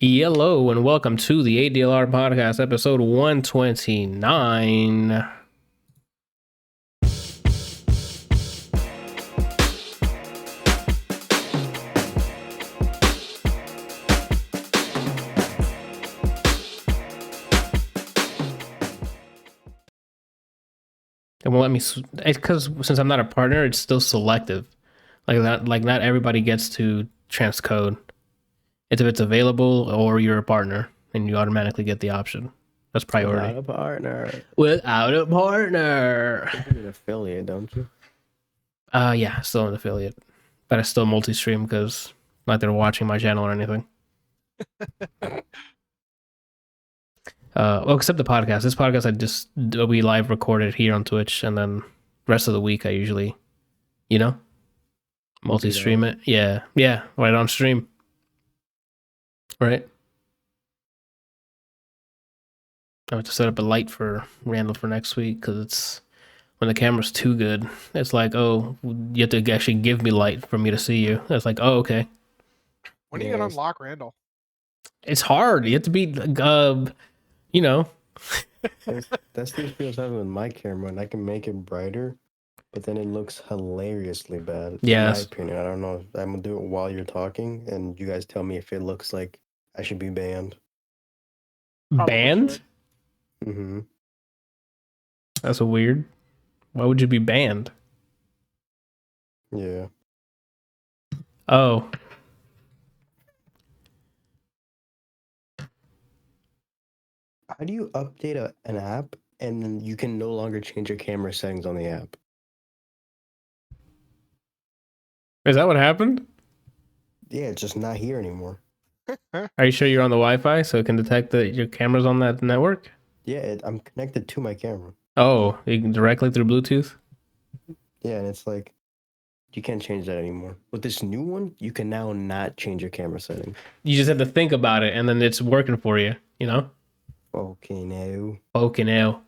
Hello and welcome to the ADLR Podcast, episode 129. It won't let me, because since I'm not a partner, it's still selective. Not everybody gets to transcode. It's if it's available or you're a partner, and you automatically get the option. That's priority. Without a partner. Without a partner. You're an affiliate, don't you? Yeah, still an affiliate, but I still multi-stream because not they're watching my channel or anything. Well, except the podcast. This podcast we live recorded here on Twitch, and then the rest of the week I usually, multi-stream it. Yeah, right on stream. Right. I have to set up a light for Randall for next week because it's when the camera's too good. It's like, oh, you have to actually give me light for me to see you. It's like, oh, okay. When are you gonna unlock Randall? It's hard. You have to be, That's the experience I have with my camera, and I can make it brighter, but then it looks hilariously bad. Yeah. In my opinion, I don't know. I'm gonna do it while you're talking, and you guys tell me if it looks like I should be banned. Banned? Mm-hmm. That's weird. Why would you be banned? Yeah. Oh. How do you update an app and then you can no longer change your camera settings on the app? Is that what happened? Yeah, it's just not here anymore. Are you sure you're on the Wi-Fi so it can detect that your camera's on that network? Yeah, I'm connected to my camera. Oh, you can directly through Bluetooth? Yeah, and it's like, you can't change that anymore. With this new one, you can now not change your camera setting. You just have to think about it and then it's working for you, Okay, now. Okay, now.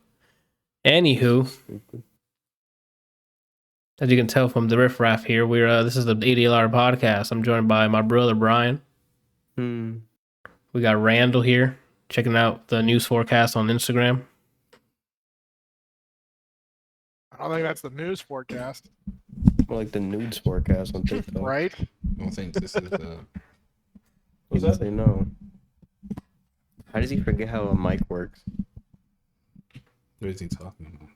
Anywho, as you can tell from the riffraff here, this is the ADLR Podcast. I'm joined by my brother, Bryant. We got Randall here, checking out the news forecast on Instagram. I don't think that's the news forecast. More like the nudes forecast on TikTok. Right? I don't think this is What does it say no? How does he forget how a mic works? what is he talking about?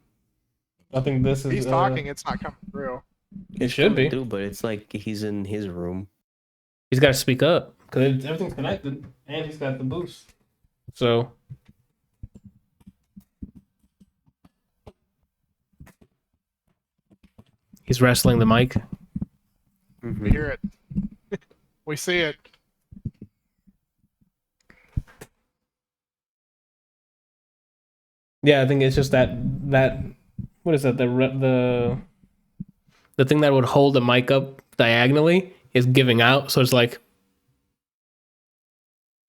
I think this is... He's talking, it's not coming through. It should be. Through, but it's like he's in his room. He's got to speak up because everything's connected and he's got the boost. So... He's wrestling the mic. We hear it. We see it. Yeah, I think it's just that what is that? The thing that would hold the mic up diagonally is giving out, so it's like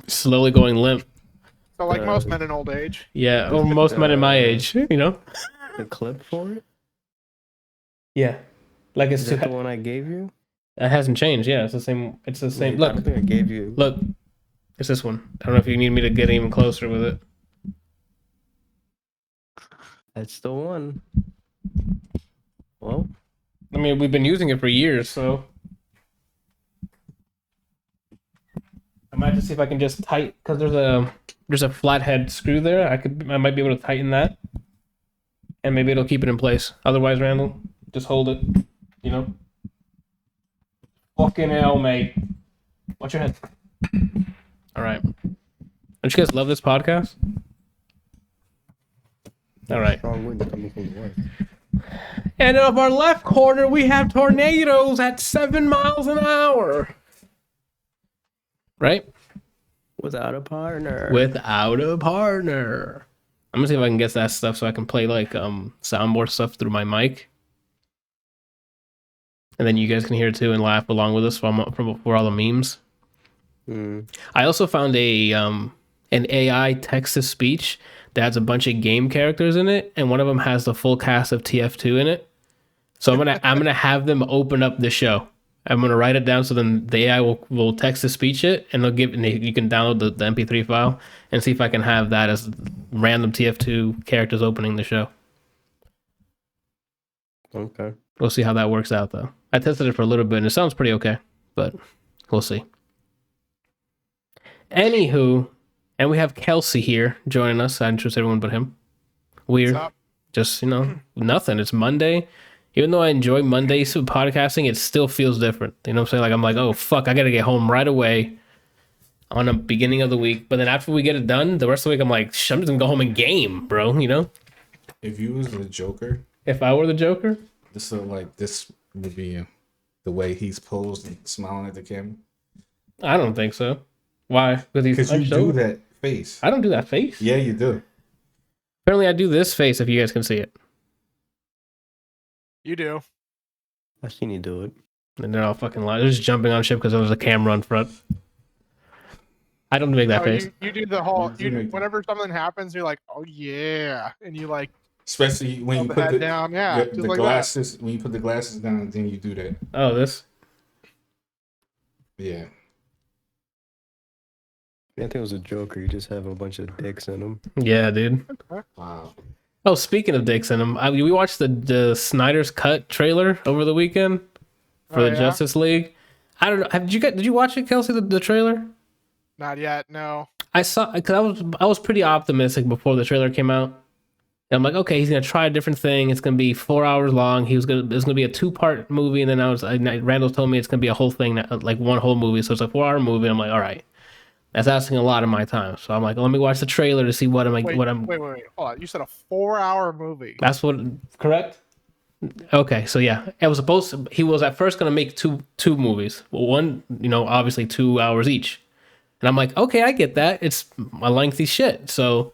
slowly going limp. So like most men in old age. Yeah, or most men in my age, The clip for it? Yeah, like it's Is that the one I gave you? It hasn't changed. Yeah, it's the same. It's the same. I Look, don't think I gave you. look, it's this one. I don't know if you need me to get even closer with it. That's the one. Well, I mean, we've been using it for years, so I might just see if I can just tighten because there's a flathead screw there. I might be able to tighten that, and maybe it'll keep it in place. Otherwise, Randall, just hold it. Fucking hell, mate. Watch your head. All right. Don't you guys love this podcast? All right. strong wind coming from the west. And of our left corner, we have tornadoes at 7 miles an hour. Right? Without a partner. Without a partner. I'm gonna see if I can get that stuff so I can play like soundboard stuff through my mic. And then you guys can hear it too and laugh along with us for all the memes. I also found an AI text-to-speech that has a bunch of game characters in it, and one of them has the full cast of TF2 in it. So I'm gonna have them open up the show. I'm gonna write it down so then the AI will text to speech it, and you can download the MP3 file and see if I can have that as random TF2 characters opening the show. Okay. We'll see how that works out though. I tested it for a little bit and it sounds pretty okay, but we'll see. Anywho, and we have Kelsey here joining us. I introduced everyone but him. Weird. What's up? Just, nothing. It's Monday. Even though I enjoy Mondays of podcasting, it still feels different. You know what I'm saying? Like, I'm like, oh, fuck, I got to get home right away on the beginning of the week. But then after we get it done, the rest of the week, I'm like, I'm just going to go home and game, bro, If you was the Joker, If I were the Joker? this would be the way he's posed and smiling at the camera. I don't think so. Why? Because you do that face. I don't do that face. Yeah, you do. Apparently, I do this face if you guys can see it. You do. I've seen you do it. And they're all fucking lying. They're just jumping on ship because there was a camera in front. I don't make that face. You do the whole. You make- Whenever something happens, you're like, oh yeah, and you like Especially when you put put that down. Yeah, the just like glasses. When you put the glasses down, then you do that. Oh, this? Yeah. I think it was a Joker. You just have a bunch of dicks in them. Yeah, dude. Wow. Oh, speaking of dicks in them, we watched the Snyder's Cut trailer over the weekend for the Justice League. I don't know. Did you watch it, Kelsey? The trailer? Not yet. No. I saw because I was pretty optimistic before the trailer came out. And I'm like, okay, he's gonna try a different thing. It's gonna be 4 hours long. It's gonna be a 2-part movie, and then Randall told me it's gonna be a whole thing, like one whole movie. So it's a 4-hour movie. I'm like, all right, that's asking a lot of my time. So I'm like, let me watch the trailer to see what I'm. Wait. Hold on. You said a 4-hour movie. That's what correct? Okay, so yeah, it was supposed to, he was at first gonna make two movies. One, obviously 2 hours each. And I'm like, okay, I get that. It's a lengthy shit. So,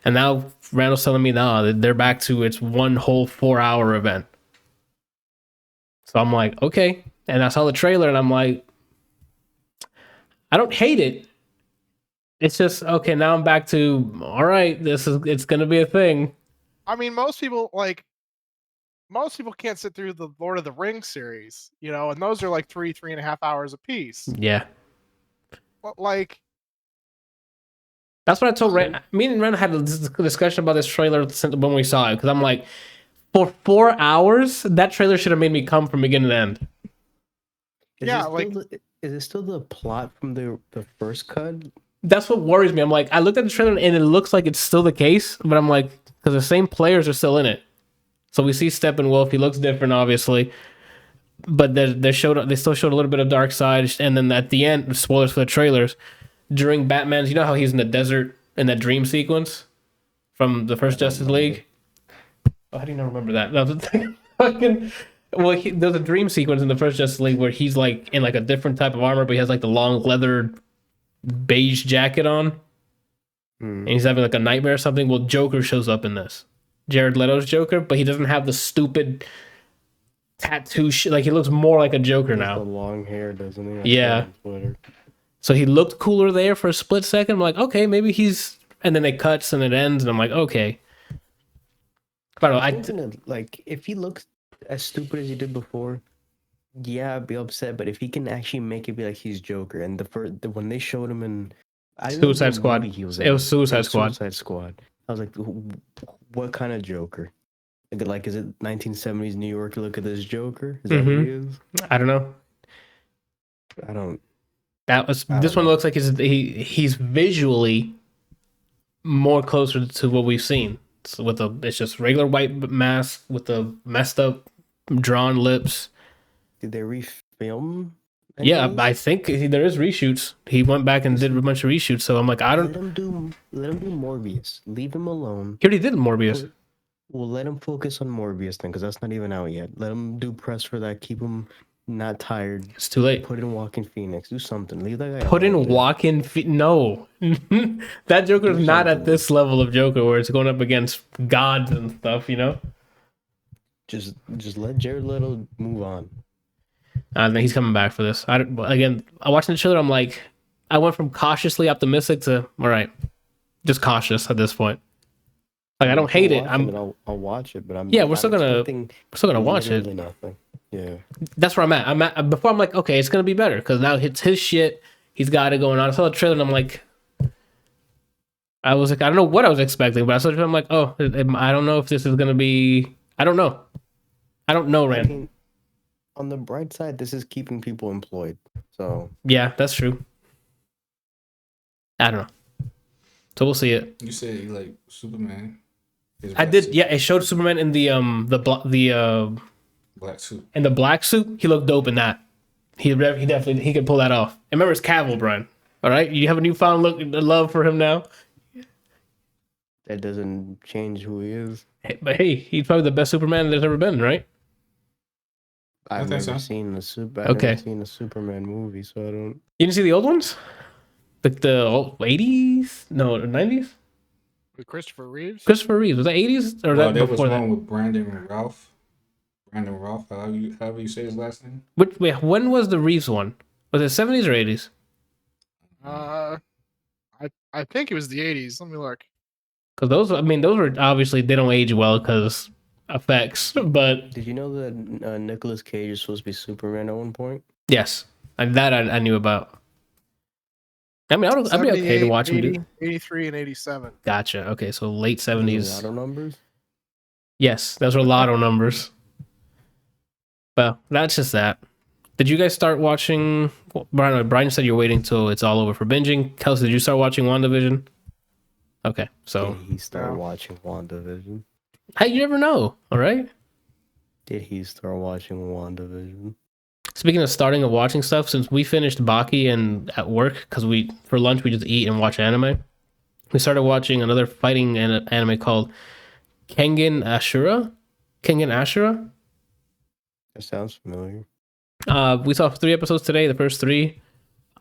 and now Randall's telling me now they're back to it's one whole 4-hour event. So I'm like, okay. And I saw the trailer and I'm like, I don't hate it. It's just, okay, now I'm back to, all right, it's going to be a thing. I mean, most people can't sit through the Lord of the Rings series, and those are like 3.5 hours a piece. Yeah. But like, that's what I told Rand. Me and Rand had a discussion about this trailer when we saw it, because I'm like, for 4 hours, that trailer should have made me come from beginning to end. Is it still the plot from the first cut? That's what worries me. I'm like, I looked at the trailer and it looks like it's still the case, but I'm like, because the same players are still in it. So we see Steppenwolf. He looks different, obviously, but they still showed a little bit of Darkseid, and then at the end, spoilers for the trailers, during Batman's, you know how he's in the desert in that dream sequence from the first Justice League? Oh, how do you not remember that? No, there's a dream sequence in the first Justice League where he's like in like a different type of armor, but he has like the long leather beige jacket on, and he's having like a nightmare or something. Well, Joker shows up in this. Jared Leto's Joker, but he doesn't have the stupid tattoo shit. Like, he looks more like a Joker now. The long hair, doesn't he? Yeah. So he looked cooler there for a split second. I'm like, okay, maybe he's... And then it cuts and it ends, and I'm like, okay. But I don't know. Like, if he looks as stupid as he did before, yeah, I'd be upset. But if he can actually make it be like he's Joker, and when they showed him in... Suicide Squad. It was Suicide Squad. Suicide Squad. I was like, what kind of Joker? Like, is it 1970s New York? Look at this Joker. Is that what he is? I don't know. This one looks like he's visually more closer to what we've seen. So it's just regular white mask with the messed up drawn lips. Did they refilm? Yeah, I think there is reshoots. He went back and did a bunch of reshoots. So I'm like, let him do Morbius. Leave him alone. He already did Morbius. Well, let him focus on Morbius then, because that's not even out yet. Let him do press for that. Keep him not tired. It's too late. Put in Joaquin Phoenix. Do something. Leave that guy. Put in Joaquin Phoenix. No, that Joker is not at this level of Joker where it's going up against gods and stuff. Just let Jared Leto move on. I think he's coming back for this. I watching the trailer, I'm like, I went from cautiously optimistic to all right, just cautious at this point. Like, I don't hate it. I'll watch it, but we're still gonna watch it. Nothing. Yeah. That's where I'm at. Before I'm like, okay, it's gonna be better because now it's his shit. He's got it going on. I saw the trailer and I'm like, I was like, I don't know what I was expecting, but I saw the trailer. I'm like, oh, I don't know if this is gonna be. I don't know, Rand. mean, on the bright side, this is keeping people employed. So Yeah, that's true. I don't know. So we'll see it. You said you like Superman. His I black did. suit. Yeah, it showed Superman in the Black suit. in the black suit. He looked dope in that. He definitely could pull that off. And remember, it's Cavill, Brian. All right, you have a newfound love for him now. that doesn't change who he is. But hey, he's probably the best Superman there's ever been, right? I've think never so. seen the Okay. never seen a Superman movie, so I don't. You didn't see the old ones? Like the old 80s? No, 90s? With Christopher Reeves. Christopher Reeves. Was that 80s? Or was Well, that there was before that? one with Brandon Ralph. However you say his last name. Wait, when was the Reeves one? Was it 70s or 80s? I think it was the 80s. Let me look. Because those were obviously, they don't age well because effects. But Did you know that Nicolas Cage is supposed to be Superman at one point? yes, and that I knew about. I mean, I'd be okay to 78, watch him 80, do. 83 and 87. Gotcha. Okay, so late Those 70s. Lotto numbers. Yes, those were lotto numbers. Well, that's just that. Did you guys start watching? Brian said you're waiting till it's all over for binging. Kelsey, did you start watching WandaVision? Okay, so Did he start No. watching WandaVision? hey, you never know. All right. Did he start watching WandaVision? Speaking of starting and watching stuff, since we finished Baki and at work, because for lunch we just eat and watch anime, we started watching another fighting anime called Kengan Ashura. Kengan Ashura. That sounds familiar. We saw 3 episodes today. The first 3,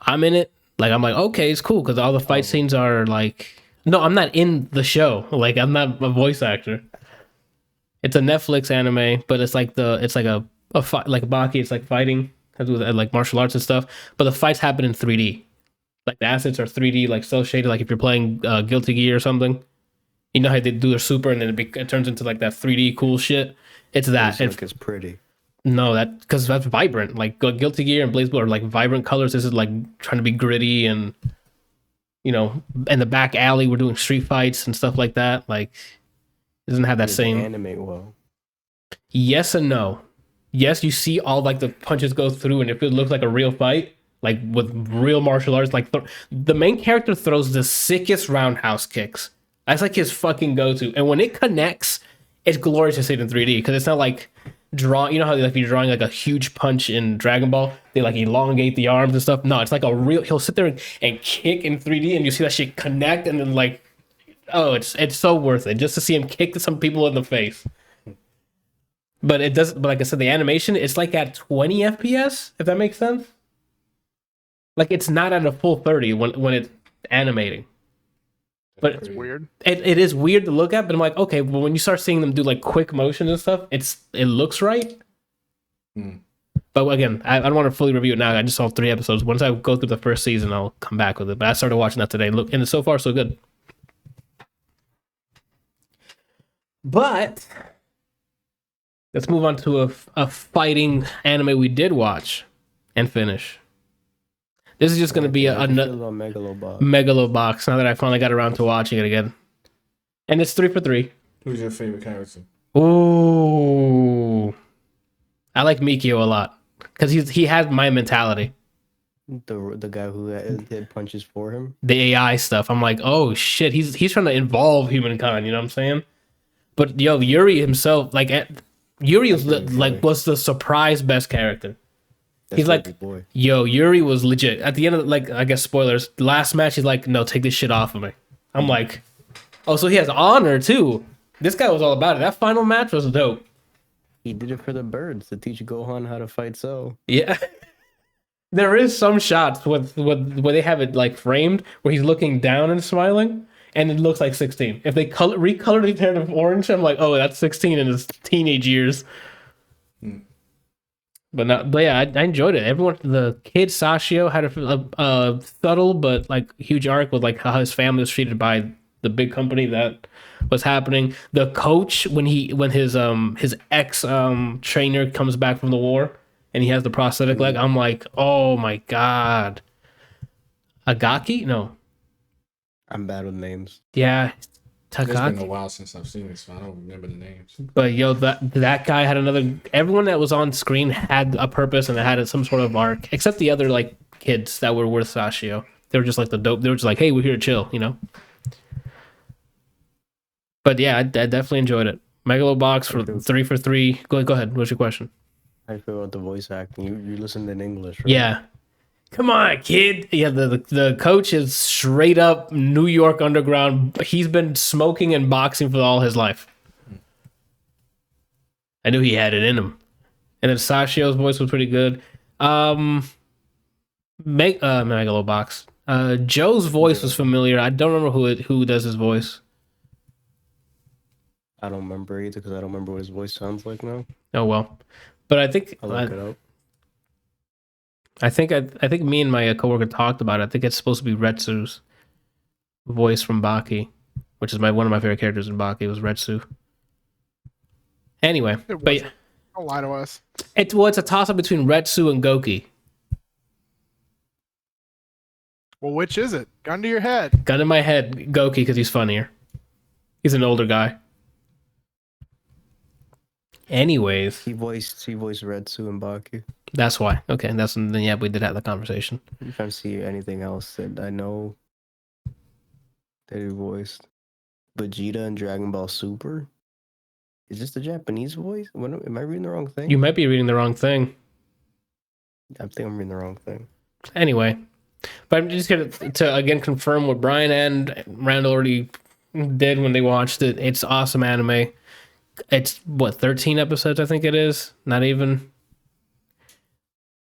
I'm in it. Like I'm like, okay, it's cool because all the fight scenes are like. No, I'm not in the show. Like I'm not a voice actor. It's a Netflix anime, but it's like a fight like Baki. It's like fighting, has with like martial arts and stuff. But the fights happen in 3D. Like the assets are 3D, like cel shaded. Like if you're playing Guilty Gear or something, you know how they do their super and then it turns into like that 3D cool shit. It's that. It's like it's pretty. No, that because that's vibrant. Like Guilty Gear and BlazBlue are like vibrant colors. This is like trying to be gritty and, you know, in the back alley we're doing street fights and stuff like that. Like, it doesn't have that Does same. it animate well? Yes and no. Yes, you see all like the punches go through, and if it looks like a real fight, like with real martial arts, like the main character throws the sickest roundhouse kicks. That's like his fucking go-to, and when it connects, it's glorious to see it in 3D because it's not like draw. You know how like if you're drawing like a huge punch in Dragon Ball, they like elongate the arms and stuff. No, it's like a real. He'll sit there and kick in 3D, and you see that shit connect, and then like, oh, it's so worth it just to see him kick some people in the face. But it does. But like I said, the animation it's like at 20 FPS, if that makes sense. Like it's not at a full 30 when it's animating. But It's weird. it is weird to look at, but I'm like, okay, well, when you start seeing them do like quick motions and stuff, it looks right. But again, I don't want to fully review it now. I just saw 3 episodes. Once I go through the first season, I'll come back with it. But I started watching that today. Look, and so far so good. But let's move on to a fighting anime we did watch and finish. This is just going to be How do you another feel about Megalobox? Megalobox now that I finally got around to watching it again. And it's 3 for 3. Who's your favorite character? Ooh. I like Mikio a lot because he has my mentality. The guy who did punches for him. The AI stuff. I'm like, oh shit, he's trying to involve humankind. You know what I'm saying? But yo, Yuri himself, like Yuri was was the surprise best character. That's He's like, Baby boy. yo, Yuri was legit. At the end of like, I guess spoilers. Last match, he's like, no, take this shit off of me. I'm like, oh, so he has honor too. This guy was all about it. That final match was dope. He did it for the birds to teach Gohan how to fight. So Yeah. There is some shots with where they have it like framed where he's looking down and smiling, and it looks like 16. If they recolored the hair to orange, I'm like, oh, that's 16 in his teenage years. But yeah, I enjoyed it. Everyone, the kid Sashio had a subtle but like huge arc with like how his family was treated by the big company that was happening. The coach when his ex trainer comes back from the war and he has the prosthetic leg, I'm like, oh my god. Agaki? No. I'm bad with names. Yeah. It's been a Takaki. while since I've seen this, so I don't remember the names. But yo, that guy had another. Everyone that was on screen had a purpose and it had some sort of arc, except the other like kids that were with Sashio. They were just like the dope. They were just like, hey, we're here to chill, you know. But yeah, I definitely enjoyed it. Megalobox for 3 for 3. Go ahead. What's your question? How do you feel about the voice acting? You listened in English, right? Yeah. Come on, kid. Yeah, the coach is straight up New York underground. He's been smoking and boxing for all his life. I knew he had it in him. And then Sashio's voice was pretty good. Megalobox. Joe's voice was familiar. I don't remember who does his voice. I don't remember either because I don't remember what his voice sounds like now. Oh well. But I think I'll look it up. I think me and my coworker talked about it. I think it's supposed to be Retsu's voice from Baki, which is one of my favorite characters in Baki was Retsu. Anyway, It but wasn't. Don't lie to us. it's a toss up between Retsu and Goki. Well, which is it? Gun to your head. Gun in my head, Goki, because he's funnier. He's an older guy. Anyways, He voiced Retsu and Baki. that's why. Okay, then yeah, we did have the conversation. I'm trying to see anything else that I know that he voiced. Vegeta and Dragon Ball Super. Is this the Japanese voice? Am I reading the wrong thing? You might be reading the wrong thing. I think I'm reading the wrong thing. Anyway, but I'm just going to again confirm what Brian and Randall already did when they watched it. It's awesome anime. It's 13 episodes, I think it is. Not even.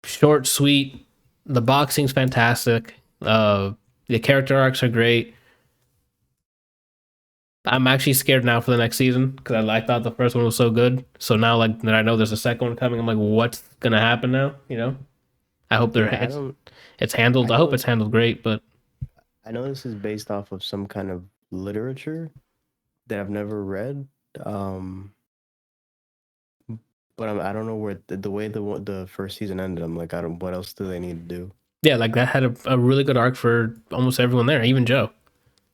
Short, sweet. The boxing's fantastic. The character arcs are great. I'm actually scared now for the next season because I thought the first one was so good. So now, like, that I know there's a second one coming, I'm like, what's gonna happen now? You know, I hope it's handled. I hope it's handled great. But I know this is based off of some kind of literature that I've never read. But I don't know where the way the first season ended. I'm like, what else do they need to do? yeah, like that had a really good arc for almost everyone there, even Joe,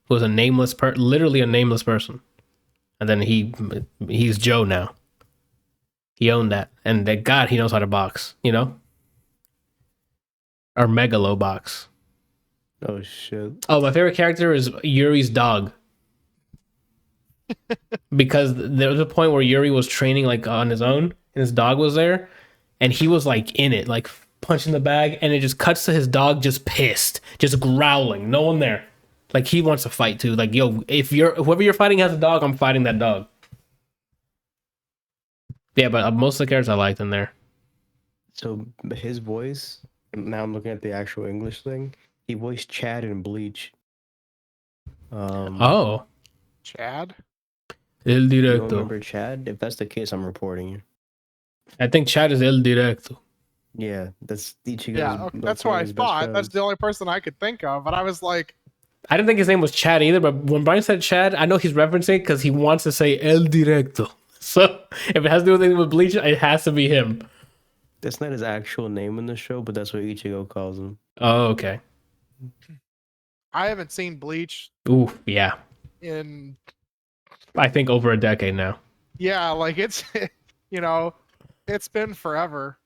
who was a nameless literally a nameless person, and then he's Joe now. He owned that, and that God, he knows how to box. You know, or Megalobox. Oh shit! Oh, my favorite character is Yuri's dog. Because there was a point where Yuri was training like on his own and his dog was there and he was like in it, like punching the bag, and it just cuts to his dog just pissed, just growling, no one there. Like he wants to fight too. Like, yo, whoever you're fighting has a dog, I'm fighting that dog. Yeah, but most of the characters I liked in there. So his voice. Now I'm looking at the actual English thing. He voiced Chad in Bleach. Oh. Chad? El You don't Directo. remember Chad? If that's the case, I'm reporting you. I think Chad is El Directo. Yeah, that's Ichigo's. Yeah, okay, that's what I thought. That's the only person I could think of. But I was like, I didn't think his name was Chad either, but when Brian said Chad, I know he's referencing because he wants to say El Directo. So if it has to do with anything with Bleach, it has to be him. That's not his actual name in the show, but that's what Ichigo calls him. Oh, okay. I haven't seen Bleach Ooh, yeah. in, I think over a decade now. yeah, like it's, it's been forever.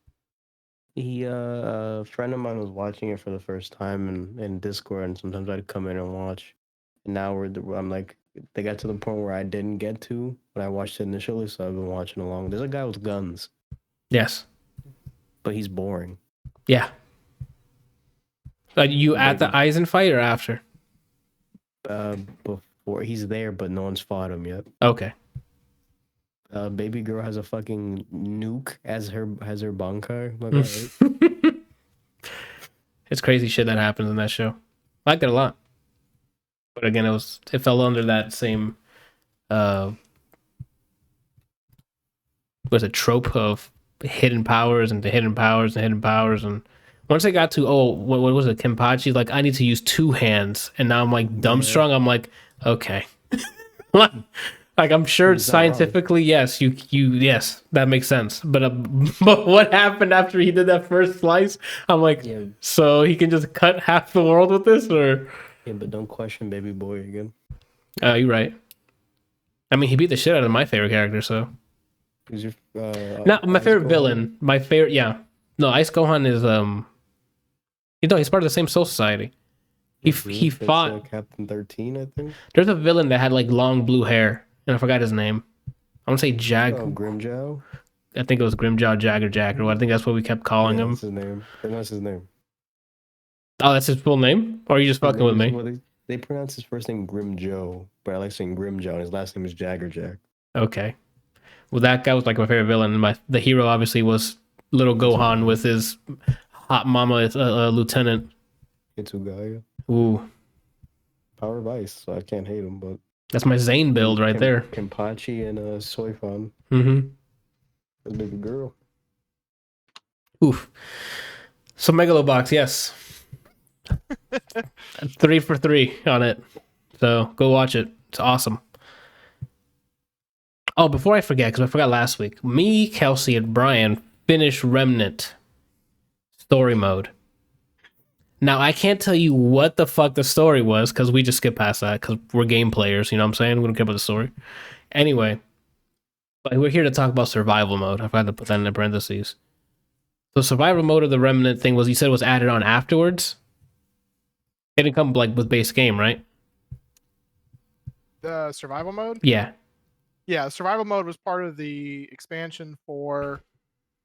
A friend of mine was watching it for the first time in Discord, and sometimes I'd come in and watch. And now I'm like, they got to the point where I didn't get to when I watched it initially, so I've been watching along. There's a guy with guns, Yes. but he's boring. Yeah. Like you at the Aizen fight or after? Before he's there, but no one's fought him yet. Okay. Baby girl has a fucking nuke as her bankai. Like, alright. It's crazy shit that happens in that show. I liked it a lot. But again, it fell under that same was a trope of hidden powers and the hidden powers and hidden powers, and once I got to what was it, Kenpachi's like, I need to use two hands, and now I'm like dumbstrung. I'm like, Okay. Like I'm sure He's not wrong. scientifically, yes, yes, that makes sense. But but what happened after he did that first slice? I'm like, Yeah, so he can just cut half the world with this, or? yeah, but don't question Baby Boy again. You're right. I mean, he beat the shit out of my favorite character, so. Who's your Not my Ice favorite Gohan? villain. My favorite, yeah. No, Ice Gohan is he's part of the same Soul Society. He That's, fought. Captain 13, I think. There's a villain that had like long blue hair, and I forgot his name. I want to say Jag. Oh, Grimjow. I think it was Grimjaw, Jag, or Jack, or what. I think that's what we kept calling him. That's his name. That's his name. Oh, that's his full name? Or are you just fucking with me? Well, they pronounce his first name Grimjow, but I like saying Grimjow, and his last name is Jagger Jack. Okay. Well, that guy was like my favorite villain. The hero obviously was little Gohan with his hot mama lieutenant. Hitsugaya. Ooh, Power of Ice, so I can't hate him, but that's my Zane build right there. Kenpachi and Soifan. Mm-hmm. A baby girl. Oof. So Megalobox, yes. 3 for 3 on it. So go watch it. It's awesome. Oh, before I forget, because I forgot last week, me, Kelsey, and Brian finished Remnant story mode. Now, I can't tell you what the fuck the story was, because we just skipped past that, because we're game players, you know what I'm saying? We don't care about the story. Anyway, but we're here to talk about survival mode. I forgot to put that in the parentheses. So survival mode of the Remnant thing was, you said, was added on afterwards? It didn't come like with base game, right? The survival mode? Yeah. Yeah, survival mode was part of the expansion for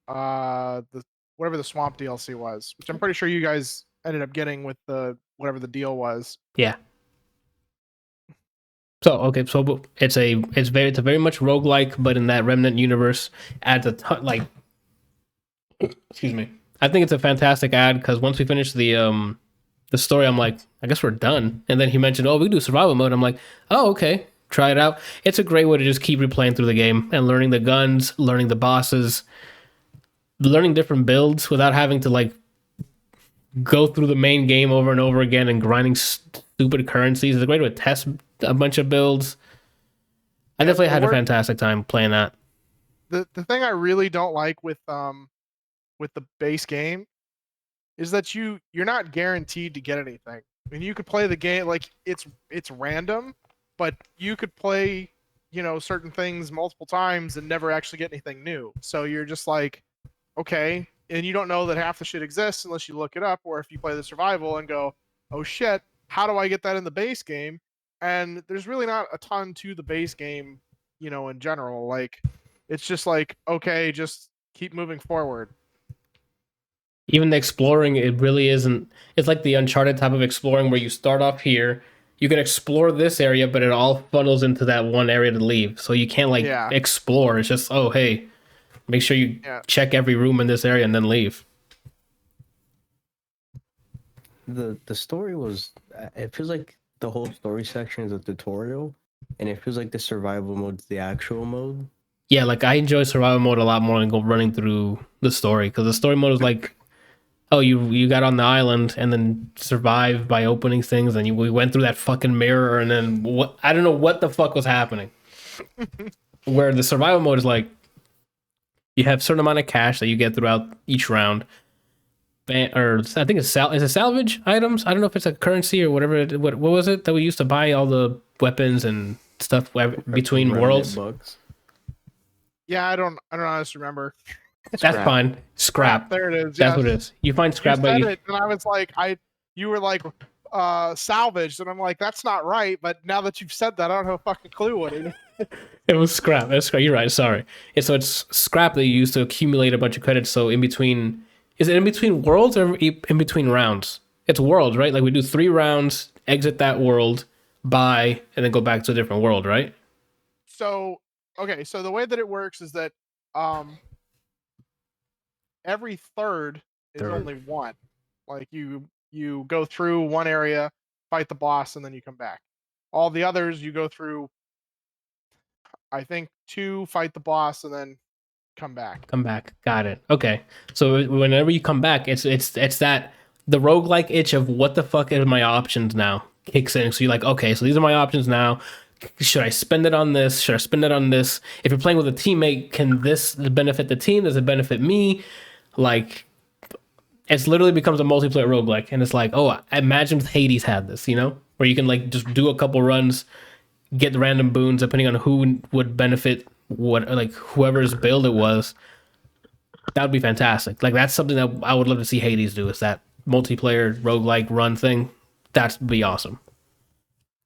the whatever the swamp DLC was, which I'm pretty sure you guys ended up getting with the whatever the deal was. Yeah. So okay, so it's very much roguelike, but in that Remnant universe adds a ton, like, excuse me. I think it's a fantastic ad because once we finish the story, I'm like, I guess we're done. And then he mentioned, oh, we do survival mode. I'm like, oh, okay, try it out. It's a great way to just keep replaying through the game and learning the guns, learning the bosses, learning different builds without having to like go through the main game over and over again and grinding stupid currencies. It's a great way to test a bunch of builds. I definitely had a fantastic time playing that. The thing I really don't like with the base game is that you're not guaranteed to get anything. I mean, you could play the game like it's random, but you could play, certain things multiple times and never actually get anything new. So you're just like, okay, and you don't know that half the shit exists unless you look it up, or if you play the survival and go, oh shit, how do I get that in the base game? And there's really not a ton to the base game, in general. Like, it's just like, okay, just keep moving forward. Even the exploring, it really isn't. It's like the Uncharted type of exploring where you start off here, you can explore this area, but it all funnels into that one area to leave. So you can't explore. It's just, oh, hey, make sure you check every room in this area and then leave. The story was, it feels like the whole story section is a tutorial, and it feels like the survival mode's the actual mode. Yeah, like I enjoy survival mode a lot more than go running through the story, because the story mode is like, oh, you got on the island and then survived by opening things, and we went through that fucking mirror, and then I don't know what the fuck was happening. Where the survival mode is like, you have a certain amount of cash that you get throughout each round, or I think is it salvage items? I don't know if it's a currency or whatever. What was it that we used to buy all the weapons and stuff between worlds? Bucks. Yeah, I don't honestly remember. That's fine. Scrap. There it is. That's what it is. You find scrap, but and I was like, you were like, salvaged, and I'm like, that's not right. But now that you've said that, I don't have a fucking clue what it is. It was scrap. That's scrap. You're right. Sorry. So it's scrap that you use to accumulate a bunch of credits. So in between, is it in between worlds or in between rounds? It's worlds, right? Like we do 3 rounds, exit that world, buy, and then go back to a different world, right? So, okay. So the way that it works is that every third is only one. Like you go through one area, fight the boss, and then you come back. All the others you go through, I think 2, fight the boss, and then come back. Got it. Okay. So whenever you come back, it's that the roguelike itch of what the fuck are my options now? kicks in. So you're like, okay, so these are my options now. Should I spend it on this? Should I spend it on this? If you're playing with a teammate, can this benefit the team? Does it benefit me? Like, it's literally becomes a multiplayer roguelike. And it's like, oh, I imagine Hades had this, you know? Where you can like just do a couple runs, get the random boons depending on who would benefit what, like whoever's build it was. That would be fantastic. Like that's something that I would love to see Hades do, is that multiplayer roguelike run thing. That'd be awesome.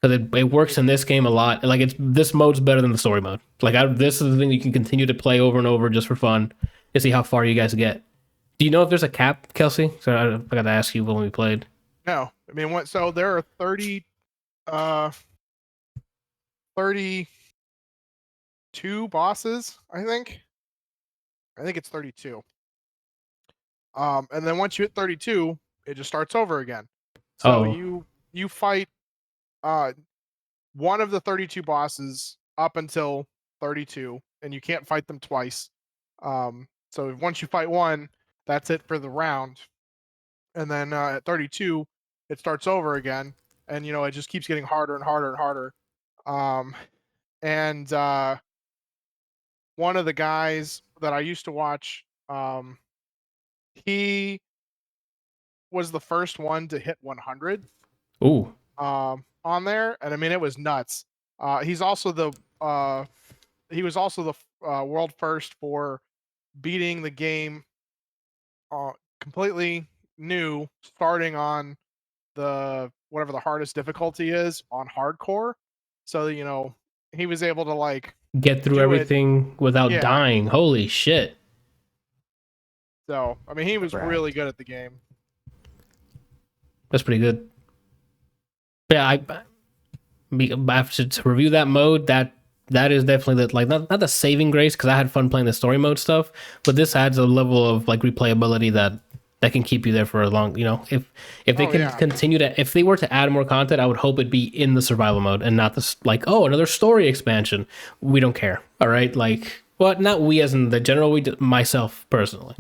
Because it works in this game a lot. Like this mode's better than the story mode. Like this is the thing you can continue to play over and over just for fun and see how far you guys get. Do you know if there's a cap, Kelsey? So I got to ask you when we played. No, I mean, so there are 32 bosses, I think. I think it's 32. And then once you hit 32, it just starts over again. So you fight one of the 32 bosses up until 32, and you can't fight them twice. So once you fight one, that's it for the round. And then at 32, it starts over again, and it just keeps getting harder and harder and harder. And one of the guys that I used to watch, he was the first one to hit 100. Ooh. On there, and I mean it was nuts. He was also the world first for beating the game completely new, starting on the whatever the hardest difficulty is on hardcore. So he was able to like get through everything without dying. Holy shit. So I mean he was really good at the game. That's pretty good. Yeah, I have to review that mode. That is definitely not the saving grace, because I had fun playing the story mode stuff, but this adds a level of like replayability that can keep you there for a long. If they can continue to, if they were to add more content, I would hope it'd be in the survival mode and not this another story expansion. We don't care. All right, not we as in the general. Myself personally,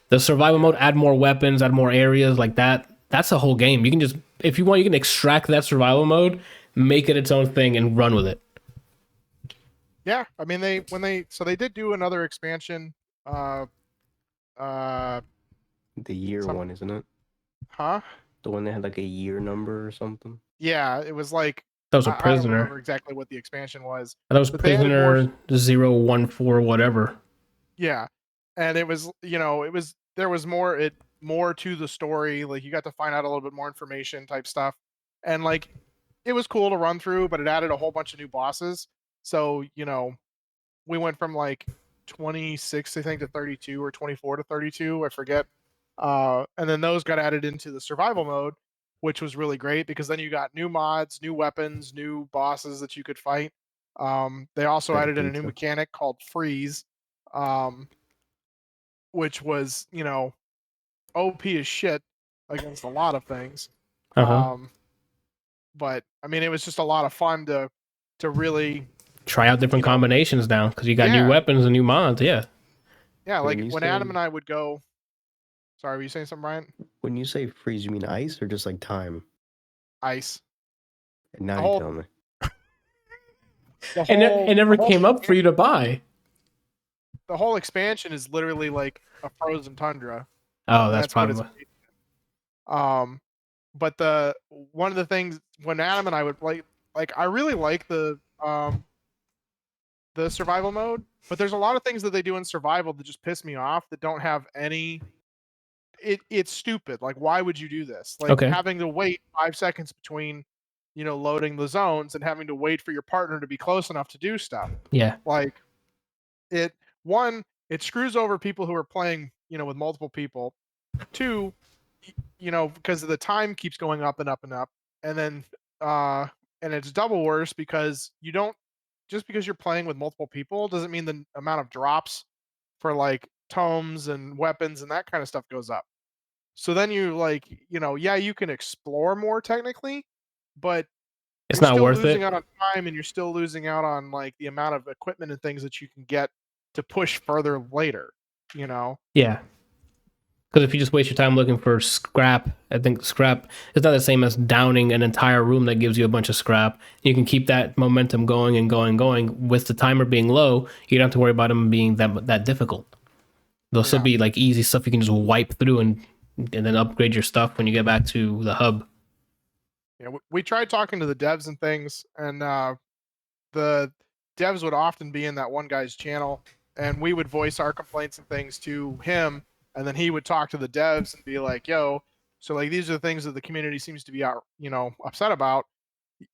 the survival mode, add more weapons, add more areas like that. That's the whole game. You can just, if you want, you can extract that survival mode, make it its own thing, and run with it. Yeah, I mean they did do another expansion. The year one, isn't it? Huh? The one that had like a year number or something. Yeah, it was like that was a prisoner. I don't remember exactly what the expansion was. That was prisoner 014 whatever. Yeah, and it was there was more to the story. Like you got to find out a little bit more information type stuff, and like it was cool to run through, but it added a whole bunch of new bosses. So we went from like 26 I think to 32, or 24 to 32, I forget. And then those got added into the survival mode, which was really great because then you got new mods, new weapons, new bosses that you could fight. They also added in a new mechanic called freeze, which was OP as shit against a lot of things. But I mean, it was just a lot of fun to really try out different combinations now, because you got new weapons and new mods. Yeah, like when Adam and I would go. Sorry, were you saying something, Bryant? When you say freeze, you mean ice or just like time? Ice. And now you tell me. It never came up for you to buy. The whole expansion is literally like a frozen tundra. Oh, that's probably. But one of the things when Adam and I would play, like I really like the survival mode, but there's a lot of things that they do in survival that just piss me off that don't have any. It's stupid. Like, why would you do this? Like having to wait 5 seconds between, loading the zones and having to wait for your partner to be close enough to do stuff. Yeah. Like it screws over people who are playing, with multiple people. 2, because the time keeps going up and up and up. And then, and it's double worse because just because you're playing with multiple people doesn't mean the amount of drops for like tomes and weapons and that kind of stuff goes up. So then you you can explore more technically, but it's not worth it. You're losing out on time, and you're still losing out on like the amount of equipment and things that you can get to push further later. Yeah. Because if you just waste your time looking for scrap, I think scrap is not the same as downing an entire room that gives you a bunch of scrap. You can keep that momentum going and going and going. With the timer being low, you don't have to worry about them being that difficult. They'll still be like easy stuff you can just wipe through and then upgrade your stuff when you get back to the hub. Yeah, we tried talking to the devs and things, and the devs would often be in that one guy's channel, and we would voice our complaints and things to him, and then he would talk to the devs and be like, yo, so like these are the things that the community seems to be upset about.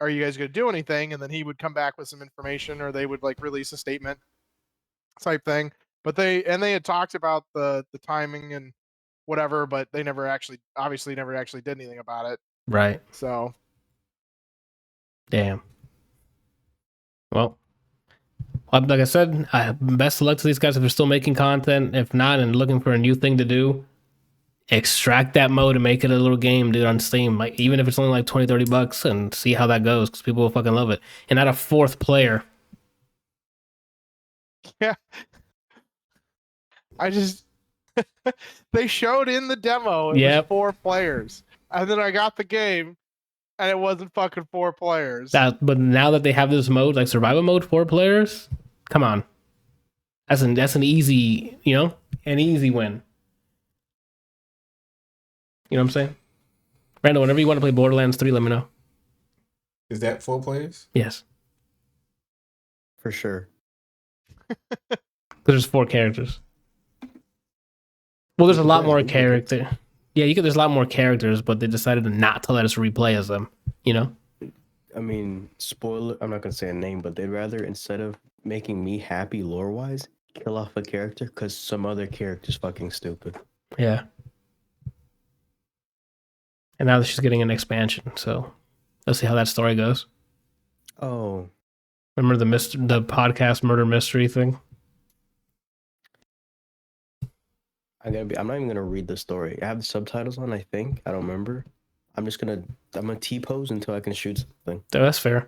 Are you guys going to do anything? And then he would come back with some information, or they would like release a statement type thing. But they had talked about the timing and whatever, but they never actually did anything about it. Right. So damn. Well, like I said, best of luck to these guys if they're still making content. If not, and looking for a new thing to do, extract that mode and make it a little game, dude, on Steam. Like, even if it's only like $20-$30 and see how that goes, because people will fucking love it. And add a fourth player. Yeah. They showed in the demo it was 4 players. And then I got the game and it wasn't fucking 4 players. But now that they have this mode, like survival mode, 4 players, come on. That's an easy, an easy win. You know what I'm saying? Randall, whenever you want to play Borderlands 3, let me know. Is that 4 players? Yes. For sure. Because there's 4 characters. Well, there's a lot more character. Yeah, there's a lot more characters, but they decided not to let us replay as them, I mean, spoiler, I'm not going to say a name, but they'd rather, instead of making me happy lore-wise, kill off a character because some other character's fucking stupid. Yeah. And now she's getting an expansion, so let's see how that story goes. Oh. Remember the podcast murder mystery thing? I'm not even gonna read the story. I have the subtitles on, I think. I don't remember. I'm gonna T-pose until I can shoot something. That's fair.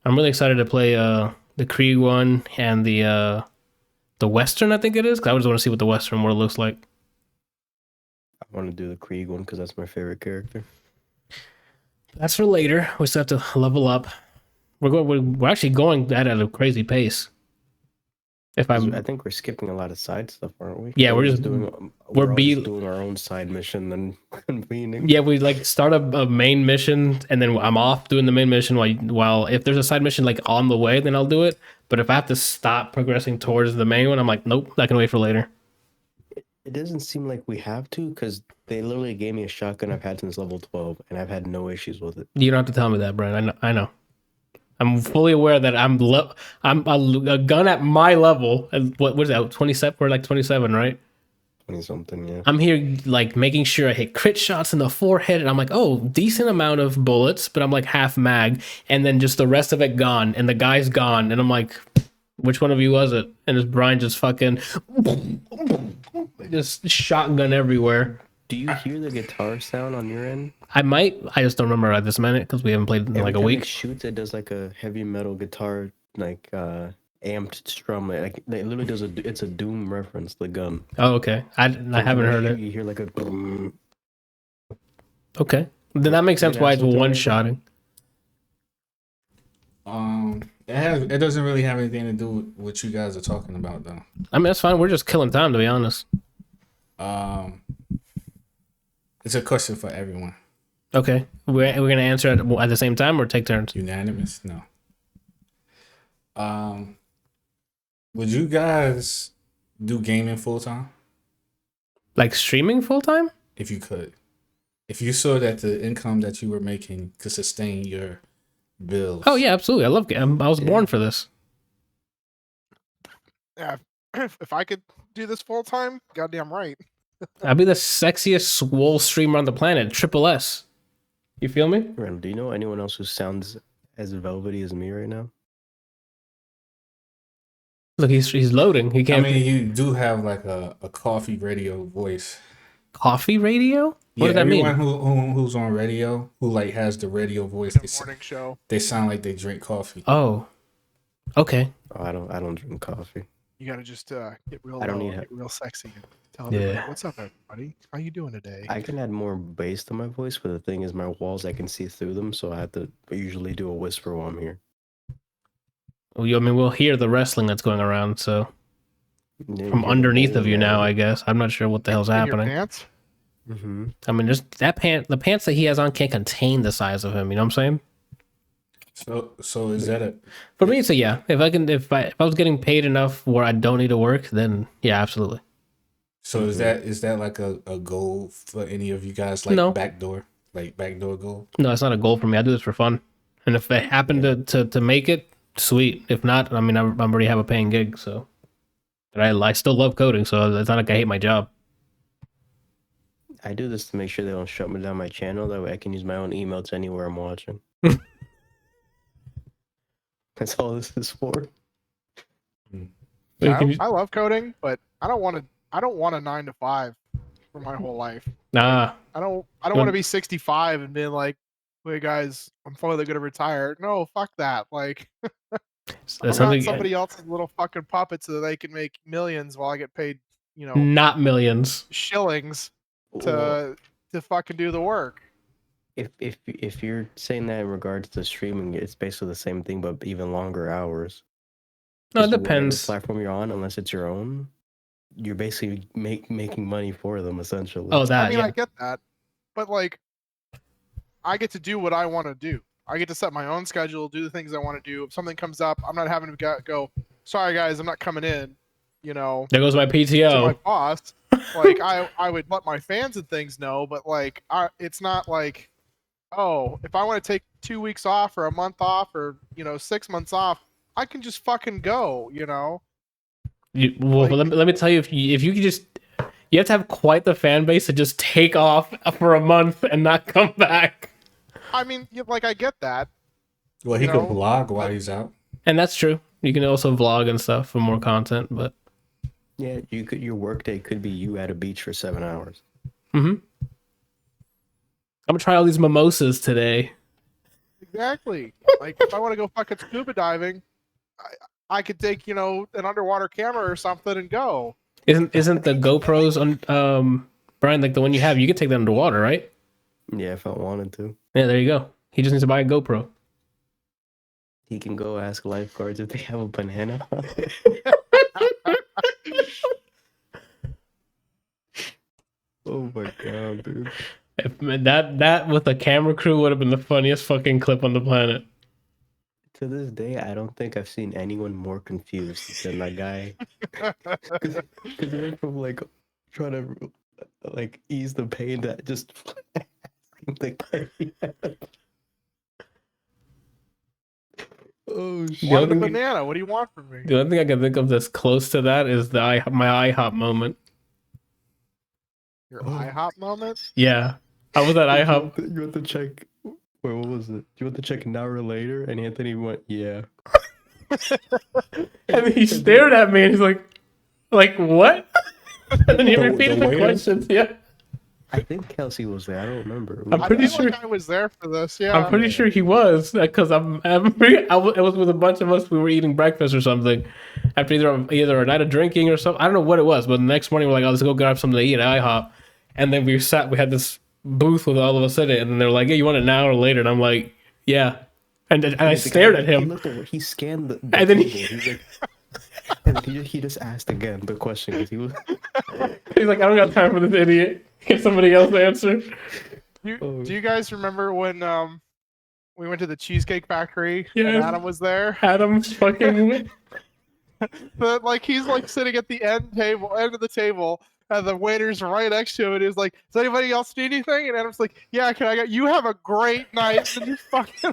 I'm really excited to play the Krieg one and the Western, I think it is, because I just want to see what the Western world looks like. I want to do the Krieg one because that's my favorite character. That's for later. We still have to level up. We're actually going at a crazy pace. I think we're skipping a lot of side stuff, aren't we? Yeah, we're just doing our own side mission, then convening. Yeah, we like start a main mission, and then I'm off doing the main mission. While if there's a side mission like on the way, then I'll do it. But if I have to stop progressing towards the main one, I'm like, nope, I can wait for later. It doesn't seem like we have to, because they literally gave me a shotgun I've had since level 12, and I've had no issues with it. You don't have to tell me that, Brian. I know. I'm fully aware that I'm a gun at my level. What is that? 27? We're like 27, right? 20-something, yeah. I'm here like making sure I hit crit shots in the forehead, and I'm like, oh, decent amount of bullets, but I'm like half mag, and then just the rest of it gone, and the guy's gone, and I'm like, which one of you was it? And this Brian just fucking just shotgun everywhere. Do you hear the guitar sound on your end? I might. I just don't remember at this minute because we haven't played in like a week. It shoots. It does like a heavy metal guitar, like amped strum. Like it literally does it's a Doom reference. The gun. Oh, okay. I haven't heard it. You hear like a boom. Okay, then that makes sense why it's one-shotting. It doesn't really have anything to do with what you guys are talking about, though. I mean, that's fine. We're just killing time, to be honest. It's a question for everyone. Okay, we're gonna answer it at the same time or take turns. Unanimous? No. Would you guys do gaming full time? Like streaming full time? If you could, if you saw that the income that you were making could sustain your bills. Oh yeah, absolutely. I love game. I was born for this. Yeah, if I could do this full time, goddamn right. I'd be the sexiest swole streamer on the planet. Triple S. You feel me? Randall, do you know anyone else who sounds as velvety as me right now? Look, he's loading. He can't. I mean, you do have like a coffee radio voice. Coffee radio? What does that mean? Everyone who's on radio, who like has the radio voice, Morning show. They sound like they drink coffee. Oh, okay. Oh, I don't drink coffee. You gotta just get real I don't low, need get real sexy, and tell Yeah. everybody, "What's up, everybody? How you doing today?" I can add more bass to my voice, but the thing is, my walls I can see through them, so I have to usually do a whisper while I'm here. I mean, we'll hear the wrestling that's going around. So Yeah, from you hear the underneath of bowling you now, alley. I guess. I'm not sure what the hell's In your happening. pants? Mm-hmm. I mean, just the pants that he has on can't contain the size of him. You know what I'm saying? So is that a For me, so yeah. If I was getting paid enough where I don't need to work, then yeah, absolutely. so is that like a goal for any of you guys? Like No. backdoor goal? No, it's not a goal for me. I do this for fun, and if I happen to make it, sweet. If not, I mean, I already have a paying gig, so. But I still love coding, so it's not like I hate my job. I do this to make sure they don't shut me down my channel. That way I can use my own email to anywhere I'm watching. That's all this is for. I love coding, but I don't want a 9-to-5 for my whole life. Nah, I don't want to be 65 and being like, "Wait, guys, I'm finally gonna retire." No, fuck that. Like, I'm that's not something. somebody else's little fucking puppet so that they can make millions while I get paid, Not millions. shillings Well, to fucking do the work. if you're saying that in regards to streaming, it's basically the same thing, but even longer hours. No, it Just whatever depends. platform you're on, unless it's your own, you're basically making money for them essentially. Oh, that I mean, yeah. I get that, but like, I get to do what I want to do. I get to set my own schedule, do the things I want to do. If something comes up, I'm not having to go, "Sorry guys, I'm not coming in." There goes my To my PTO. boss. Like, I would let my fans and things know, but like, it's not like, oh, if I want to take 2 weeks off or a month off or 6 months off, I can just fucking go. Well, let me tell you, if you could just, you have to have quite the fan base to just take off for a month and not come back. I mean, like, I get that. Well, he could blog while he's out. And that's true. You can also vlog and stuff for more content, but Yeah, your workday could be you at a beach for 7 hours. I'm gonna try all these mimosas today. Exactly. Like, if I want to go fucking scuba diving, I could take an underwater camera or something and go. Isn't the GoPros on Brian, like the one you have? You can take that underwater, right? Yeah, if I wanted to. Yeah, there you go. He just needs to buy a GoPro. He can go ask lifeguards if they have a banana. Oh my god, dude. That with a camera crew would have been the funniest fucking clip on the planet. To this day, I don't think I've seen anyone more confused than that guy. Because he went from like trying to like ease the pain that just asking the guy. Oh shit! Want a banana? What do you want from me? The only thing I can think of that's close to that is my IHOP moment. Your IHOP moment? Yeah, I was at IHOP. You want to check? Wait, what was it? You want to check an hour later? And Anthony went, "Yeah." And he stared at me and he's like what? And then he The repeated the waiter? questions. Yeah, I think Kelsey was there. I don't remember. I'm pretty I feel sure. like I was there for this. Yeah. I'm pretty sure he was, because it was with a bunch of us. We were eating breakfast or something after either a night of drinking or something. I don't know what it was, but the next morning we're like, "Oh, let's go grab something to eat at IHOP." And then we had this booth with all of us in it, and they're like, "Yeah, you want it now or later?" And I'm like, "Yeah." And I stared at him. He scanned the And then table. He's like, and then he just asked again the question because he was. He's like, "I don't got time for this idiot. Get somebody else to answer." Do you guys remember when we went to the Cheesecake Factory Yes. and Adam was there? Adam's fucking. But like, he's like sitting at the end of the table, and the waiter's right next to him, and he's like, "Does anybody else need anything?" And Adam's like, "Yeah, can I get you? Have a great night." And you fucking.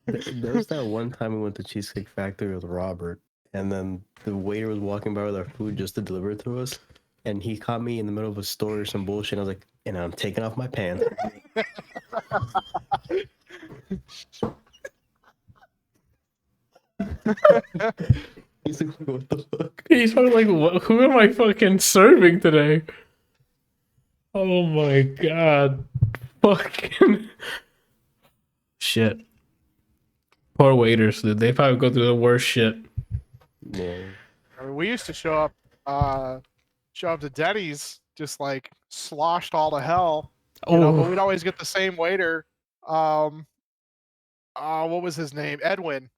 There was that one time we went to Cheesecake Factory with Robert, and then the waiter was walking by with our food just to deliver it to us, and he caught me in the middle of a story or some bullshit. And I was like, "And I'm taking off my pants." He's like, "What the fuck?" He's probably like, "Who am I fucking serving today?" Oh my god. Fucking shit. Poor waiters, dude. They probably go through the worst shit. Yeah. I mean, we used to show up to Denny's just like sloshed all to hell, you know. But Oh, we'd always get the same waiter. What was his name? Edwin.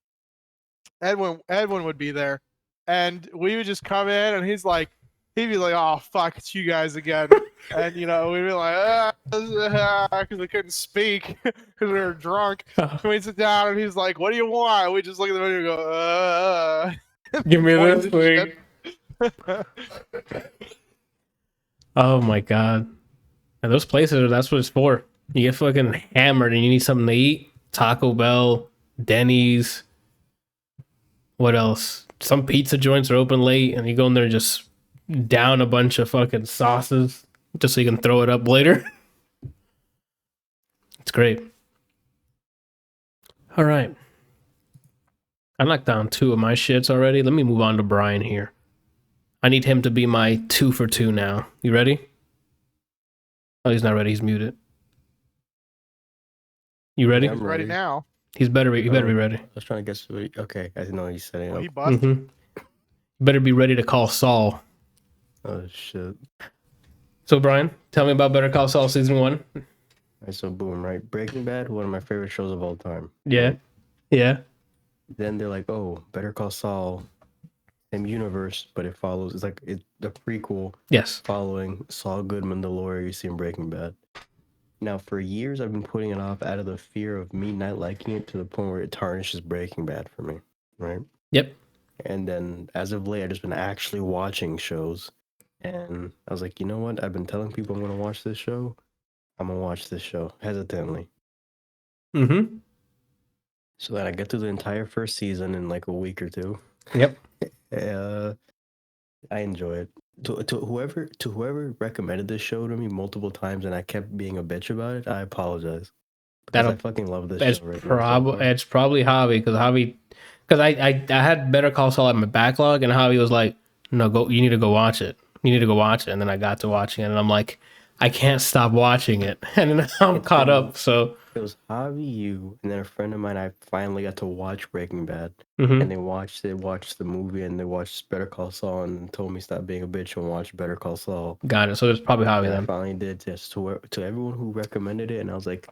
Edwin would be there, and we would just come in, and he'd be like, "Oh fuck, it's you guys again," and you know, we'd be like, because we couldn't speak because we were drunk. So we'd sit down, and he's like, "What do you want?" We just look at the menu and go, give me point this the thing. Oh my god. And those places, that's what it's for. You get fucking hammered and you need something to eat. Taco Bell, Denny's. What else? Some pizza joints are open late and you go in there and just down a bunch of fucking sauces just so you can throw it up later. It's great. All right. I knocked down 2 of my shits already. Let me move on to Brian here. I need him to be my 2 for 2 now. You ready? Oh, he's not ready. He's muted. You ready? Yeah, He's ready now. He better be ready. I was trying to guess. Okay, I didn't know he's setting Well, up. he busted. You better be ready to call Saul. Oh shit! So, Brian, tell me about Better Call Saul season 1. Alright, so boom, right? Breaking Bad, one of my favorite shows of all time. Yeah. Yeah. Then they're like, oh, Better Call Saul, same universe, but it follows. It's like the prequel Yes. following Saul Goodman, the lawyer you see in Breaking Bad. Now, for years, I've been putting it off out of the fear of me not liking it to the point where it tarnishes Breaking Bad for me, right? Yep. And then, as of late, I've just been actually watching shows. And I was like, you know what? I've been telling people I'm going to watch this show. I'm going to watch this show, hesitantly. Mm-hmm. So that I get through the entire first season in like a week or 2. Yep. I enjoy it. To whoever recommended this show to me multiple times and I kept being a bitch about it, I apologize. Because I fucking love this It's show right now. it's probably Javi because I had Better Call Saul at my backlog and Javi was like, no, go. You need to go watch it. You need to go watch it. And then I got to watching it and I'm like, I can't stop watching it. And then I'm caught up. So it was Javi, you, and then a friend of mine. I finally got to watch Breaking Bad, mhm. and they watched the movie, and they watched Better Call Saul, and told me stop being a bitch and watch Better Call Saul. Got it. So it's probably Javi And I then. finally did. Just to everyone who recommended it, and I was like,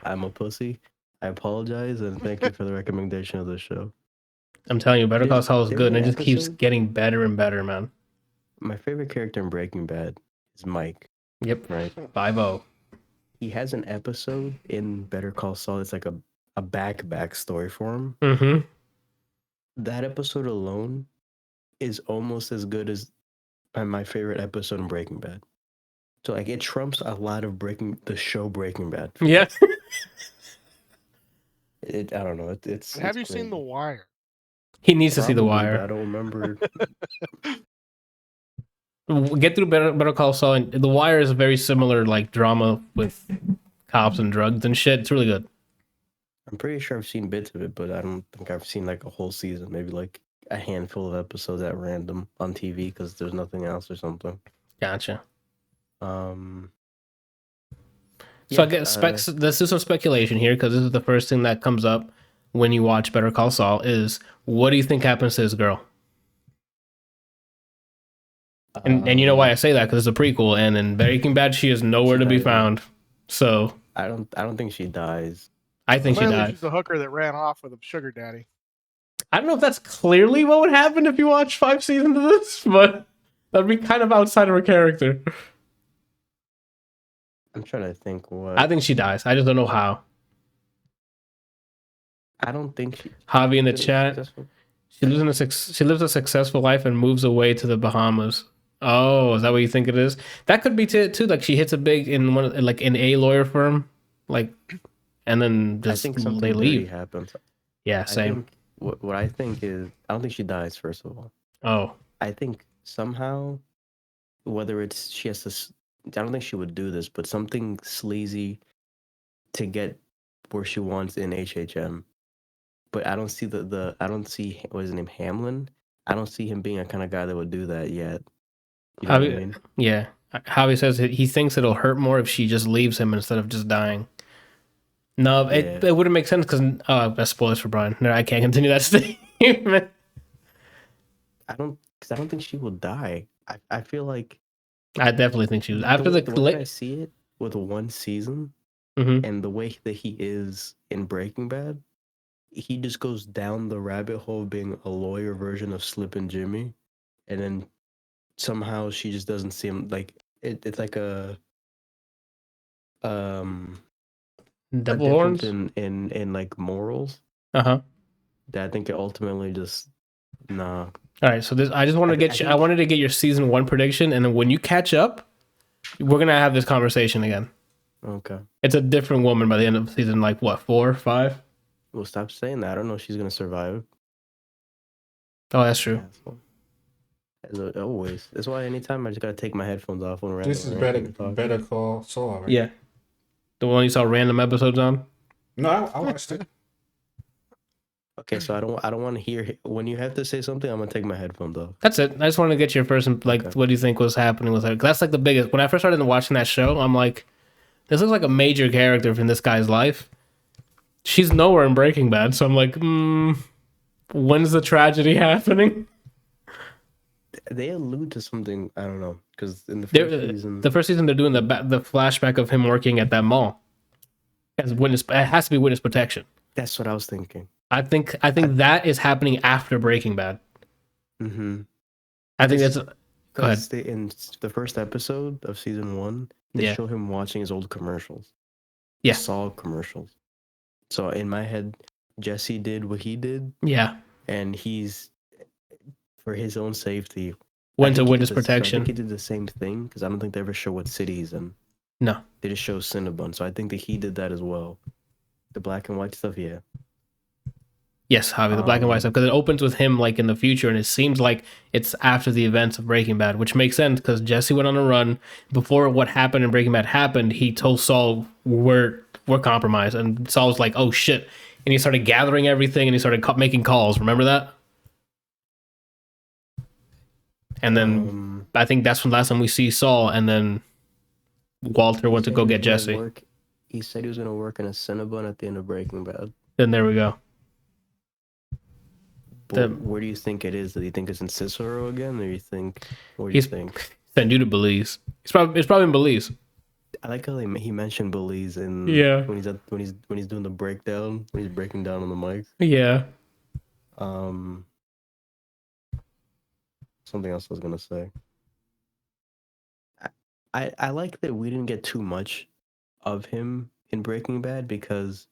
I'm a pussy. I apologize, and thank you for the recommendation of the show. I'm telling you, Better Call Saul is There good, was and it an just keeps episode- getting better and better, man. My favorite character in Breaking Bad is Mike. Yep. Right. 5-0. He has an episode in Better Call Saul. It's like a back story for him. Mm-hmm. That episode alone is almost as good as my favorite episode in Breaking Bad. So like it trumps a lot of the show Breaking Bad. Yeah. I don't know. It's. Have you it's seen The crazy. Wire? He needs to see The Probably, but Wire. I don't remember. Get through Better Call Saul. And The Wire is a very similar like drama with cops and drugs and shit. It's really good. I'm pretty sure I've seen bits of it, but I don't think I've seen like a whole season. Maybe like a handful of episodes at random on TV because there's nothing else or something. Gotcha. Um. So yeah, I guess let's do some speculation here because this is the first thing that comes up when you watch Better Call Saul is what do you think happens to this girl? And you know why I say that because it's a prequel and in Breaking Bad she is nowhere to be dies, found. So I don't think she dies. I think she Clearly, died. she's the hooker that ran off with a sugar daddy. I don't know if that's clearly what would happen if you watch 5 seasons of this, but that'd be kind of outside of her character. I'm trying to think what. I think she dies. I just don't know how. I don't think she. Javi in the Is it chat. successful? She lives a successful life and moves away to the Bahamas. Oh, is that what you think it is? That could be too. Like she hits a big in one like in a lawyer firm, like, and then I just think something they dirty leave. happens. Yeah, I same. think what I think is I don't think she dies. First of all, Oh, I think somehow, whether it's she has to. I don't think she would do this, but something sleazy to get where she wants in HHM. But I don't see I don't see what is his name, Hamlin. I don't see him being a kind of guy that would do that yet. You know what I mean? yeah. Javi says he thinks it'll hurt more if she just leaves him instead of just dying. No, it wouldn't make sense because that's spoilers for Brian. No, I can't continue that statement. I don't think she will die. I feel like I definitely think she was after the way I see it with one season Mhm. and the way that he is in Breaking Bad, he just goes down the rabbit hole of being a lawyer version of Slip and Jimmy, and then somehow she just doesn't see him like it's like a Double horns. in like morals That I think it ultimately just nah. All right, so this I just wanted to get I wanted to get your season 1 prediction, and then when you catch up, we're gonna have this conversation again. Okay. It's a different woman by the end of season, like what, 4 or 5? Well, stop saying that. I don't know if she's gonna survive. Oh, that's true. As always. That's why anytime I just gotta take my headphones off when we're This is Better Call Saul, right? Yeah, the one you saw random episodes on. No, I watched it. Okay, so I don't want to hear when you have to say something. I'm gonna take my headphones off. That's it. I just wanted to get your first, like, Okay. what do you think was happening with her? 'Cause that's like the biggest. When I first started watching that show, I'm like, this looks like a major character from this guy's life. She's nowhere in Breaking Bad, so I'm like, when's the tragedy happening? They allude to something I don't know because in the first season, they're doing the flashback of him working at that mall as witness. It has to be witness protection. that's what I was thinking. I think that is happening after Breaking Bad. Mm-hmm. I think that's. Go ahead. Because in the first episode of season 1, they show him watching his old commercials. Yeah. Saul commercials. So in my head, Jesse did what he did, Yeah. and he's for his own safety. Went to I think he witness did the- I protection. think he did the same thing because I don't think they ever show what city he's in. No. They just show Cinnabon. So I think that he did that as well. The black and white stuff, yeah. Yes, Javi, the black and white stuff, because it opens with him like in the future, and it seems like it's after the events of Breaking Bad, which makes sense because Jesse went on a run. Before what happened in Breaking Bad happened, he told Saul we're compromised, and Saul was like, "Oh shit!" And he started gathering everything, and he started making calls. Remember that? And then I think that's when last time we see Saul, and then Walter went to go get Jesse. He said he was going to work in a Cinnabon at the end of Breaking Bad. Then there we go. Where do you think it is? Do you think it's in Cicero again, or you think? What do you think? Send you to Belize. It's probably in Belize. I like how he mentioned Belize in when he's doing the breakdown, when he's breaking down on the mic. Yeah. Something else I was gonna say. I like that we didn't get too much of him in Breaking Bad because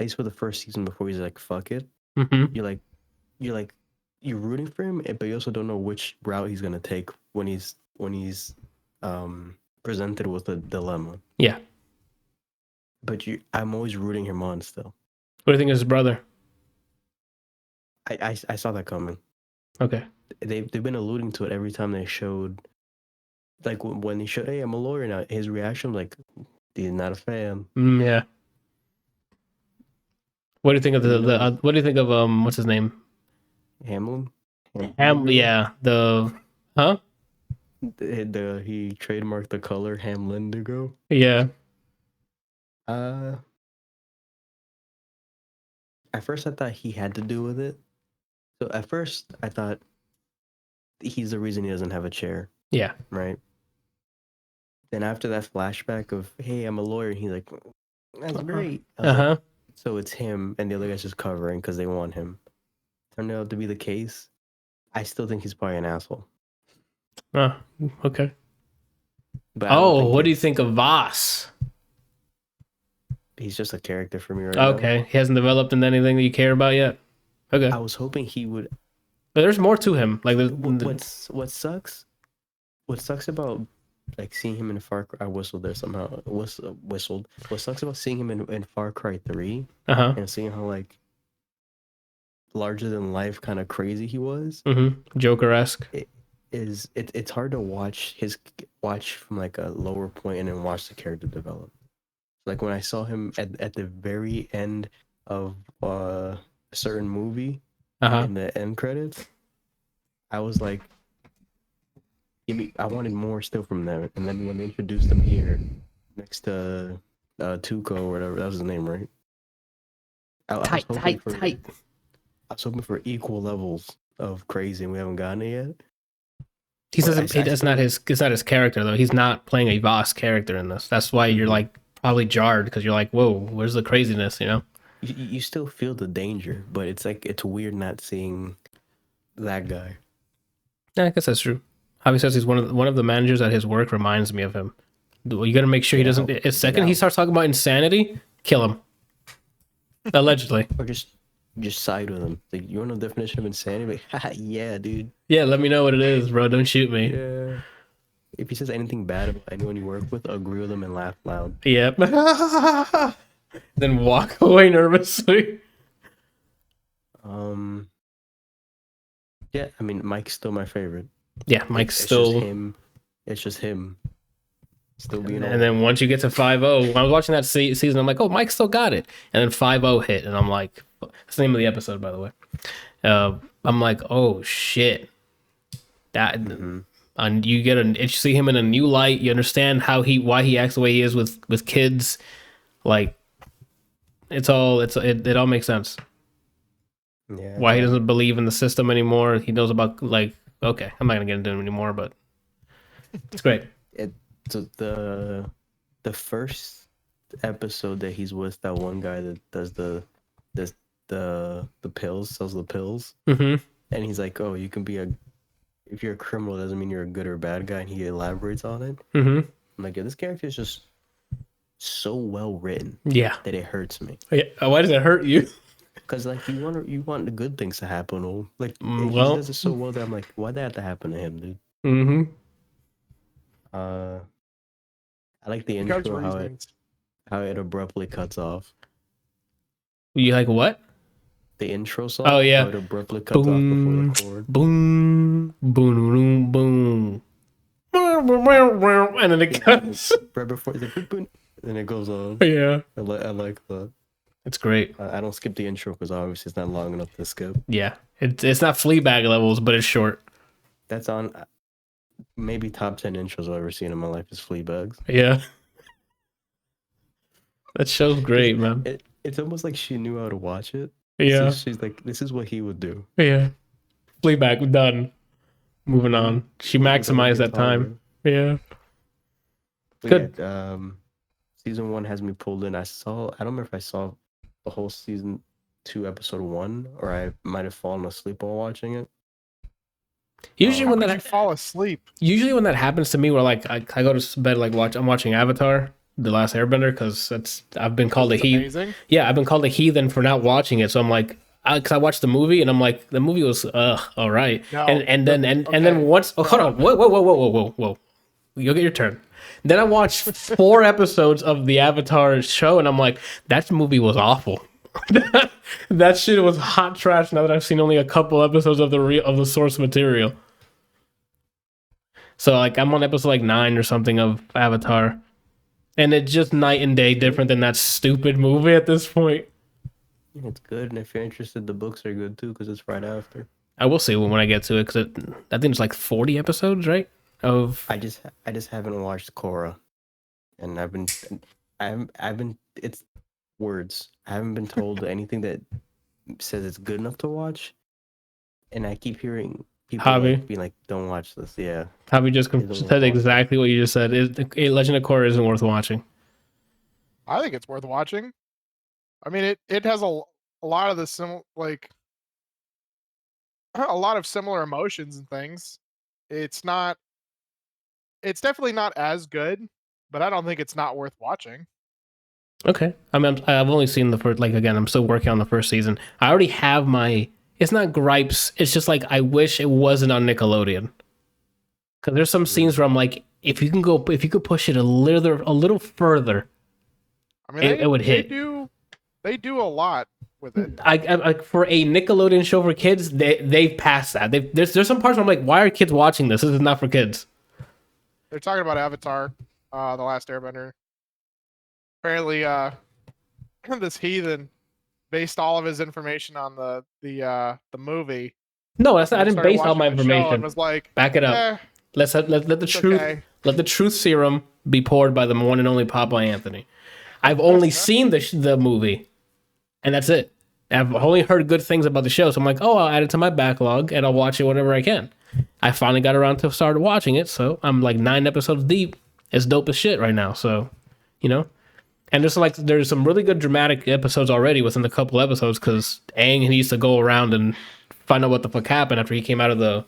at least for the first season before he's like fuck it, you're rooting for him, but you also don't know which route he's gonna take when he's presented with a dilemma. Yeah. But I'm always rooting him on still. What do you think of his brother? I saw that coming. Okay. They've been alluding to it every time they showed, like when he showed, "Hey, I'm a lawyer now." His reaction was like, he's not a fan. Yeah. What do you think of what do you think of what's his name? Hamlin. Yeah. He trademarked the color Hamlindigo. Yeah. At first I thought he had to do with it. So at first I thought he's the reason he doesn't have a chair. Yeah. Right. Then after that flashback of, "Hey, I'm a lawyer," he's like, "That's great." Like, so it's him, and the other guy's just covering because they want him. Turned out to be the case. I still think he's probably an asshole. Okay. But what do you think of Voss? He's just a character for me right now. Okay, he hasn't developed into anything that you care about yet. Okay. I was hoping he would. But there's more to him. Like what sucks about like seeing him in Far Cry. I whistled there somehow. Whistled. What sucks about seeing him in Far Cry 3 and seeing how like larger than life kind of crazy he was. Joker-esque. It's hard to watch from like a lower point and then watch the character develop. Like when I saw him at the very end of a certain movie in the end credits, I was like, I wanted more still from them. And then when they introduced him here next to Tuco or whatever, that was his name, right? I was Tight, hoping tight, for, tight. I was hoping for equal levels of crazy, and we haven't gotten it yet. He But doesn't. I It's still- not his. It's not his character though. He's not playing a Voss character in this. That's why you're like probably jarred because you're like, whoa, where's the craziness? You know? You still feel the danger, but it's like it's weird not seeing that guy. Yeah, I guess that's true. Javi says he's one of the managers at his work reminds me of him. You got to make sure he doesn't. The second he starts talking about insanity, kill him. Allegedly. Or just side with him. Like, you want the definition of insanity? Like, haha, yeah, dude. Yeah, let me know what it is, bro. Don't shoot me. Yeah. If he says anything bad about anyone you work with, agree with him and laugh loud. Yep. Then walk away nervously. Yeah, I mean, Mike's still my favorite. Yeah, Mike's It's still. just him. It's just him. Still being. And then once you get to 5-0, when I was watching that season, I'm like, oh, Mike still got it. And then 5-0 hit, and I'm like, that's the name of the episode, by the way. I'm like, oh shit, that. And you you see him in a new light. You understand why he acts the way he is with kids. Like, it all makes sense. Yeah. Why he doesn't believe in the system anymore. He knows about, like, okay, I'm not gonna get into it anymore, but it's great. So the first episode that he's with that one guy that does the pills, sells the pills, Mm-hmm. and he's like, oh, you can be if you're a criminal, doesn't mean you're a good or bad guy, and he elaborates on it. Mm-hmm. I'm like, yeah, this character is just so well written Yeah. that it hurts me. Yeah. Why does it hurt you? Because like you want the good things to happen, or like he well- does it so well that I'm like, why'd that have to happen to him, dude? Mm-hmm. I like the Because intro reasons. how it abruptly cuts off. You like what? The intro song. Oh, yeah. How it abruptly cuts Boom. off before the chord. Boom, boom, boom, boom, and then it cuts. Right before the boop, boop, and it goes on. Yeah, I like that. it's great. I don't skip the intro because obviously it's not long enough to skip. Yeah, it's not Fleabag levels, but it's short. That's on maybe top 10 intros I've ever seen in my life is Fleabags. Yeah, that show's great, man. It's almost like she knew how to watch it. Yeah, So she's like, this is what he would do. yeah. Fleabag done. Moving on. She maximized that time. Yeah. But Good. yeah, season 1 has me pulled in. I don't remember if I saw the whole season 2 episode 1 or I might have fallen asleep while watching it. Usually How when could that you fall asleep? happens to me, where like I go to bed like I'm watching Avatar, The Last Airbender, because I've been called a It's heathen. amazing. Yeah, I've been called a heathen for not watching it. So I'm like, because I watched the movie and I'm like, the movie was all right. No, and then okay. once hold on, whoa, you'll get your turn. Then I watched 4 episodes of the Avatar show and I'm like, that movie was awful. That shit was hot trash. Now that I've seen only a couple episodes of the source material. So like I'm on episode like 9 or something of Avatar, and it's just night and day different than that stupid movie at this point. It's good, and if you're interested, the books are good too because it's right after. I will see when I get to it because I think it's like 40 episodes, right? I just haven't watched Korra, and I've been it's words. I haven't been told anything that says it's good enough to watch, and I keep hearing people Javi. being like, "Don't watch this." Yeah, Javi just Isn't worth said watching. exactly what you just said. Legend of Korra isn't worth watching. I think it's worth watching. I mean, it has a lot of the a lot of similar emotions and things. It's definitely not as good, but I don't think it's not worth watching. Okay. I mean, I've only seen the first, like, again, I'm still working on the first season. I already have it's not gripes. It's just like, I wish it wasn't on Nickelodeon. Because there's some scenes where I'm like, if you could push it a little further, I mean, it would hit. They do a lot with it. I for a Nickelodeon show for kids, they've passed that. There's some parts where I'm like, why are kids watching this? This is not for kids. They're talking about Avatar, The Last Airbender. Apparently, this heathen based all of his information on the movie. No, that's not. I And didn't started base all my watching the show information. And was like, Back it up. eh, Let the it's truth okay. let the truth serum be poured by the one and only Papa Anthony. I've only seen the movie, and that's it. I've only heard good things about the show, so I'm like, oh, I'll add it to my backlog and I'll watch it whenever I can. I finally got around to start watching it, so I'm like 9 episodes deep. It's dope as shit right now, so, you know. And there's some really good dramatic episodes already within the couple episodes, because Aang needs to go around and find out what the fuck happened after he came out of the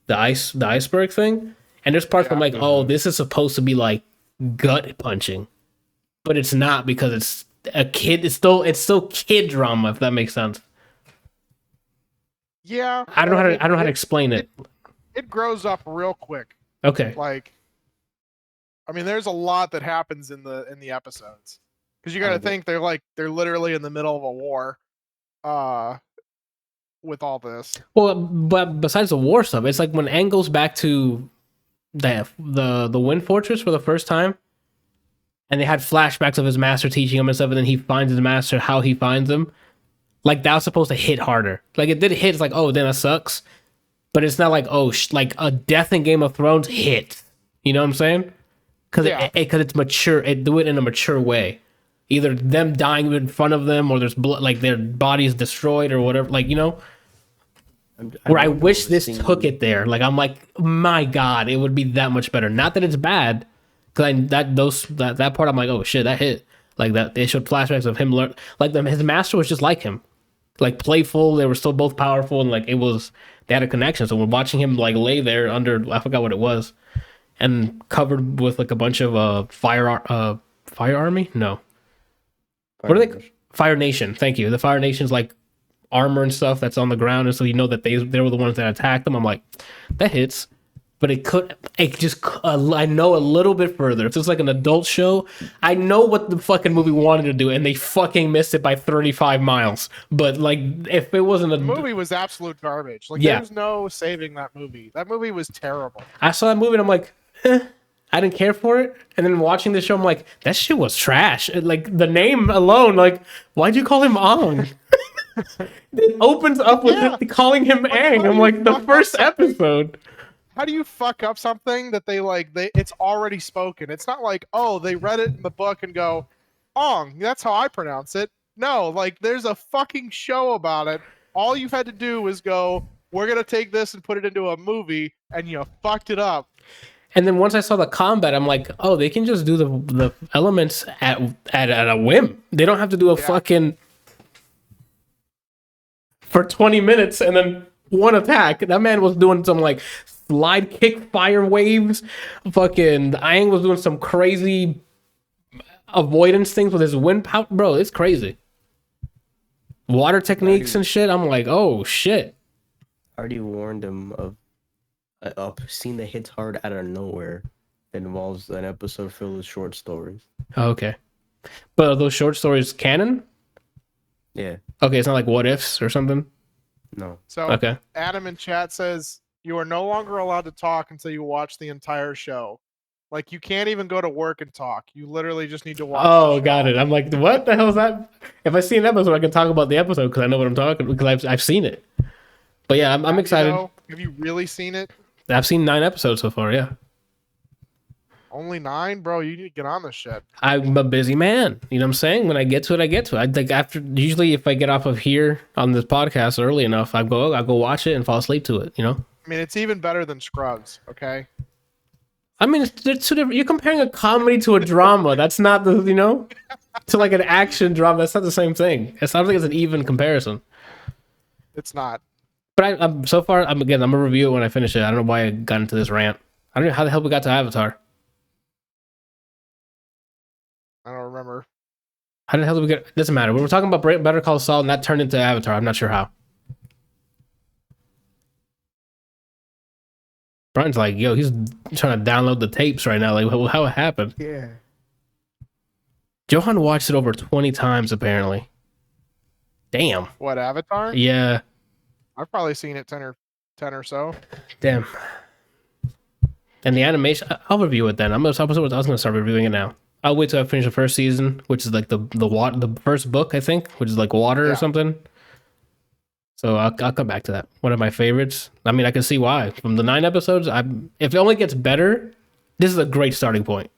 iceberg thing. And there's parts where I'm like, oh, this is supposed to be like gut punching, but it's not, because it's a kid. It's still kid drama, if that makes sense. Yeah, I don't know how to explain it. It grows up real quick. Okay. Like, I mean, there's a lot that happens in the episodes, because you got to think they're literally in the middle of a war, with all this. Well, but besides the war stuff, it's like when Aang goes back to the Wind Fortress for the first time, and they had flashbacks of his master teaching him and stuff, and then he finds his master, how he finds him. Like, that was supposed to hit harder. Like, it did hit. It's like, oh, then that sucks. But it's not like, oh, like a death in Game of Thrones hit. You know what I'm saying? Because it's mature. It do it in a mature way. Either them dying in front of them, or there's blood, like their body's destroyed or whatever. Like, you know, where I wish this took it there. Like, I'm like, my God, it would be that much better. Not that it's bad, because that part I'm like, oh shit, that hit. Like that, they showed flashbacks of him learn. Like his master was just like him, like playful. They were still both powerful, and like they had a connection. So we're watching him like lay there under, I forgot what it was, and covered with like a bunch of fire army. No, what are they? Fire Nation. Thank you. The Fire Nation's like armor and stuff that's on the ground, and so you know that they were the ones that attacked them. I'm like, that hits. But I know a little bit further. If it's like an adult show, I know what the fucking movie wanted to do, and they fucking missed it by 35 miles. But like, if it wasn't the movie was absolute garbage. Like, there's no saving that movie. That movie was terrible. I saw that movie and I'm like, I didn't care for it. And then watching the show, I'm like, that shit was trash. Like, the name alone, like, why'd you call him Ong? It opens up with him calling him Aang. I'm like, the first episode. How do you fuck up something that it's already spoken? It's not like, oh, they read it in the book and go, Ong, that's how I pronounce it. No, like, there's a fucking show about it. All you had to do was go, we're going to take this and put it into a movie, and you fucked it up. And then once I saw the combat, I'm like, oh, they can just do the elements at a whim. They don't have to do a fucking for 20 minutes and then one attack. That man was doing some like slide kick fire waves. Fucking Aang was doing some crazy avoidance things with his wind power. Bro, it's crazy. Water techniques and shit. I'm like, oh shit. I already warned him of a scene that hits hard out of nowhere that involves an episode filled with short stories. Okay. But are those short stories canon? Yeah. Okay, it's not like what ifs or something? No. So okay. Adam in chat says, you are no longer allowed to talk until you watch the entire show. Like, you can't even go to work and talk. You literally just need to watch. Oh, got it. I'm like, what the hell is that? If I see an episode, I can talk about the episode because I know what I'm talking, because I've seen it. But yeah, I'm excited. Have you really seen it? I've seen 9 episodes so far, yeah. Only 9? Bro, you need to get on this shit. I'm a busy man. You know what I'm saying? When I get to it, I get to it. I think usually if I get off of here on this podcast early enough, I'll go watch it and fall asleep to it, you know? I mean, it's even better than Scrubs, okay? I mean, it's two different. You're comparing a comedy to a drama. That's not the, you know, to like an action drama. That's not the same thing. I don't think it's an even comparison. It's not. But I'm so far. I'm gonna review it when I finish it. I don't know why I got into this rant. I don't know how the hell we got to Avatar. I don't remember. How the hell did we get? It doesn't matter. We were talking about Better Call Saul, and that turned into Avatar. I'm not sure how. Brian's like, yo, he's trying to download the tapes right now. Like, how it happened? Yeah. Johan watched it over 20 times, apparently. Damn. What, Avatar? Yeah. I've probably seen it 10 or so. Damn. And the animation, I'll review it then. I was gonna start reviewing it now. I'll wait till I finish the first season, which is like the first book, I think, which is like water or something. So I'll come back to that. One of my favorites. I mean, I can see why. From the 9 episodes, if it only gets better, this is a great starting point.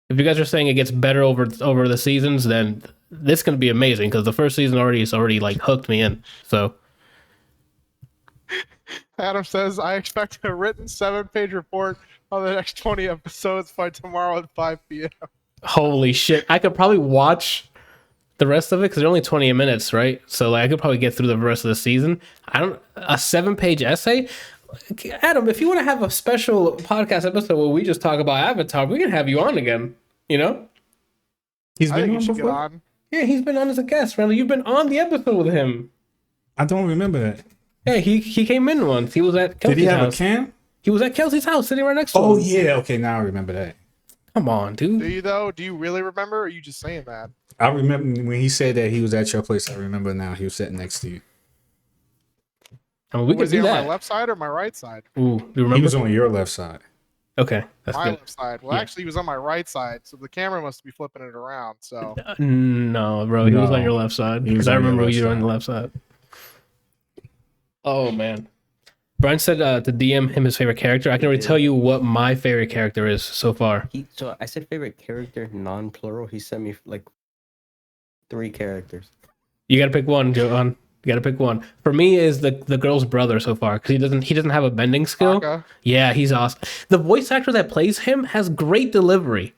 If you guys are saying it gets better over the seasons, then this is gonna be amazing because the first season already like hooked me in. So Adam says, I expect a written 7-page report on the next 20 episodes by tomorrow at 5 p.m. holy shit, I could probably watch the rest of it because they're only 20 minutes, right? So like I could probably get through the rest of the season. A 7-page essay. Adam, if you want to have a special podcast episode where we just talk about Avatar, we can have you on again. You know, He's I been think you on should get before? on. yeah, he's been on as a guest. Randall, you've been on the episode with him. I don't remember that. Yeah, he came in once. He was at Kelsey's Did he have house. a cam? He was at Kelsey's house, sitting right next to Oh him. yeah, okay, now I remember that. Come on, dude. Do you though? Do you really remember, or are you just saying that? I remember when he said that he was at your place. I remember now he was sitting next to you. I mean, we could Was he do on that. my left side or my right side? Ooh, do you remember? He was on your left side. Okay, that's My good. left side. Well, Yeah. actually, he was on my right side, so the camera must be flipping it around. So No, bro, he was on No. your left side He was because I on your remember left you were on side. the left side. Oh man, Brian said to DM him his favorite character. I can already tell you what my favorite character is so far. So I said favorite character, non-plural. He sent me like 3 characters. You gotta pick one, Johan. You gotta pick one. For me, is the girl's brother so far because he doesn't have a bending skill. Taka. Yeah, he's awesome. The voice actor that plays him has great delivery.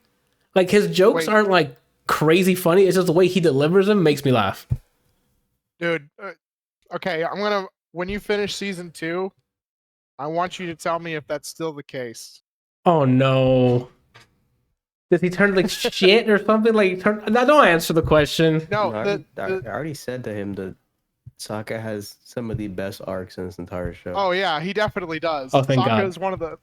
Like his jokes Wait. aren't like crazy funny. It's just the way he delivers them makes me laugh. Dude, okay, when you finish season 2, I want you to tell me if that's still the case. Oh no. Does he turn like shit or something? Like turn? No, don't answer the question. No, I already said to him that Sokka has some of the best arcs in this entire show. oh yeah, he definitely does. Oh, thank Sokka God. is one of the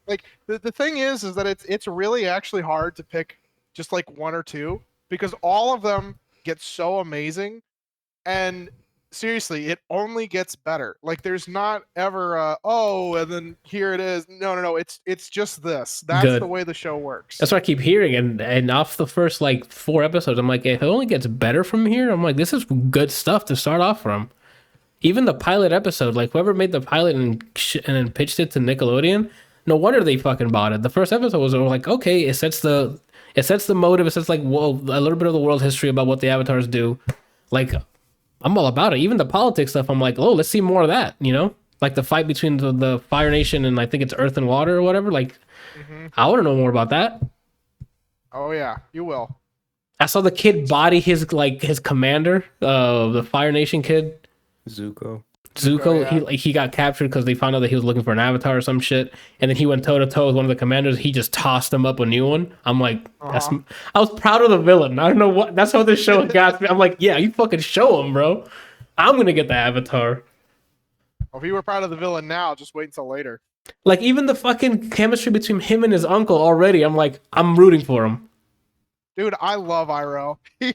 the thing is that it's really actually hard to pick just like 1 or 2 because all of them get so amazing, and seriously, it only gets better. Like there's not ever and then here it is. No, it's just this. That's Good. the way the show works. That's what I keep hearing. And off the first like 4 episodes, I'm like, if it only gets better from here, I'm like, this is good stuff to start off from. Even the pilot episode, like whoever made the pilot and then pitched it to Nickelodeon, no wonder they fucking bought it. The first episode was like, okay, it sets the motive. It sets like a little bit of the world history about what the avatars do. Like, I'm all about it. Even the politics stuff, I'm like, oh, let's see more of that. You know, like the fight between the Fire Nation and I think it's Earth and Water or whatever. Like, I want to know more about that. Oh yeah, you will. I saw the kid body his commander, the Fire Nation kid. Zuko. Zuko, yeah. he got captured because they found out that he was looking for an avatar or some shit, and then he went toe to toe with one of the commanders. He just tossed him up a new one. I'm like, I was proud of the villain. I don't know what. That's how this show got me. I'm like, yeah, you fucking show him, bro. I'm gonna get the avatar. If you were proud of the villain now, just wait until later. Like even the fucking chemistry between him and his uncle already. I'm like, I'm rooting for him. Dude, I love Iroh. He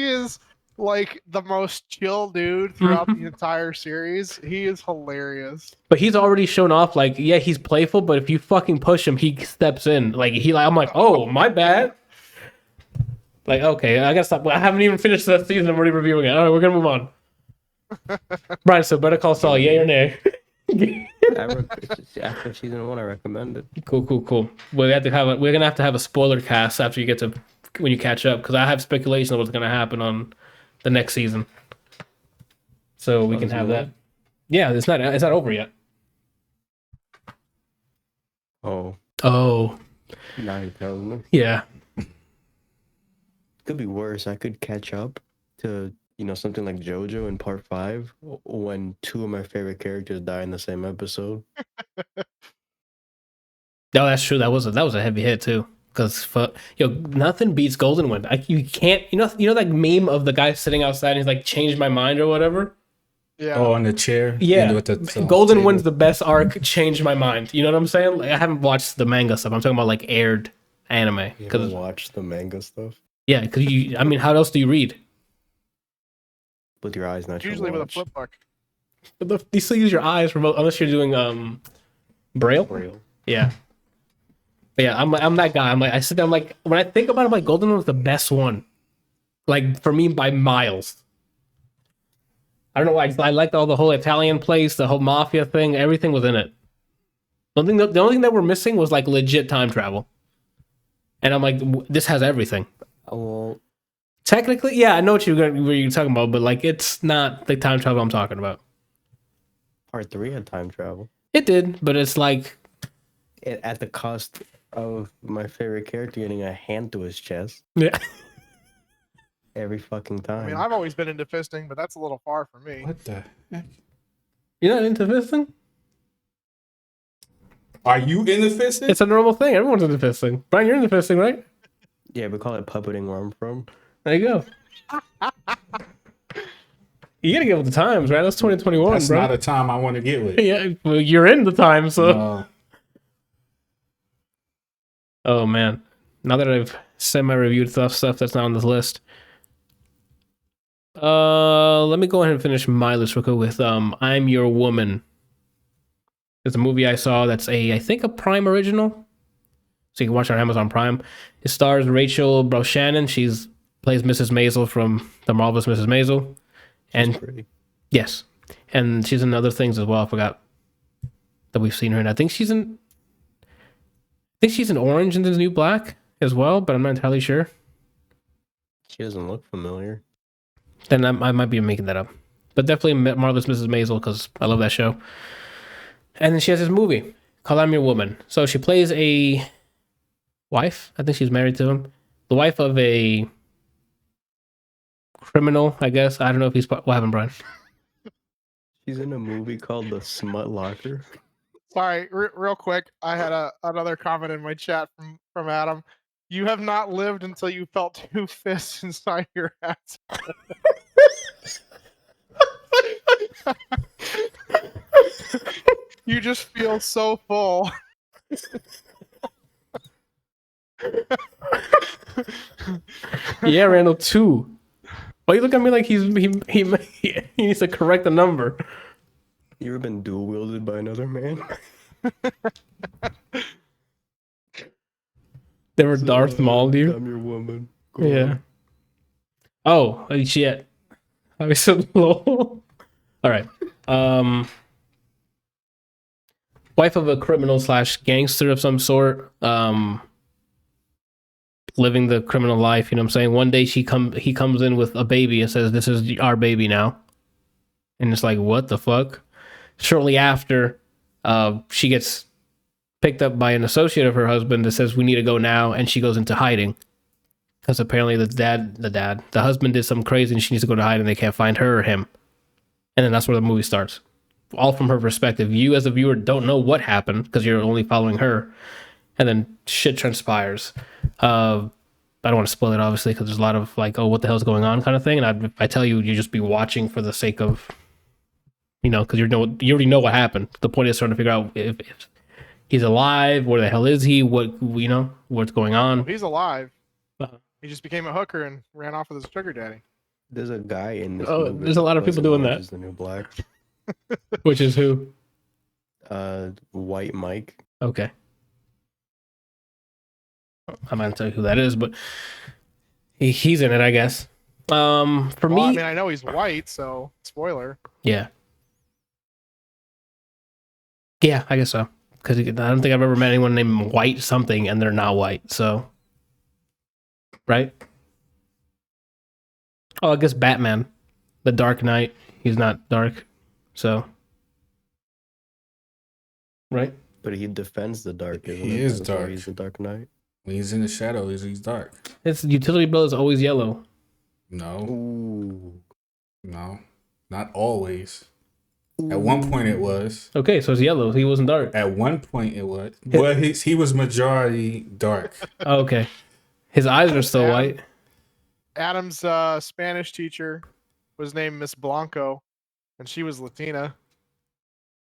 is like the most chill dude throughout the entire series. He is hilarious. But he's already shown off. Like, yeah, he's playful, but if you fucking push him, he steps in. Like I'm like, oh, my bad. Like, okay, I gotta stop. I haven't even finished that season. I'm already reviewing it. All right, we're gonna move on. Brian, so Better Call Saul, yay or nay? After season 1, I recommend it. Cool. We're gonna have to have a spoiler cast after you get to when you catch up because I have speculation of what's gonna happen on the next season. So we can have that. Yeah, it's not over yet. Oh, now you're telling me. Yeah. Could be worse. I could catch up to something like JoJo in part 5 when 2 of my favorite characters die in the same episode. No, that's true. That was a heavy hit too. Because nothing beats Golden Wind. You can't. You know that meme of the guy sitting outside and he's like, changed my mind or whatever. Yeah. Oh, on the chair. Yeah, with the Golden table. Wind's the best arc. Changed my mind. You know what I'm saying? Like, I haven't watched the manga stuff. I'm talking about like aired anime. You Because ever watch the manga stuff yeah, because you. I mean, how else do you read? with your eyes, not your Usually with a watch. flip book. You still use your eyes remote unless you're doing braille. Braille. Yeah. But yeah, I'm that guy. I'm like, I sit there, I'm like, when I think about it, I'm like, Golden Wind was the best one. Like, for me, by miles. I don't know why. I liked all the whole Italian place, the whole mafia thing. Everything was in it. The only thing that we're missing was, like, legit time travel. And I'm like, this has everything. Well, Technically, yeah, I know what you're talking about, but like it's not the time travel I'm talking about. Part 3 had time travel. It did, but it's like At the cost of my favorite character getting a hand to his chest yeah. every fucking time. I mean, I've always been into fisting, but that's a little far for me. What the heck? You're not into fisting? Are you in the fisting? It's a normal thing. Everyone's into fisting. Brian, you're into fisting, right? Yeah, we call it puppeting where I'm from. There you go. You gotta get with the times, right? That's 2021, That's bro. not a time I want to get with. Yeah, well, you're in the time, so. No. Oh man! Now that I've semi-reviewed stuff that's not on this list, let me go ahead and finish my list real quick with "I'm Your Woman." It's a movie I saw that's I think a Prime original, so you can watch it on Amazon Prime. It stars Rachel Brosnahan. She's plays Mrs. Maisel from The Marvelous Mrs. Maisel, and Pretty. yes, and she's in other things as well. I forgot that we've seen her in. I think she's in Orange and the New Black as well, but I'm not entirely sure. She doesn't look familiar. Then I might be making that up. But definitely Marvelous Mrs. Maisel because I love that show. And then she has this movie called I'm Your Woman. So she plays a wife. I think she's married to him. The wife of a criminal, I guess. I don't know if he's... What happened, Brian? She's in a movie called The Smut Locker. Sorry, real quick. I had another comment in my chat from Adam. You have not lived until you felt 2 fists inside your ass. You just feel so full. Yeah, Randall, 2. Why you look at me like he needs to correct the number? You ever been dual wielded by another man? They were Darth Maul, dude. I'm your woman. Go Yeah. on. Oh, shit. I was so low. All right. Wife of a criminal / gangster of some sort. Living the criminal life, you know what I'm saying? One day he comes in with a baby and says, "This is our baby now." And it's like, what the fuck? Shortly after, she gets picked up by an associate of her husband that says, "We need to go now," and she goes into hiding. Because apparently the husband did something crazy and she needs to go to hide and they can't find her or him. And then that's where the movie starts. All from her perspective. You as a viewer don't know what happened because you're only following her. And then shit transpires. I don't want to spoil it, obviously, because there's a lot of like, oh, what the hell's going on kind of thing. And if I tell you, you just be watching for the sake of, because you already know what happened. The point is trying to figure out if he's alive, where the hell is he, what's going on. He's alive. Uh-huh. He just became a hooker and ran off with his sugar daddy. There's a guy in this Oh, movie. there's a lot of people doing that. Is the New Black. Which is who? White Mike. Okay. I'm not gonna tell you who that is, but he's in it, I guess. For me, I mean, I know he's white, so spoiler. yeah, I guess so. Because I don't think I've ever met anyone named White something, and they're not white. So, right? Oh, I guess Batman, the Dark Knight. He's not dark, so right. But he defends the dark, isn't He it? is That's why dark. He's the Dark Knight. When he's in the shadow, he's dark. His utility bill is always yellow. No, Ooh. no, not always. At one point it was. Okay, so it's yellow. He wasn't dark. At one point it was. Well, he was majority dark. Oh, okay, his eyes are still Yeah. white. Adam's Spanish teacher was named Miss Blanco, and she was Latina.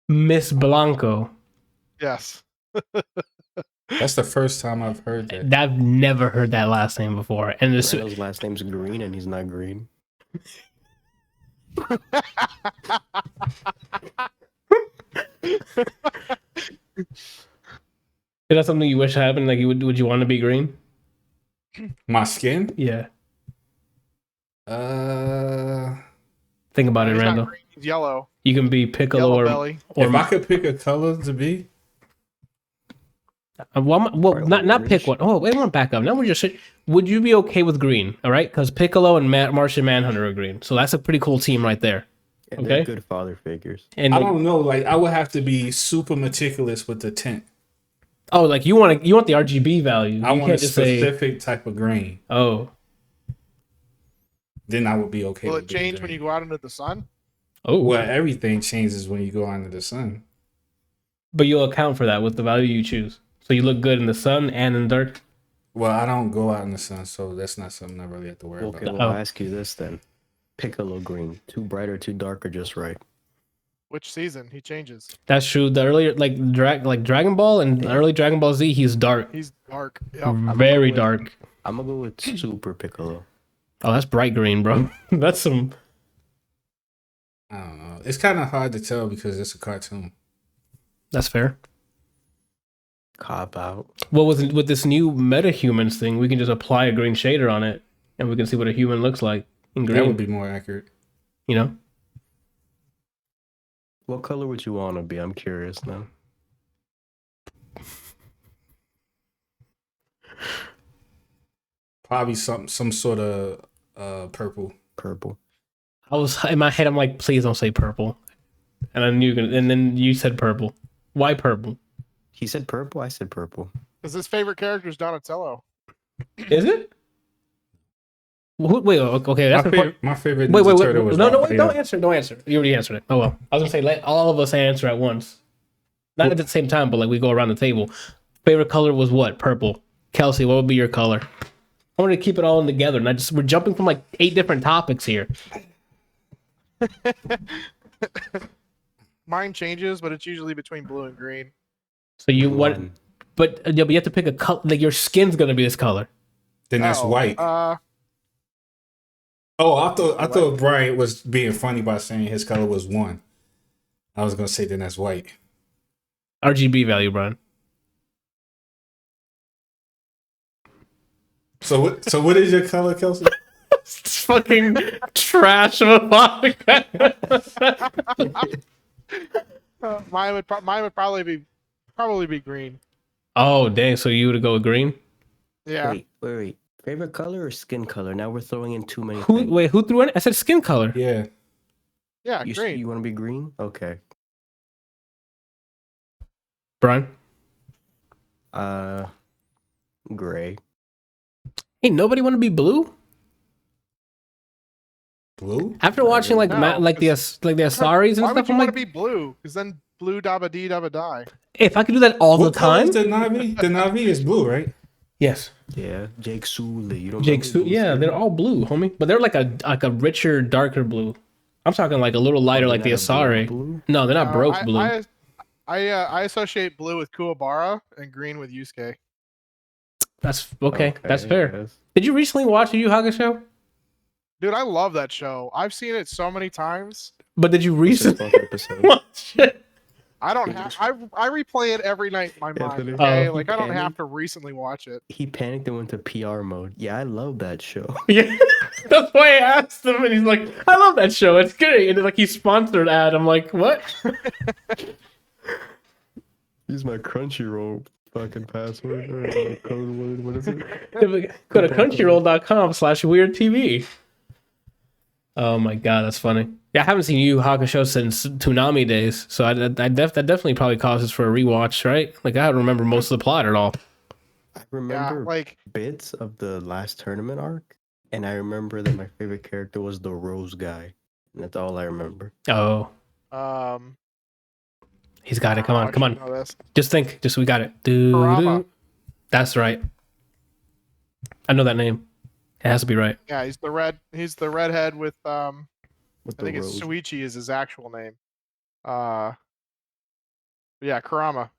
Miss Blanco. Yes. That's the first time I've heard that. I've never heard that last name before, and Randall's last name's Green, and he's not green. is that something you wish happened? Like, would you want to be green? My skin? Yeah. Uh, Think about it, He's not Randall. green, he's yellow. You can be Piccolo Yellow or belly. if I could pick a color to be, Well, not pick one. Oh, wait, I want to back up. Now we're just. Would you be okay with green? All right, because Piccolo and Martian Manhunter are green, so that's a pretty cool team right there. And Okay, they're good father figures. And I don't know. Like I would have to be super meticulous with the tint. oh, like you want the RGB value. I You want a can't just say, specific type of green. oh, Then I would be okay. Will with it being change when green. you go out into the sun? oh. Well, everything changes when you go under the sun. But you'll account for that with the value you choose. So you look good in the sun and in the dark. Well, I don't go out in the sun, so that's not something I really have to worry Okay, about. well, I'll ask you this then. Piccolo green, too bright or too dark or just right? Which season? He changes. That's true. The earlier like Dragon Ball and the early Dragon Ball Z, he's dark, He's dark. Yep. very dark. I'm gonna go with Super Piccolo. Oh, that's bright green, bro. That's some. I don't know. It's kind of hard to tell because it's a cartoon. That's fair. Cop out. Well, with this new metahumans thing, we can just apply a green shader on it, and we can see what a human looks like in green. That would be more accurate. You know. What color would you want to be? I'm curious now. Probably some sort of purple. Purple. I was in my head. I'm like, please don't say purple, and I knew. And then you said purple. Why purple? He said purple. I said purple. Because his favorite character is Donatello. Is it? Wait. Okay. That's My favorite Wait. Ninja Turtle was No. Wait. Raphael. Don't answer. You already answered it. Oh well. I was gonna say let all of us answer at once, not at the same time, but like we go around the table. Favorite color was what? Purple. Kelsey, what would be your color? I wanted to keep it all in together, and we're jumping from like 8 different topics here. Mine changes, but it's usually between blue and green. So you One. what? But yeah, but you have to pick a color. Like your skin's gonna be this color. Then that's white. I thought Bryant was being funny by saying his color was 1. I was gonna say then that's white. RGB value, Brian. So what is your color, Kelsey? It's fucking trash of a podcast. Mine would probably be green. Oh dang! So you would go with green? Yeah. Wait. Favorite color or skin color? Now we're throwing in too many things. Who threw it? I said skin color. Yeah. Yeah, You green. want to be green? Okay. Brian. Gray. Hey, nobody want to be blue? Blue? After watching like No, the Asaris and Why stuff, would you I'm want to like, be blue? Because then blue dabba dee dabba die. if I could do that all the What color time, is the Navi? The Navi is blue, right? yes. Yeah, Jake Sully. You don't Jake, remember those yeah, guys? they're all blue, homie. But they're like a richer, darker blue. I'm talking like a little lighter, They're like the not a Asari. blue? No, they're not broke blue. I associate blue with Kuwabara and green with Yusuke. That's okay. That's fair. yes. Did you recently watch the Yu Hakusho? Dude, I love that show. I've seen it so many times. But did you What's the recently fuck episode? watch it? I don't have. I replay it every night in my mind. Anthony? Okay, Oh. like I don't Anthony? have to recently watch it. He panicked and went to PR mode. Yeah, I love that show. Yeah, that's why I asked him, and he's like, "I love that show. It's great." And it's like he sponsored ad. I'm like, "What?" Use my Crunchyroll fucking password or code word. What is it? Go to crunchyroll.com/weirdtv. Oh my god, that's funny. Yeah, I haven't seen Yu Hakusho since Toonami days, so that definitely probably causes for a rewatch, right? Like I don't remember most of the plot at all. I remember Yeah, like bits of the last tournament arc, and I remember that my favorite character was the Rose guy. And that's all I remember. Oh, he's got it. Come I on, come should on. know this. Just think. We got it. Doo-doo. Kurama. That's right. I know that name. It has to be right. Yeah, he's the redhead with With I think it's Suichi is his actual name. Yeah, Kurama.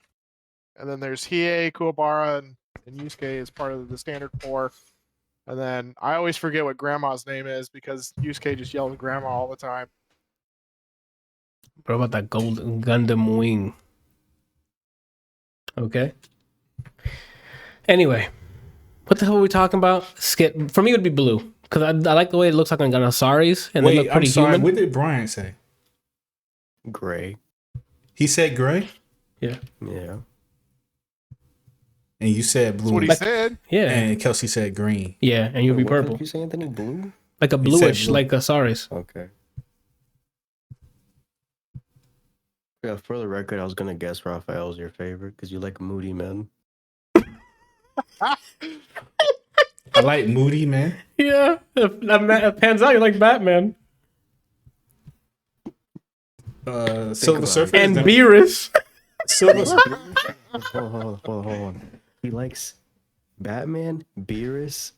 And then there's Hiei, Kuwabara, and Yusuke is part of the standard 4. And then I always forget what Grandma's name is because Yusuke just yells Grandma all the time. What about that golden Gundam wing? Okay. Anyway, what the hell were we talking about? Skip. For me, it would be blue because I like the way it looks like on Asaris, and they look Wait, pretty I'm sorry. human. What did Brian say? Gray. He said gray? Yeah. Yeah. and you said That's blue, what he said. Yeah. and Kelsey said green. Yeah, and you'll be What color purple. did you say, Anthony? Blue? Like a said bluish, blue. like a Saris. Okay. Yeah, for the record, I was gonna guess Raphael's your favorite because you like moody men. I like moody, man. Yeah. If that pans out, you're like Batman. Silver about Surfer And is Beerus. Silver. Hold on. He likes Batman, Beerus,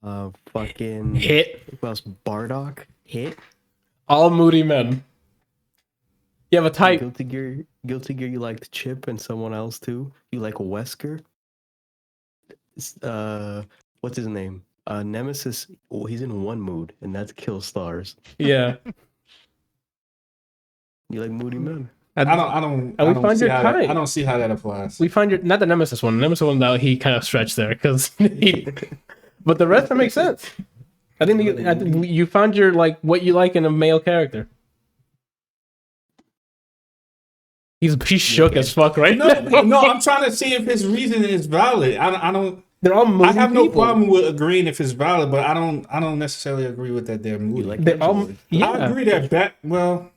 fucking Hit. who else? Bardock, Hit, All moody men. You have a type. Guilty Gear. You liked Chip and someone else too. You like Wesker. What's his name? Nemesis. Oh, he's in one mood, and that's kill stars. Yeah. You like moody men. I don't see how that, I don't see how that applies. We find your not the Nemesis one. The Nemesis one though he kind of stretched there because but the rest that makes sense. I think you found your like what you like in a male character. He's shook as fuck right now. No, I'm trying to see if his reasoning is valid. I don't. They're all moody I have no people. problem with agreeing if it's valid, but I don't necessarily agree with that they're moody. You like They're all Edgelord. yeah. I agree that well,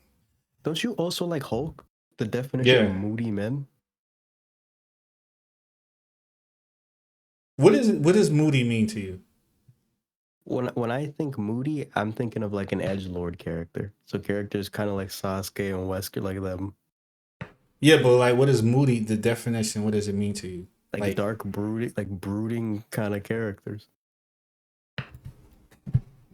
Don't you also like Hulk? The definition Yeah. of moody men. what does moody mean to you? When I think moody, I'm thinking of like an edgelord character. So characters kind of like Sasuke and Wesker, like them, Yeah, but like, what is moody? The definition. What does it mean to you? like dark, brooding kind of characters. Let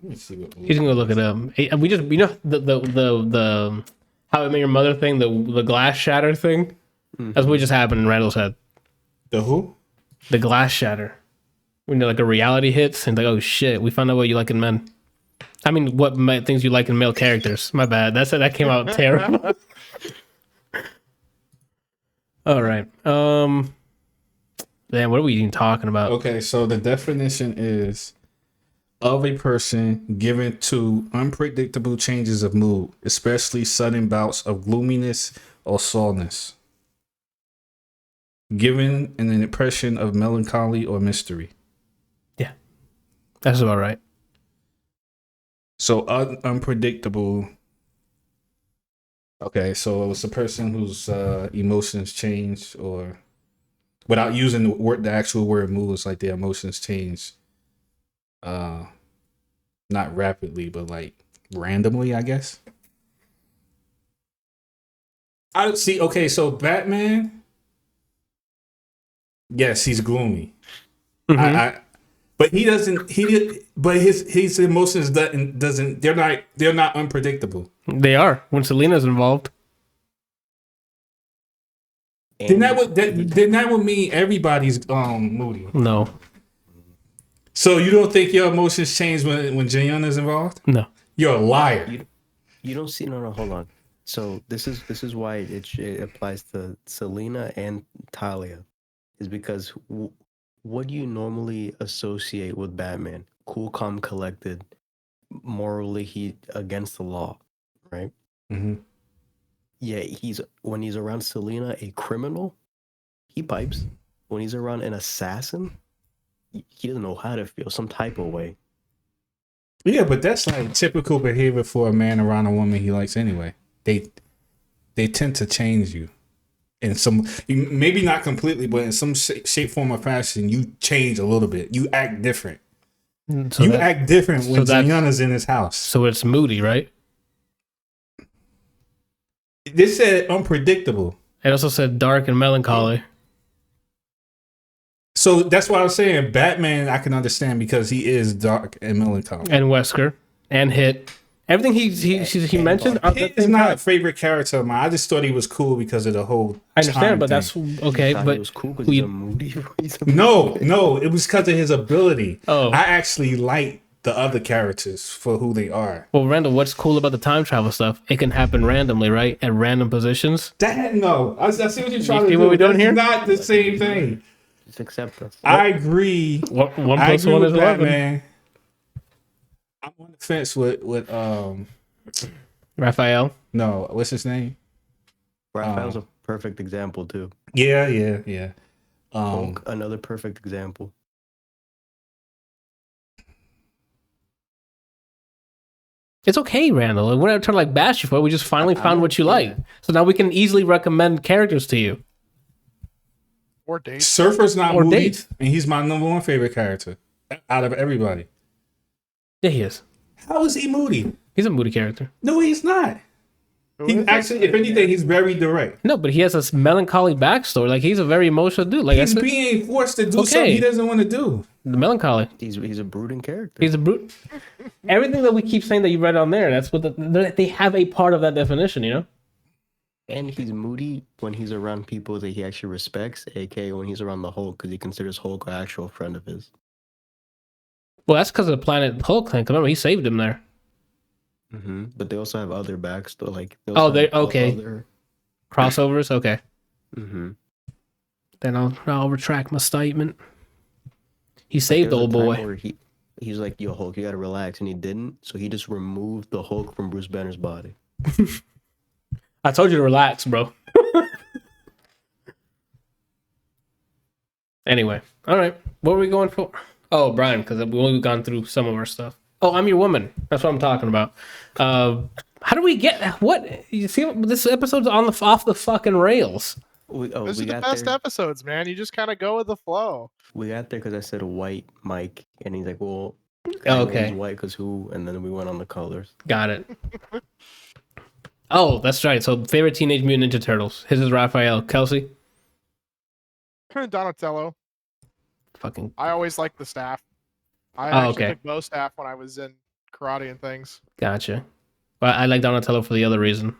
me see what He's gonna look it up. We just the How I Met Your Mother thing, the glass shatter thing. That's what just happened in Randall's head. the who? The glass shatter. When like a reality hits and like, oh shit, we found out what you like in men. I mean, what things you like in male characters. My bad. That came out terrible. All right. Man, what are we even talking about? Okay, so the definition is of a person given to unpredictable changes of mood, especially sudden bouts of gloominess or soreness, given an impression of melancholy or mystery. Yeah, that's about right. So unpredictable. Okay, so it's a person whose emotions change, or without using the actual word moves, like their emotions change. Not rapidly, but like randomly, I guess. I see. Okay, so Batman. Yes, he's gloomy. But he doesn't. But his emotions doesn't. They're not unpredictable. They are when Selena's involved. And Then that would mean everybody's moody. No, So you don't think your emotions change when Jayon is involved? no. You're a liar. you don't see. No, hold on. So this is why it applies to Selena and Talia, is because what do you normally associate with Batman? Cool, calm, collected, morally he against the law, right? Mm-hmm. Yeah, when he's around Selena, a criminal, he pipes. When he's around an assassin, he doesn't know how to feel, some type of way. Yeah, but that's like typical behavior for a man around a woman he likes anyway. They tend to change you. In some, maybe not completely, but in some shape, form, or fashion, you change a little bit. You act different. So you act different when that's- Gianna's in his house. So it's moody, right? This said unpredictable. It also said dark and melancholy. So that's why I was saying Batman I can understand because he is dark and melancholy. And Wesker and Hit. Everything he mentioned. Hit is not a favorite character of mine. I just thought he was cool because of the whole. I understand, time but thing. that's okay. He thought But he was cool because we- he's a moody. No, it was because of his ability. Oh. I actually like the other characters for who they are. well, Randall, what's cool about the time travel stuff? It can happen randomly, right? At random positions. That no, I see what you're trying to see do. what we're doing That's here? not the same thing. Just accept us. I agree. One I plus agree one with is 11. Batman. I'm on the fence with Raphael. no, what's his name? Raphael's a perfect example too. Yeah. Hulk, another perfect example. It's okay, Randall. We're not trying to like bash you for it. We just finally found what you like. So now we can easily recommend characters to you. Or dates. Surfer's not Or Moody, dates. and he's my number one favorite character out of everybody. Yeah, he is. How is he Moody? He's a moody character. No, he's not. He actually, if anything, he's very direct. No, but he has this melancholy backstory. Like, he's a very emotional dude. Like, He's being forced to do something he doesn't want to do. The melancholy. He's a brooding character. He's a brute. Everything that we keep saying that you read on there, that's what they have a part of that definition, you know? And he's moody when he's around people that he actually respects, aka when he's around the Hulk, because he considers Hulk an actual friend of his. Well, that's because of the Planet Hulk thing. Remember, he saved him there. Mm-hmm. But they also have other backstory, like okay. Other... Crossovers, okay. Mm-hmm. Then I'll retract my statement. He saved the old boy. Where he's like, "Yo, Hulk, you gotta relax," and he didn't. So he just removed the Hulk from Bruce Banner's body. I told you to relax, bro. Anyway, all right. What were we going for? Oh, Brian, because we've only gone through some of our stuff. Oh, I'm your woman. That's what I'm talking about. How do we get what? You see, this episode's off the fucking rails. This is the best episodes, man. You just kind of go with the flow. We got there because I said white Mike, and he's like, "Well, okay, he's white because who?" And then we went on the colors. Got it. Oh, that's right. So, favorite Teenage Mutant Ninja Turtles. His is Raphael. Kelsey? Donatello. Fucking. I always liked the staff. I actually took bow staff when I was in karate and things. Gotcha. Well, I like Donatello for the other reason.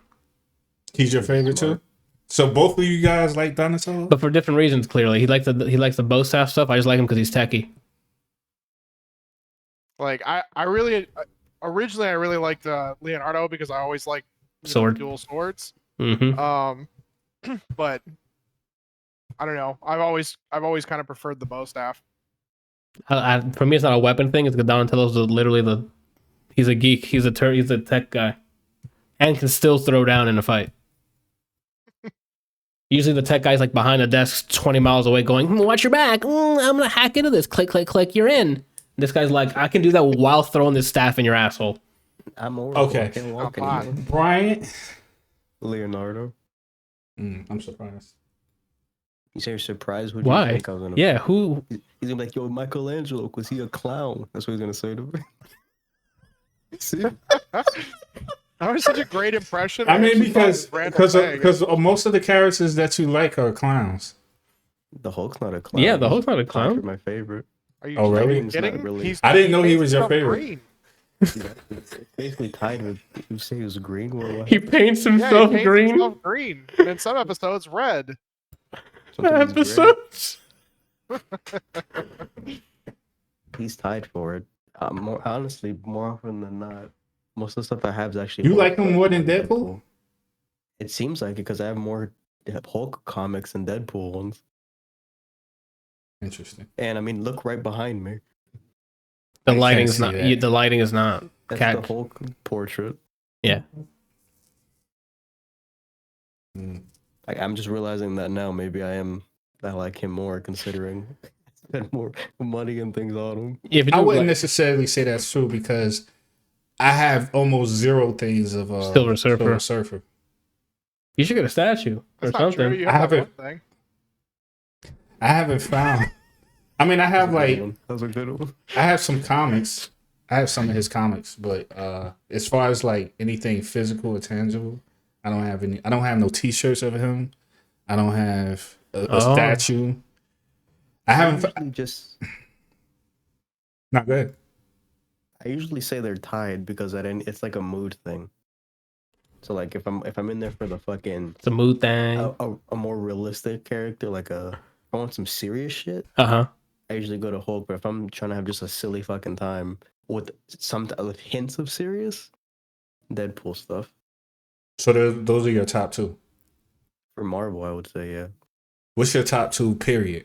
He's your favorite too? So both of you guys like Donatello? But for different reasons, clearly. He likes the bow staff stuff. I just like him because he's techie. Like, I really... Originally, I really liked Leonardo because I always liked dual swords. Mm-hmm. But I don't know. I've always kind of preferred the bow staff. For me, it's not a weapon thing. It's because Donatello's literally he's a geek. He's a tech guy, and can still throw down in a fight. Usually, the tech guy's like behind a desk, 20 miles away, going, "Watch your back! I'm gonna hack into this. Click, click, click. You're in." This guy's like, "I can do that while throwing this staff in your asshole." I'm okay. Bryant, Leonardo. I'm surprised. You say you're surprised? Who? Why? You think I was gonna... Yeah, who? He's gonna be like, "Yo, Michelangelo, was he a clown?" That's what he's gonna say to me. See? That was such a great impression. I mean, because most of the characters that you like are clowns. The Hulk's not a clown. Yeah, the Hulk's not a clown. He's my favorite. Are you really? kidding? Really... I didn't know he was your favorite. Green. It's basically tied with. You say he was green. What? He paints himself green. Himself green, and in some episodes, red. Episodes. He's tied for it. More often than not, most of the stuff I have is actually. You like him more than Deadpool? It seems like it because I have more Hulk comics than Deadpool ones. Interesting. And I mean, look right behind me. The lighting is not. The lighting is not. That's the Hulk portrait. Yeah. I'm just realizing that now. Maybe I like him more, considering I spend more money and things on him. Yeah, I wouldn't necessarily say that's true because I have almost zero things of Silver Surfer. You should get a statue or something. True. I haven't found. I mean, I have that was a good one. I have some comics. I have some of his comics, but as far as like anything physical or tangible, I don't have any. I don't have no T-shirts of him. I don't have a statue. I haven't. Not good. I usually say they're tied because it's like a mood thing. So like if I'm in there for the fucking, it's a mood thing. A more realistic character, like I want some serious shit. I usually go to Hulk, but if I'm trying to have just a silly fucking time with with hints of serious, Deadpool stuff. So those are your top two? For Marvel, I would say, yeah. What's your top two, period?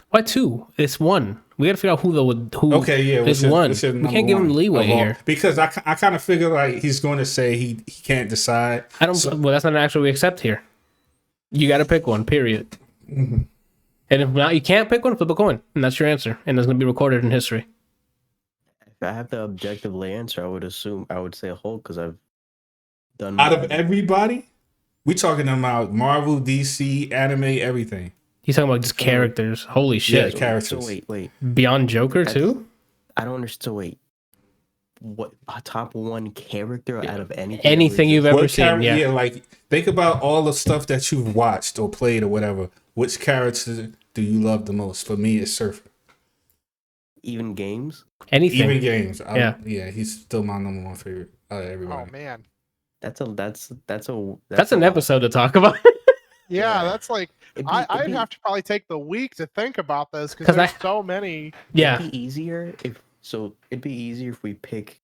Why two? It's one. We gotta figure out who. Okay, yeah. Is one. We can't give him leeway here. Because I kind of figure like he's going to say he can't decide. Well, that's not an actual we accept here. You gotta pick one, period. Mm-hmm. And if not, you can't pick one, flip a coin. And that's your answer. And it's going to be recorded in history. If I have to objectively answer, I would say Hulk because I've done Out of everybody, we talking about Marvel, DC, anime, everything. He's talking about just characters. Holy shit. Yeah, characters. So wait. Beyond Joker, too? I don't understand. So wait. What a top one character out of anything? Anything you've ever seen, yeah. Like, think about all the stuff that you've watched or played or whatever. Which character do you love the most? For me, it's Surfer. Even games? Anything. Even games. Yeah. Yeah, he's still my number one favorite out of everybody. Oh man. That's an episode to talk about. Yeah, that's like I'd have to probably take the week to think about this because there's so many. Yeah. It'd be easier if we pick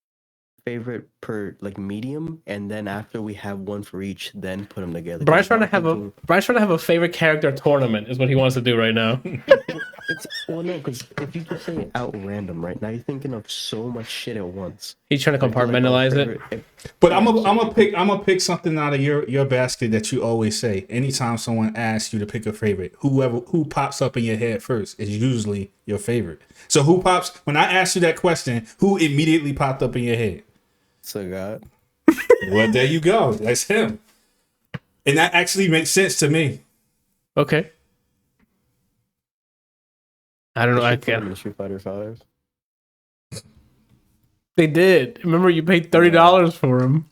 favorite per like medium, and then after we have one for each, then put them together. Bryant's trying to have a favorite character tournament is what he wants to do right now. No, because if you just say it out random, right now you're thinking of so much shit at once. He's trying to compartmentalize it. But I'm gonna pick something out of your basket that you always say. Anytime someone asks you to pick a favorite, who pops up in your head first is usually your favorite. So when I asked you that question, who immediately popped up in your head? Sagat. Well, there you go. That's him. And that actually makes sense to me. Okay. I don't know. I can't. Street Fighter 5. They did. Remember, you paid $30 for him.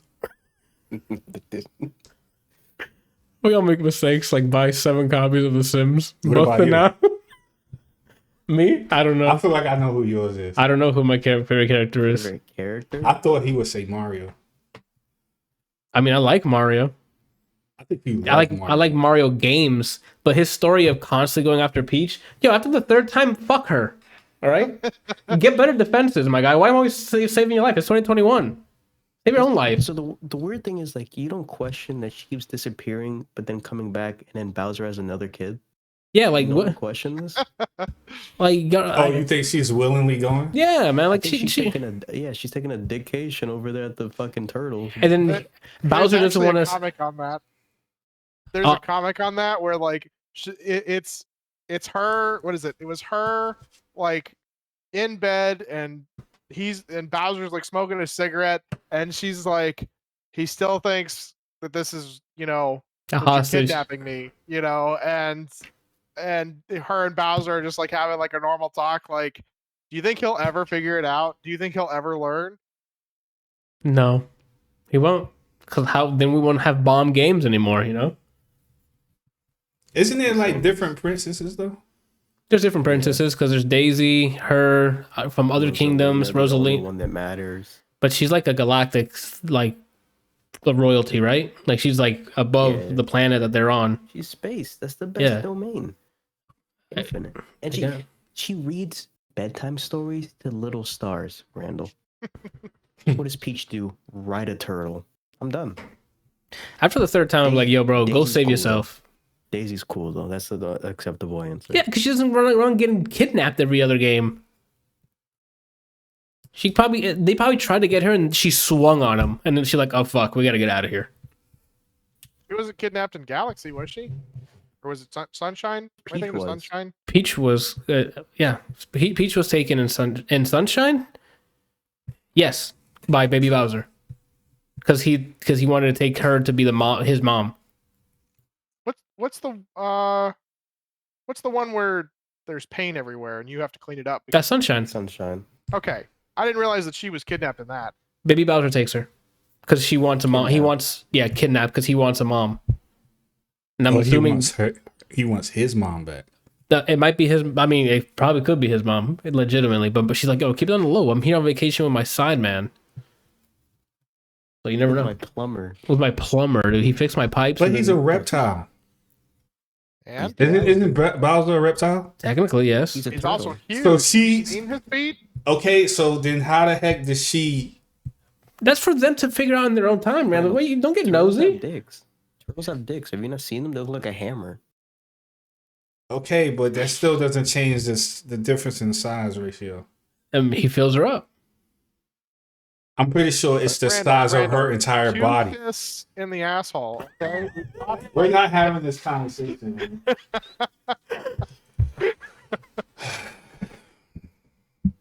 We all make mistakes, like buy 7 copies of The Sims. What Both about you? now. Me? I don't know. I feel like I know who yours is. I don't know who my favorite character is. Favorite character? I thought he would say Mario. I mean, I like Mario. I think you. I like Mario games, but his story of constantly going after Peach. Yo, after the 3rd time, fuck her. All right, get better defenses, my guy. Why am I always saving your life? It's 2021. Save your own life. So the weird thing is, like, you don't question that she keeps disappearing, but then coming back, and then Bowser has another kid. Yeah, like No what? one question this? Like, you think she's willingly going? Yeah, man. Like she's taking a dictation over there at the fucking turtle. And then Bowser doesn't want to. Comic on that. There's a comic on that where like it's her. What is it? It was her like in bed and Bowser's like smoking a cigarette and she's like he still thinks that this is a hostage kidnapping me, and her and Bowser are just like having like a normal talk. Like, do you think he'll ever figure it out? Do you think he'll ever learn? No, he won't. Because then we won't have bomb games anymore, Isn't there like different princesses though? There's different princesses because there's Daisy, her from other kingdoms, Rosalie. The one that matters. But she's like a galactic, like, the royalty, right? Like she's like above the planet that they're on. She's space. That's the best domain. Infinite. And she reads bedtime stories to little stars, Randall. What does Peach do? Ride a turtle. I'm done. After the 3rd time, I'm like, yo, bro, go save yourself. Daisy's cool, though. That's the acceptable answer. Yeah, because she doesn't run around getting kidnapped every other game. They probably tried to get her, and she swung on him. And then she's like, oh, fuck, we got to get out of here. She wasn't kidnapped in Galaxy, was she? Or was it Sunshine? I think it was Sunshine. Peach was, Peach was taken in Sunshine? Yes, by Baby Bowser. Because he wanted to take her to be his mom. What's the one where there's paint everywhere and you have to clean it up? That's Sunshine. Sunshine. Okay, I didn't realize that she was kidnapped in that. Baby Bowser takes her because she wants a mom. Kidnapped because he wants a mom. And I'm assuming he wants his mom back. It might be his. I mean, it probably could be his mom, legitimately. But she's like, "Oh, keep it on the low. I'm here on vacation with my side man." So you never know. With my plumber, dude. He fixed my pipes. But he's a reptile. And isn't Bowser a reptile? Technically, yes. He's also huge. So seen his feet. Okay, so then how the heck does she? That's for them to figure out in their own time, man. Wait, you don't get nosy. Turtles have dicks. Have you not seen them? They look like a hammer. Okay, but that still doesn't change the difference in size ratio. And he fills her up. I'm pretty sure it's the size of her entire body. Kiss in the asshole. Okay? We're not having this conversation.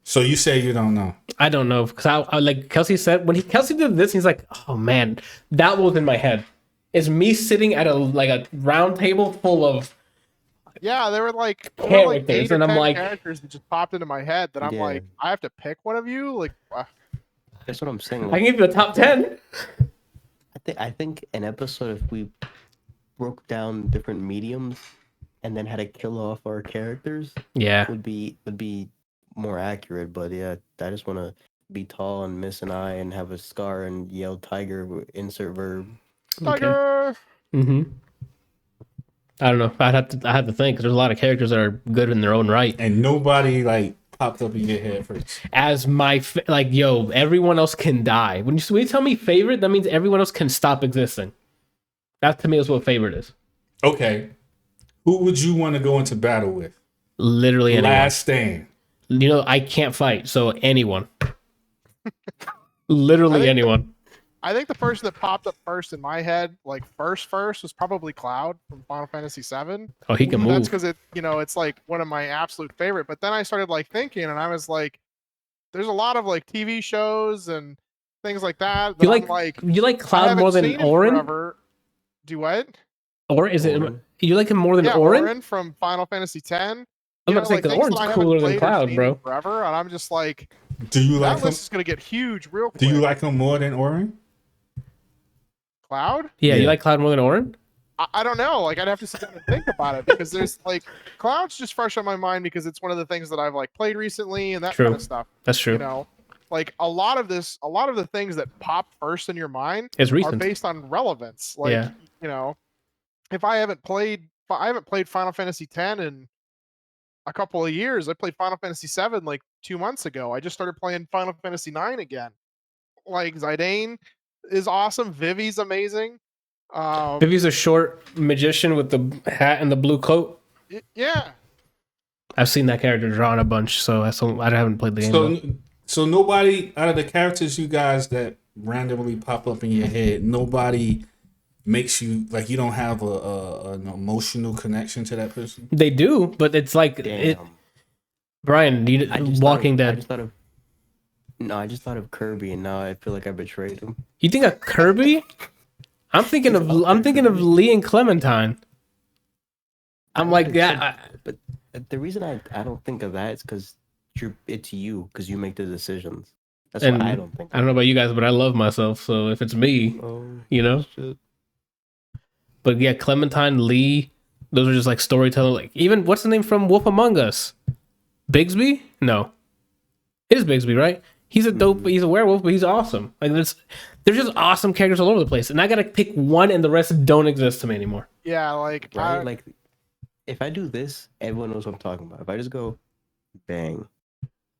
So you say you don't know? I don't know because I like Kelsey said when Kelsey did this, he's like, oh man, that was in my head. It's me sitting at a round table full of Yeah, there were like characters, 8 or and I'm 10 like, characters that just popped into my head that I'm Yeah. like, I have to pick one of you. Like, That's what I'm saying. I Like, can give you a top 10. I think an episode if we broke down different mediums and then had to kill off our characters Yeah, would be more accurate. But yeah, I just want to be tall and miss an eye and have a scar and yell tiger. Insert verb. Tiger. Mm-hmm. I don't know. I had to think because there's a lot of characters that are good in their own right. And nobody like popped up in your head first. As my yo, everyone else can die. When you tell me favorite, that means everyone else can stop existing. That to me is what favorite is. Okay, who would you want to go into battle with? Literally anyone. Last stand. You know, I can't fight, so anyone. Literally anyone. I think the person that popped up first in my head, like first, was probably Cloud from Final Fantasy VII. Oh, he can move. That's because it's like one of my absolute favorite. But then I started like thinking, and I was like, there's a lot of like TV shows and things like that. You I'm you like I Cloud haven't more than seen in Orin? forever. Do what? Or is it Orin. you like him more than Yeah, Orin? Orin from Final Fantasy X. I was about to say because things Orin's that I haven't cooler than played or Cloud, seen bro. in forever, and I'm just like, Do you like that him? list is gonna get huge real quick. Do you like him more than Orin? Cloud? Yeah, you Yeah. like Cloud more than Orin? I don't know. Like, I'd have to sit down and think about it because there's like Cloud's just fresh on my mind because it's one of the things that I've like played recently and that True. kind of stuff. That's true. You know, like a lot of the things that pop first in your mind It's are recent. based on relevance. Like, Yeah. you know, if I haven't played Final Fantasy X in a couple of years. I played Final Fantasy VII like 2 months ago. I just started playing Final Fantasy IX again. Like Zidane is awesome. Vivi's amazing. Vivi's a short magician with the hat and the blue coat. Yeah. I've seen that character drawn a bunch, so I haven't played the game. though. So nobody out of the characters you guys that randomly pop up in your head, nobody makes you like you don't have an emotional connection to that person. They do, but it's like Damn. Brian, Walking Dead. I just thought of Kirby, and now I feel like I betrayed him. You think of Kirby? I'm thinking of Lee and Clementine. I'm like, yeah. But the reason I don't think of that is because it's you, because you make the decisions. That's And why I don't think. I don't know about you guys, but I love myself. So if it's me, Oh, you know. shit. But yeah, Clementine, Lee, those are just like storytelling. Like even what's the name from Wolf Among Us? Bigsby? No, it is Bigsby, right? He's a dope. He's a werewolf, but he's awesome. Like there's just awesome characters all over the place, and I gotta pick one, and the rest don't exist to me anymore. Yeah, like Right? Like, if I do this, everyone knows what I'm talking about. If I just go, bang,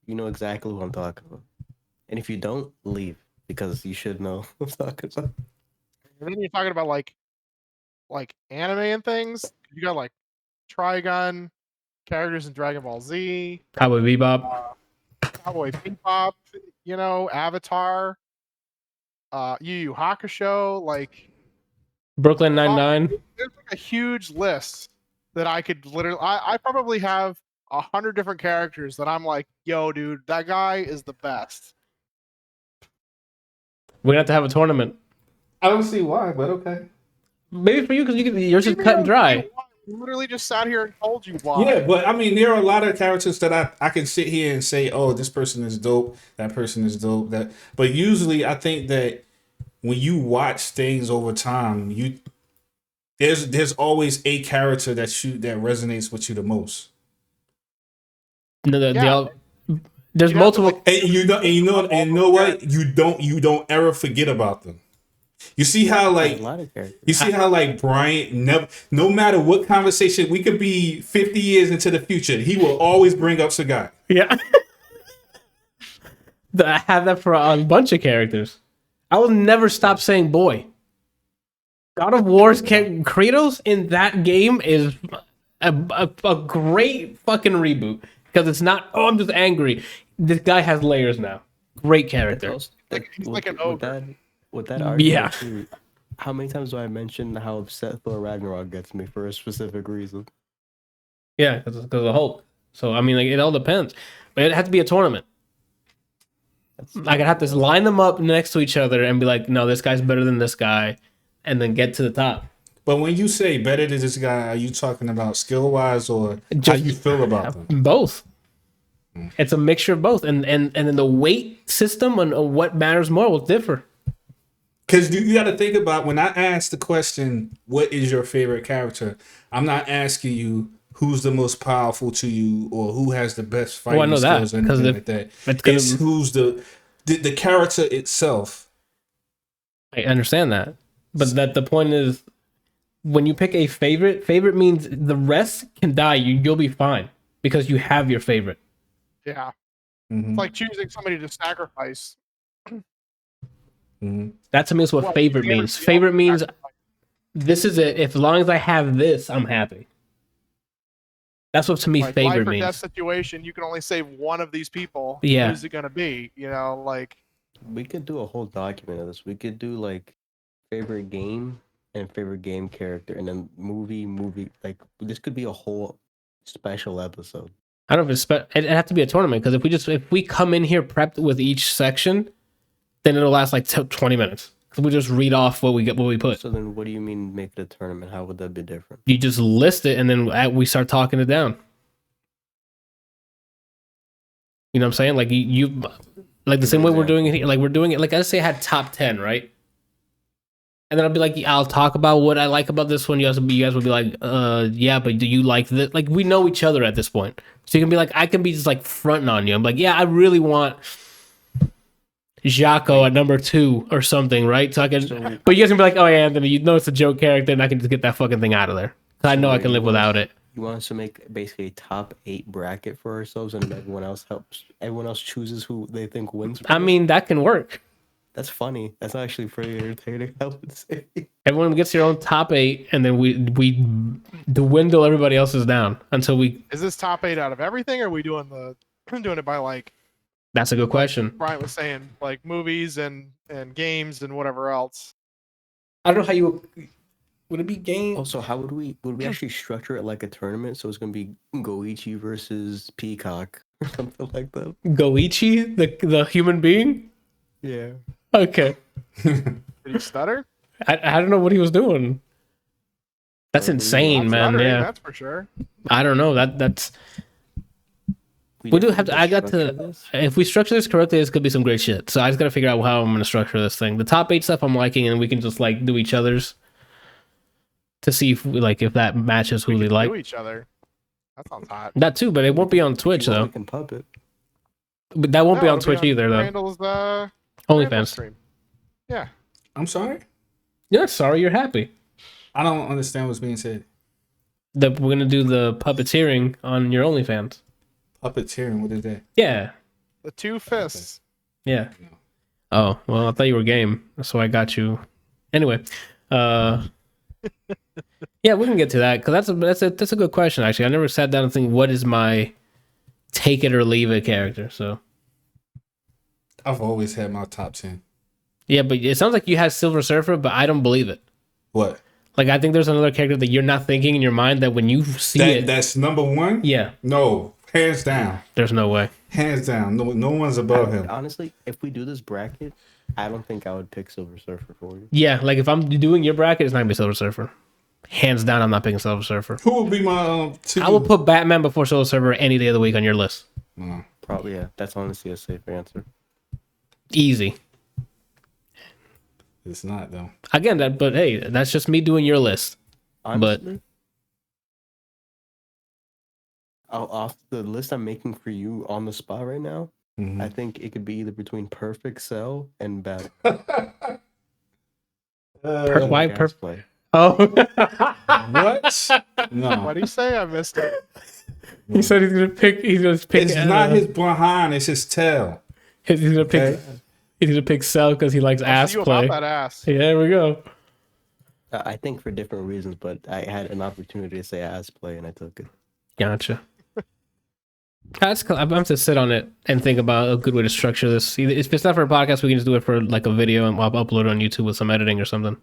you know exactly what I'm talking about. And if you don't, leave, because you should know what I'm talking about. and then you're talking about like anime and things. You got like Trigun characters in Dragon Ball Z, Cowboy Bebop. Cowboy Bebop, you know, Avatar, Yu Yu Hakusho, like Brooklyn Nine-Nine. there's like a huge list that I could literally. I probably have 100 different characters that I'm like, yo, dude, that guy is the best. We're gonna have to have a tournament. I don't see why, but okay. Maybe for you because yours is cut and dry. I literally just sat here and told you why. Yeah, but I mean, there are a lot of characters that I can sit here and say, oh, this person is dope, that person is dope. But usually, I think that when you watch things over time, there's always a character that resonates with you the most. There's You know, multiple. And you know what? You don't ever forget about them. You see how There's a lot of characters. you see how Bryant no matter what conversation, we could be 50 years into the future, he will always bring up Sagai. Yeah. I have that for a bunch of characters. I will never stop saying boy. God of War's Kratos in that game is a great fucking reboot because it's not, oh, I'm just angry. This guy has layers now. Great character. Also, He's like an ogre. With that argument, Yeah. too, how many times do I mention how upset Thor Ragnarok gets me for a specific reason? Yeah, because of Hulk. So, I mean, like, it all depends. But it has to be a tournament. Like I'd have to line them up next to each other and be like, no, this guy's better than this guy, and then get to the top. But when you say better than this guy, are you talking about skill wise or how Just- you feel about them? Both. It's a mixture of both, and then the weight system and what matters more will differ. Because you got to think about when I ask the question, what is your favorite character? I'm not asking you who's the most powerful to you or who has the best fighting I know that, skills or anything like that. It's who's the character itself. I understand that, but that the point is, when you pick a favorite means the rest can die. You'll be fine because you have your favorite. Yeah. Mhm. It's like choosing somebody to sacrifice. Mhm. That to me is what Well, favorite you never means. see Favorite all the means sacrifice. this is it. If as long as I have this, I'm happy. That's what to me Like favorite life or death means. situation, you can only save one of these people. Yeah. Who's it gonna be? You know, like We could do a whole document of this. We could do like favorite game and favorite game character, and then movie. Like this could be a whole special episode. I don't know if it'd have to be a tournament because if we come in here prepped with each section, then it'll last like 20 minutes. Because we just read off what we put. So then, what do you mean make it a tournament? How would that be different? You just list it and then we start talking it down. You know what I'm saying? Like you like the same way we're doing it here. Like we're doing it. Like I say, I had top 10, right? And then I'll be like, I'll talk about what I like about this one. You guys will be like, yeah, but do you like this? Like we know each other at this point, so you can be like, I can be just like fronting on you. I'm like, yeah, I really want Jaco at number 2 or something, right? So I can, but you guys can be like, oh yeah, Anthony, you know it's a joke character, and I can just get that fucking thing out of there. 'Cause I know I can live without it. You want us to make basically a top 8 bracket for ourselves, and everyone else helps. Everyone else chooses who they think wins. I mean, that can work. That's funny. That's actually pretty entertaining, I would say. Everyone gets their own top 8, and then we dwindle everybody else's down until we. is this top 8 out of everything, or are we doing it by like That's a good question. Bryant was saying, like movies and games and whatever else? I don't know how you would it be game. Also, how would we actually structure it like a tournament? So it's gonna be Goichi versus Peacock or something like that. Goichi, the human being. Yeah. Okay, Did he stutter? I don't know what he was doing. That's insane, Not man. stuttering, Yeah, that's for sure. I don't know. That's we do have to. I got to. This? If we structure this correctly, this could be some great shit. So I just got to figure out how I'm going to structure this thing. The top 8 stuff I'm liking, and we can just like do each other's to see if if that matches who We we can like. do each other. That sounds hot. That too, but it won't be on Twitch You want, though. we can puppet. But that won't be No, on it'll Twitch either though. Randall's Randall's OnlyFans. stream. Yeah. I'm sorry? You're not sorry. You're happy. I don't understand what's being said. That we're gonna do the puppeteering on your OnlyFans. Puppeteering, what is that? Yeah, The 2 fists. yeah. Oh well, I thought you were game, so I got you. Anyway, yeah, we can get to that because that's a good question actually. I never sat down and think what is my take it or leave it character. So I've always had my top 10. yeah, but it sounds like you had Silver Surfer, but I don't believe it. What? Like I think there's another character that you're not thinking in your mind that when you see it, That's number 1? yeah, No, hands down. there's no way. Hands down. No one's above him. Honestly, if we do this bracket, I don't think I would pick Silver Surfer for you. Yeah, like if I'm doing your bracket, it's not gonna be Silver Surfer. Hands down, I'm not picking Silver Surfer. Who would be my 2? I will put Batman before Silver Surfer any day of the week on your list. No. Probably, yeah. That's honestly a safe answer. Easy. It's not though. Again, but hey, that's just me doing your list. Honestly, off the list I'm making for you on the spot right now, Mhm. I think it could be either between Perfect Cell and Bat. Why Gas Perfect? Play. Oh, What? No. What do you say? I missed it. he said he's gonna pick. He's gonna pick. It's not his behind, it's his tail. He's gonna pick. Okay. He's gonna pick Cell because he likes I'll ass see you play. about that ass. Yeah, there we go. I think for different reasons, but I had an opportunity to say ass play and I took it. Gotcha. That's cool. I'm going to sit on it and think about a good way to structure this. Either if it's not for a podcast, we can just do it for like a video and I'll upload it on YouTube with some editing or something.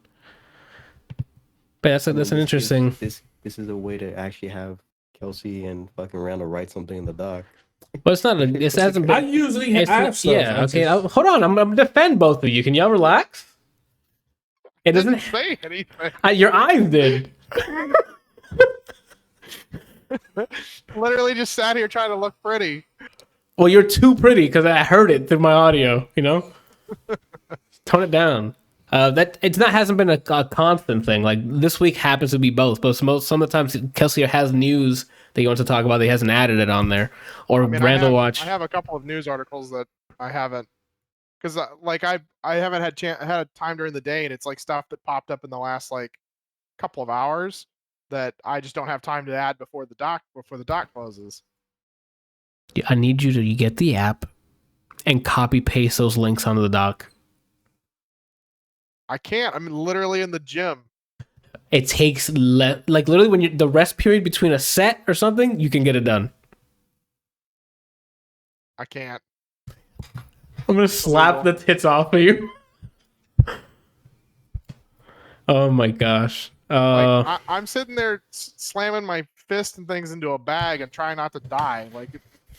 But that's an interesting. This is a way to actually have Kelsey and fucking Randall write something in the doc. But it's not. It hasn't I been. usually It's have not, stuff. yeah. I Okay. just- Hold on. I'm gonna defend both of you. Can y'all relax? It Didn't doesn't. say anything. Your eyes did. Literally just sat here trying to look pretty. Well, you're too pretty because I heard it through my audio. You know. Tone it down. That it's not hasn't been a constant thing. Like this week happens to be both, but some of the times Kelsey has news that he wants to talk about that he hasn't added it on there, or I mean, Randall watch. I have a couple of news articles that I haven't, because like I haven't had time during the day, and it's like stuff that popped up in the last like couple of hours that I just don't have time to add before the doc closes. I need you to get the app and copy paste those links onto the doc. I can't. I'm literally in the gym. It takes like literally when you the rest period between a set or something, you can get it done. I can't. I'm gonna slap the tits off of you. Oh my gosh. I'm sitting there slamming my fist and things into a bag and trying not to die. Like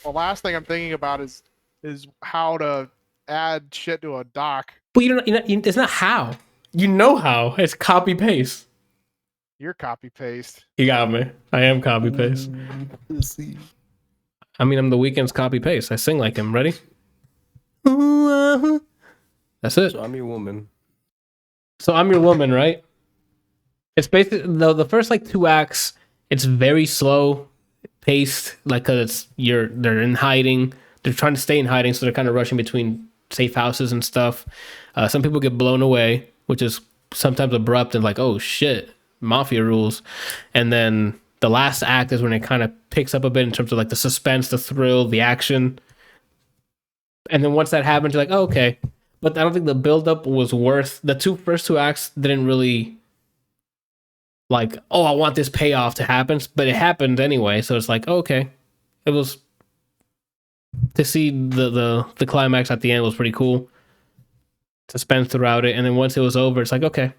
the last thing I'm thinking about is how to add shit to a doc. But it's not how. You know how. It's copy paste. You're copy paste. You got me. I am copy paste. I mean, I'm the Weeknd's copy paste. I sing like him. Ready? That's it. So I'm your woman. So I'm your woman, right? It's basically the first like 2 acts. It's very slow paced, like because they're in hiding. They're trying to stay in hiding, so they're kind of rushing between safe houses and stuff. Some people get blown away, which is sometimes abrupt and like, oh shit, mafia rules. And then the last act is when it kind of picks up a bit in terms of like the suspense, the thrill, the action. And then once that happens, you're like, oh, okay. But I don't think the buildup was worth the first two acts didn't really like, oh, I want this payoff to happen, but it happened anyway. So it's like, oh, okay, it was to see the climax at the end was pretty cool. Suspense throughout it, and then once it was over, it's like, okay.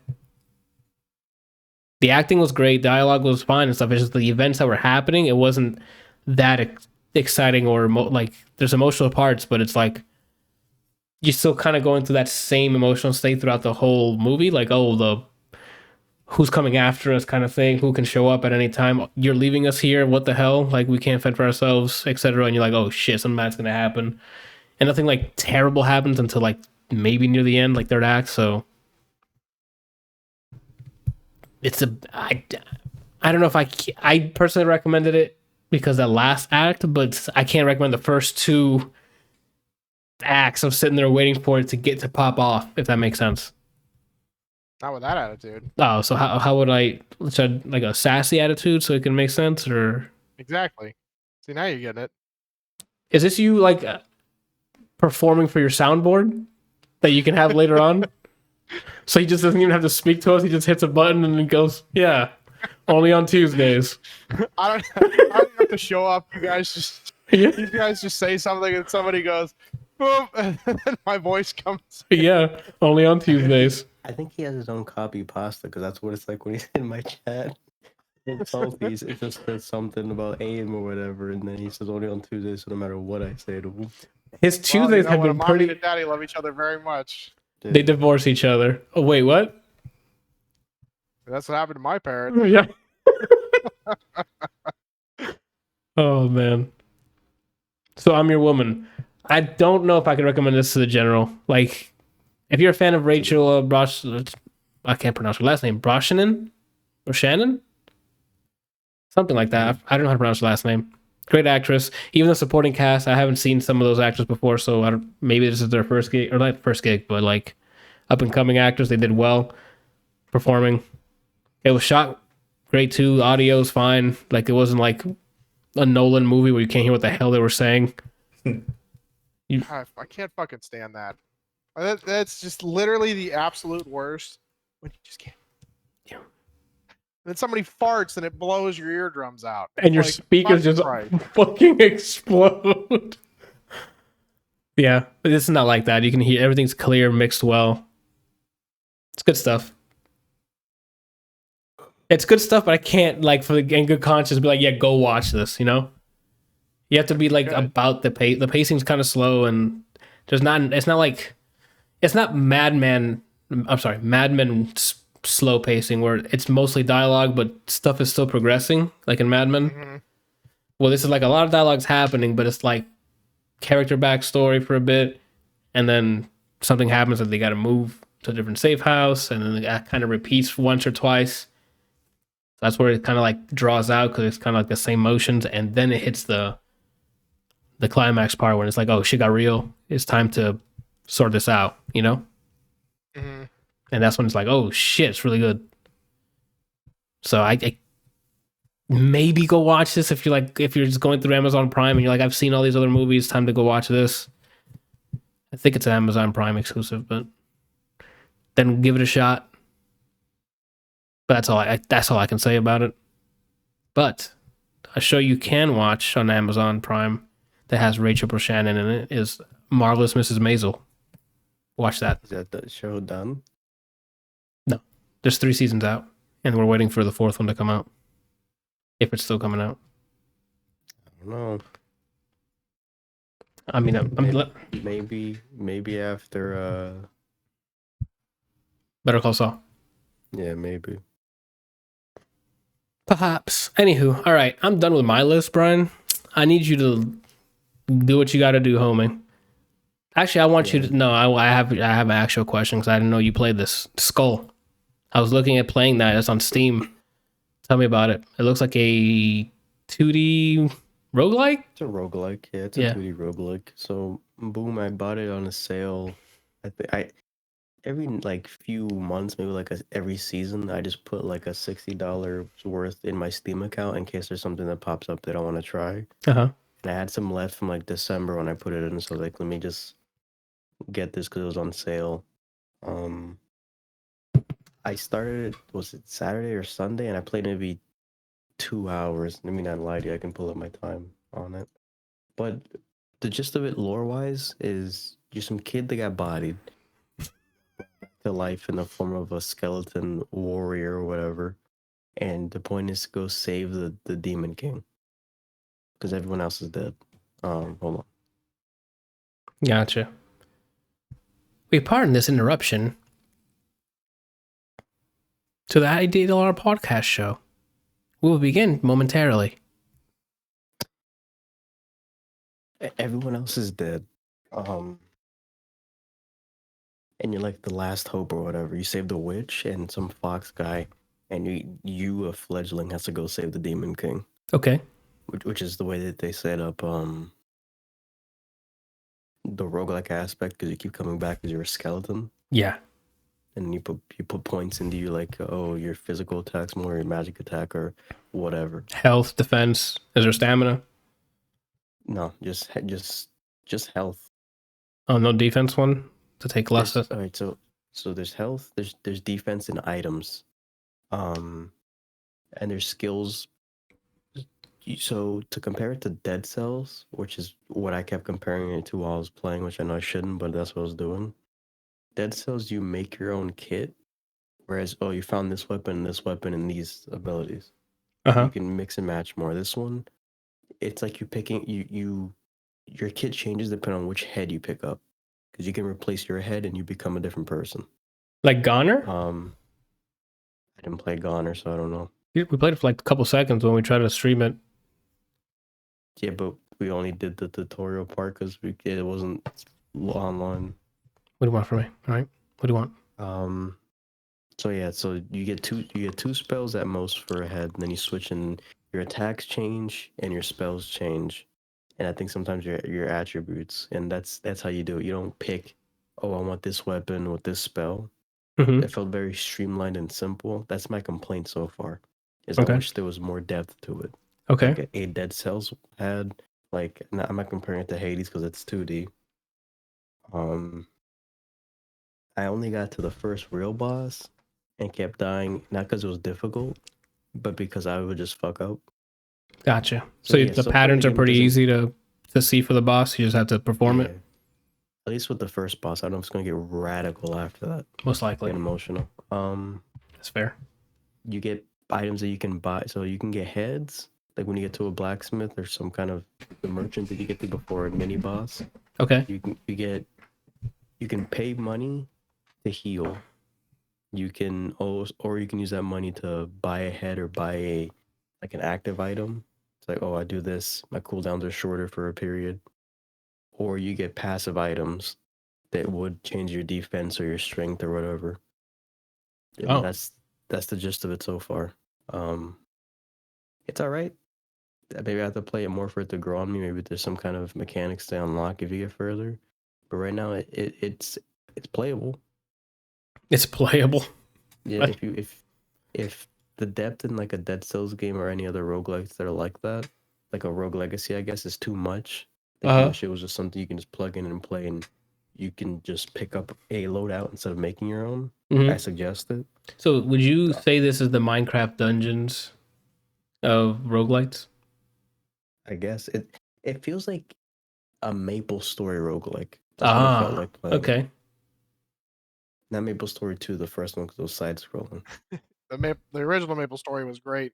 The acting was great, dialogue was fine and stuff. It's just the events that were happening, it wasn't that exciting or like there's emotional parts, but it's like you're still kind of going through that same emotional state throughout the whole movie. Like, oh, the who's coming after us kind of thing, who can show up at any time. You're leaving us here. What the hell? Like, we can't fend for ourselves, etc. And you're like, oh shit, something bad's gonna happen. And nothing like terrible happens until like maybe near the end, like third act. So it's I don't know if I personally recommended it because that last act, but I can't recommend the first 2 acts of sitting there waiting for it to get to pop off, if that makes sense. Not with that attitude. Oh, so how would I should like a sassy attitude so it can make sense, or Exactly. See, now you're getting it. is this you like performing for your soundboard that you can have later on? So he just doesn't even have to speak to us. He just hits a button and then goes, "Yeah, only on Tuesdays." I don't have to show up. You guys just say something and somebody goes, boom, and then my voice comes. Yeah, only on Tuesdays. I think he has his own copy pasta because that's what it's like when he's in my chat. It's salty. It just says something about aim or whatever, and then he says only on Tuesdays, so no matter what I say to him. His Tuesdays have been Mommy pretty. and Daddy love each other very much. They divorce each other. Oh wait, what? That's what happened to my parents. Yeah. Oh man. So I'm your woman. I don't know if I could recommend this to the general. Like, if you're a fan of Rachel Brosh, I can't pronounce her last name. Brosnahan or Shannon, something like that. I don't know how to pronounce her last name. Great actress. Even the supporting cast, I haven't seen some of those actors before, so maybe this is their first gig, or not first gig, but like up and coming actors. They did well performing. It was shot great too. Audio's fine. Like, it wasn't like a Nolan movie where you can't hear what the hell they were saying. I can't fucking stand that. That's just literally the absolute worst. When you just can't. Yeah. Then somebody farts and it blows your eardrums out. And your Like, speakers just right. fucking explode. Yeah, but it's not like that. You can hear everything's clear, mixed well. It's good stuff. It's good stuff, but I can't, like, in good conscience, be like, yeah, go watch this, you know? You have to be like Good. about the pace. The pacing's kind of slow, and there's not. It's not like it's not Mad Men. I'm sorry, Mad Men slow pacing where it's mostly dialogue, but stuff is still progressing, like in Mad Men. Mhm. Well, this is like a lot of dialogue's happening, but it's like character backstory for a bit, and then something happens that they got to move to a different safe house, and then that kind of repeats once or twice. That's where it kind of like draws out because it's kind of like the same motions, and then it hits the climax part when it's like, oh, shit got real. It's time to sort this out, you know? Mhm. And that's when it's like, oh shit, it's really good. So I maybe go watch this if you're just going through Amazon Prime and you're like, I've seen all these other movies, time to go watch this. I think it's an Amazon Prime exclusive, but then give it a shot. But that's all I can say about it. But a show you can watch on Amazon Prime that has Rachel Brosnahan in it is Marvelous Mrs. Maisel. Watch that. Is that the show done? There's 3 seasons out, and we're waiting for the 4th one to come out. If it's still coming out. I don't know. I mean, Maybe after Better Call Saul. yeah, maybe. Perhaps. Anywho, all right. I'm done with my list, Brian. I need you to do what you got to do, homie. Actually, I want you to. No, I have an actual question because I didn't know you played this. Skul. I was looking at playing that. It's on Steam. Tell me about it. It looks like a 2D roguelike. It's a roguelike. Yeah, it's a 2D roguelike. So boom, I bought it on a sale. I every like few months, maybe like every season, I just put like a $60 worth in my Steam account in case there's something that pops up that I want to try. Uh-huh. And I had some left from like December when I put it in, so like let me just get this because it was on sale. I started it, was it Saturday or Sunday, and I played maybe 2 hours. Let me not lie to you, I can pull up my time on it. But the gist of it, lore-wise, is you're some kid that got bodied to life in the form of a skeleton warrior or whatever, and the point is to go save the Demon King because everyone else is dead. Hold on. Gotcha. We pardon this interruption to the ADLR Podcast show. We will begin momentarily. Everyone else is dead. And you're like the last hope or whatever. You save the witch and some fox guy, and you a fledgling, has to go save the Demon King. Okay. Which is the way that they set up the roguelike aspect, because you keep coming back because you're a skeleton. Yeah. And you put points into you, like, oh, your physical attacks more, your magic attack, or whatever. Health, defense. Is there stamina? No, just health. Oh, no defense one to take less. All right, so there's health, there's defense and items, and there's skills. So to compare it to Dead Cells, which is what I kept comparing it to while I was playing, which I know I shouldn't, but that's what I was doing. Dead Cells, you make your own kit, whereas you found this weapon, and these abilities. You can mix and match more. This one, it's like you're picking your kit changes depending on which head you pick up, because you can replace your head and you become a different person. Like Goner? I didn't play Goner, so I don't know. We played it for like a couple seconds when we tried to stream it. Yeah, but we only did the tutorial part because it wasn't online. What do you want from me? All right. What do you want? So yeah, so you get two spells at most for a head, and then you switch, and your attacks change and your spells change, and I think sometimes your attributes, and that's how you do it. You don't pick, I want this weapon with this spell. Mm-hmm. It felt very streamlined and simple. That's my complaint so far. I wish there was more depth to it. Okay. Like a Dead Cells had, like, I'm not comparing it to Hades because it's 2D. I only got to the first real boss and kept dying, not because it was difficult, but because I would just fuck up. Gotcha. So the patterns are pretty easy to see for the boss. You just have to perform it. At least with the first boss. I don't know if it's going to get radical after that. Most likely. And emotional. That's fair. You get items that you can buy. So you can get heads Like when you get to a blacksmith or some kind of the merchant that you get to before a mini boss, Okay. you can pay money to heal. You can or you can use that money to buy a head or buy an active item. It's like, oh, I do this, my cooldowns are shorter for a period. Or you get passive items that would change your defense or your strength or whatever. And Oh. that's the gist of it so far. It's all right. Maybe I have to play it more for it to grow on me. Maybe there's some kind of mechanics to unlock if you get further. But right now, it's playable. It's playable. Yeah, Right. if the depth in like a Dead Cells game or any other roguelikes that are like that, like a Rogue Legacy, I guess, is too much. I wish it was just something you can just plug in and play, and you can just pick up a loadout instead of making your own. Mhm. I suggest it. So would you say this is the Minecraft Dungeons of roguelites? I guess it feels like a Maple Story roguelike. That's what it felt like playing. Okay. Not Maple Story 2, the first one, because it was side scrolling. The original Maple Story was great.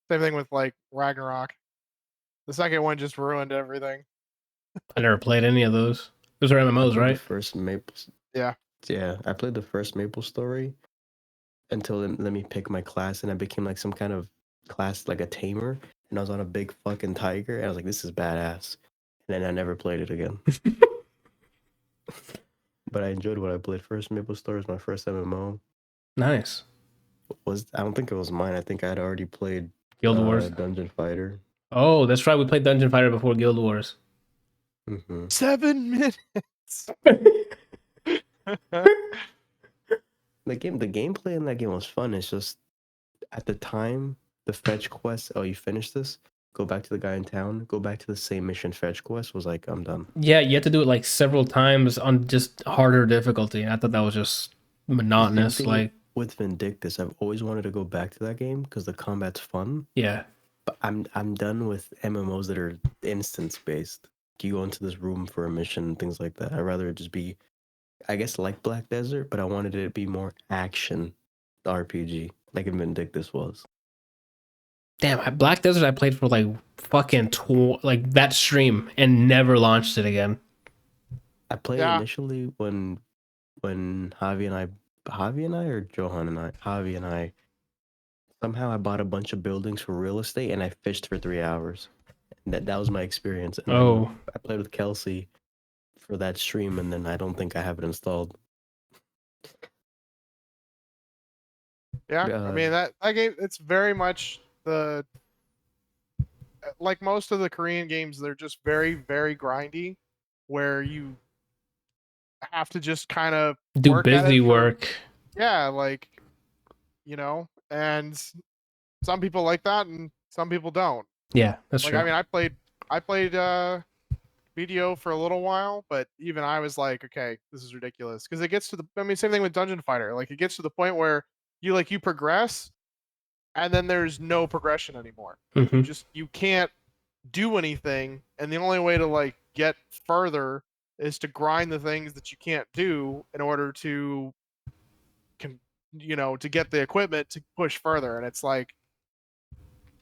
Same thing with like Ragnarok. The second one just ruined everything. I never played any of those. Those are MMOs, The right? first Maple. Yeah. Yeah, I played the first Maple Story until it let me pick my class, and I became like some kind of class, like a tamer, and I was on a big fucking tiger, and I was like, this is badass. And then I never played it again. But I enjoyed what I played. First Maple Story was my first MMO. Nice. I don't think it was mine. I think I had already played Guild Wars. Dungeon Fighter. Oh, that's right. We played Dungeon Fighter before Guild Wars. Mm-hmm. 7 minutes. The gameplay in that game was fun. It's just at the time, the fetch quest. Oh, you finished this? Go back to the guy in town. Go back to the same mission. Fetch quest was like, I'm done. Yeah, you have to do it like several times on just harder difficulty. I thought that was just monotonous. Same thing Like, with Vindictus, I've always wanted to go back to that game because the combat's fun. yeah, But I'm done with MMOs that are instance based. You go into this room for a mission and things like that. I'd rather it just be, I guess, like Black Desert, but I wanted it to be more action RPG, like Vindictus was. damn. Black Desert I played for like fucking like that stream and never launched it again. I played initially when Javi and I, somehow I bought a bunch of buildings for real estate and I fished for 3 hours. And that was my experience. And then I played with Kelsey for that stream, and then I don't think I have it installed. Yeah, I mean that game. It's very much like most of the Korean games. They're just very, very grindy, where you have to just kind of do busy work. Yeah, like and some people like that, and some people don't. Yeah, that's true. I mean, I played BDO for a little while, but even I was like, okay, this is ridiculous because it gets to same thing with Dungeon Fighter. Like, it gets to the point where you progress, and then there's no progression anymore. Mm-hmm. You can't do anything, and the only way to like get further is to grind the things that you can't do in order to get the equipment to push further. And it's like,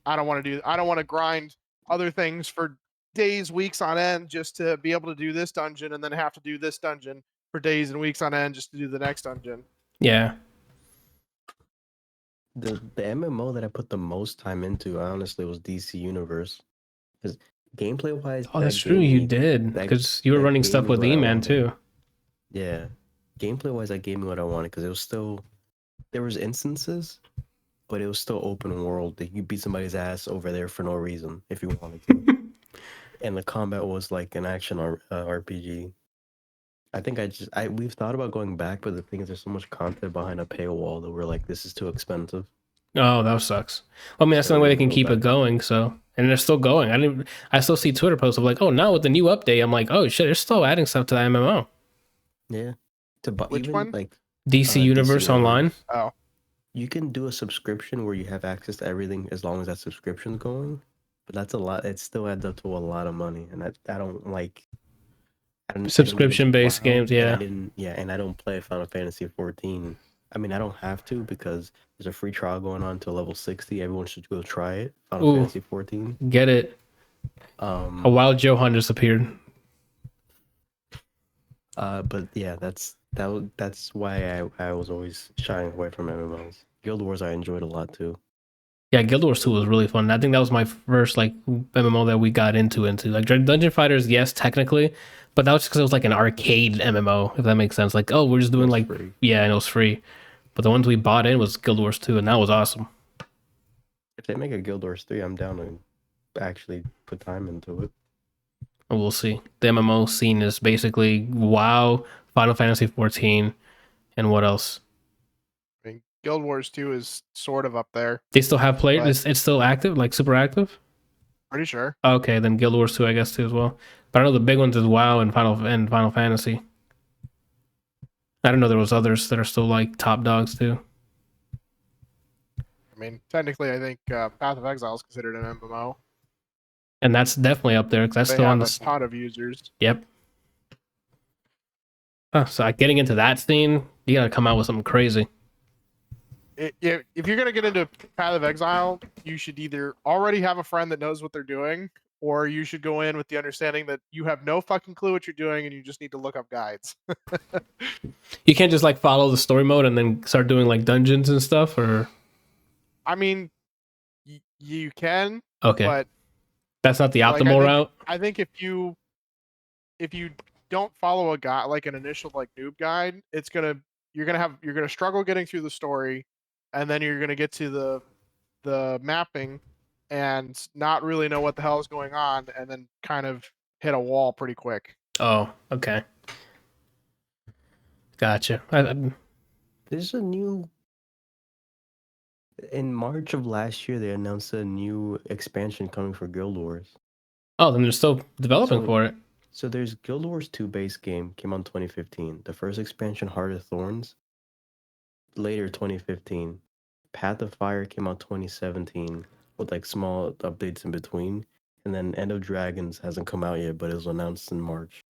I don't want to grind other things for days, weeks on end just to be able to do this dungeon, and then have to do this dungeon for days and weeks on end just to do the next dungeon. Yeah. The MMO that I put the most time into, honestly, was DC Universe. Because gameplay wise, that's true. You did, because you were running stuff with E-Man too. Yeah, gameplay wise, that gave me what I wanted because it was still, there was instances, but it was still open world. That you beat somebody's ass over there for no reason if you wanted to. And the combat was like an action RPG. I think we've thought about going back, but the thing is, there's so much content behind a paywall that we're like, this is too expensive. Oh, that sucks. Well, I mean, that's the only way they can keep it going. So, and they're still going. I still see Twitter posts of like, oh, now with the new update, I'm like, oh shit, they're still adding stuff to the MMO. Yeah. Which one? Like DC Universe Online. Oh. You can do a subscription where you have access to everything as long as that subscription's going. But that's a lot. It still adds up to a lot of money, and I don't like. Subscription-based games, yeah. And I don't play Final Fantasy 14 I mean, I don't have to because there's a free trial going on to level 60. Everyone should go try it. Final Ooh. Fantasy 14. Get it. A wild Johan just appeared. But yeah, that's why I was always shying away from MMOs. Guild Wars I enjoyed a lot too. Yeah, Guild Wars 2 was really fun. I think that was my first like MMO that we got into. Like Dungeon Fighters, yes, technically, but that was because it was like an arcade MMO, if that makes sense. Like, oh, we're just doing like free. Yeah, and it was free. But the ones we bought in was Guild Wars 2, and that was awesome. If they make a Guild Wars 3, I'm down to actually put time into it. We'll see. The MMO scene is basically WoW, Final Fantasy 14, and what else? I mean, Guild Wars 2 is sort of up there. They still have players. But- It's still active, like super active. Pretty sure. Okay, then Guild Wars 2, I guess, too as well. But I know the big ones is WoW and Final Fantasy. I don't know there was others that are still like top dogs too. I mean, technically, I think Path of Exile is considered an MMO. And that's definitely up there because that's They still on have the. a ton of users. Yep. So like, getting into that scene, you gotta come out with something crazy. If you're gonna get into Path of Exile, you should either already have a friend that knows what they're doing, or you should go in with the understanding that you have no fucking clue what you're doing and you just need to look up guides. You can't just like follow the story mode and then start doing like dungeons and stuff, or. I mean, you can, Okay. but That's not the like, optimal route. I think if you don't follow a guide, like an initial like noob guide, you're gonna struggle getting through the story, and then you're gonna get to the mapping and not really know what the hell is going on, and then kind of hit a wall pretty quick. Oh, okay. Gotcha. There's a new. In March of last year, they announced a new expansion coming for Guild Wars. Oh, then they're still developing So- for it. So there's Guild Wars 2 base game, came out in 2015. The first expansion, Heart of Thorns, later 2015. Path of Fire came out 2017 with like small updates in between. And then End of Dragons hasn't come out yet, but it was announced in March.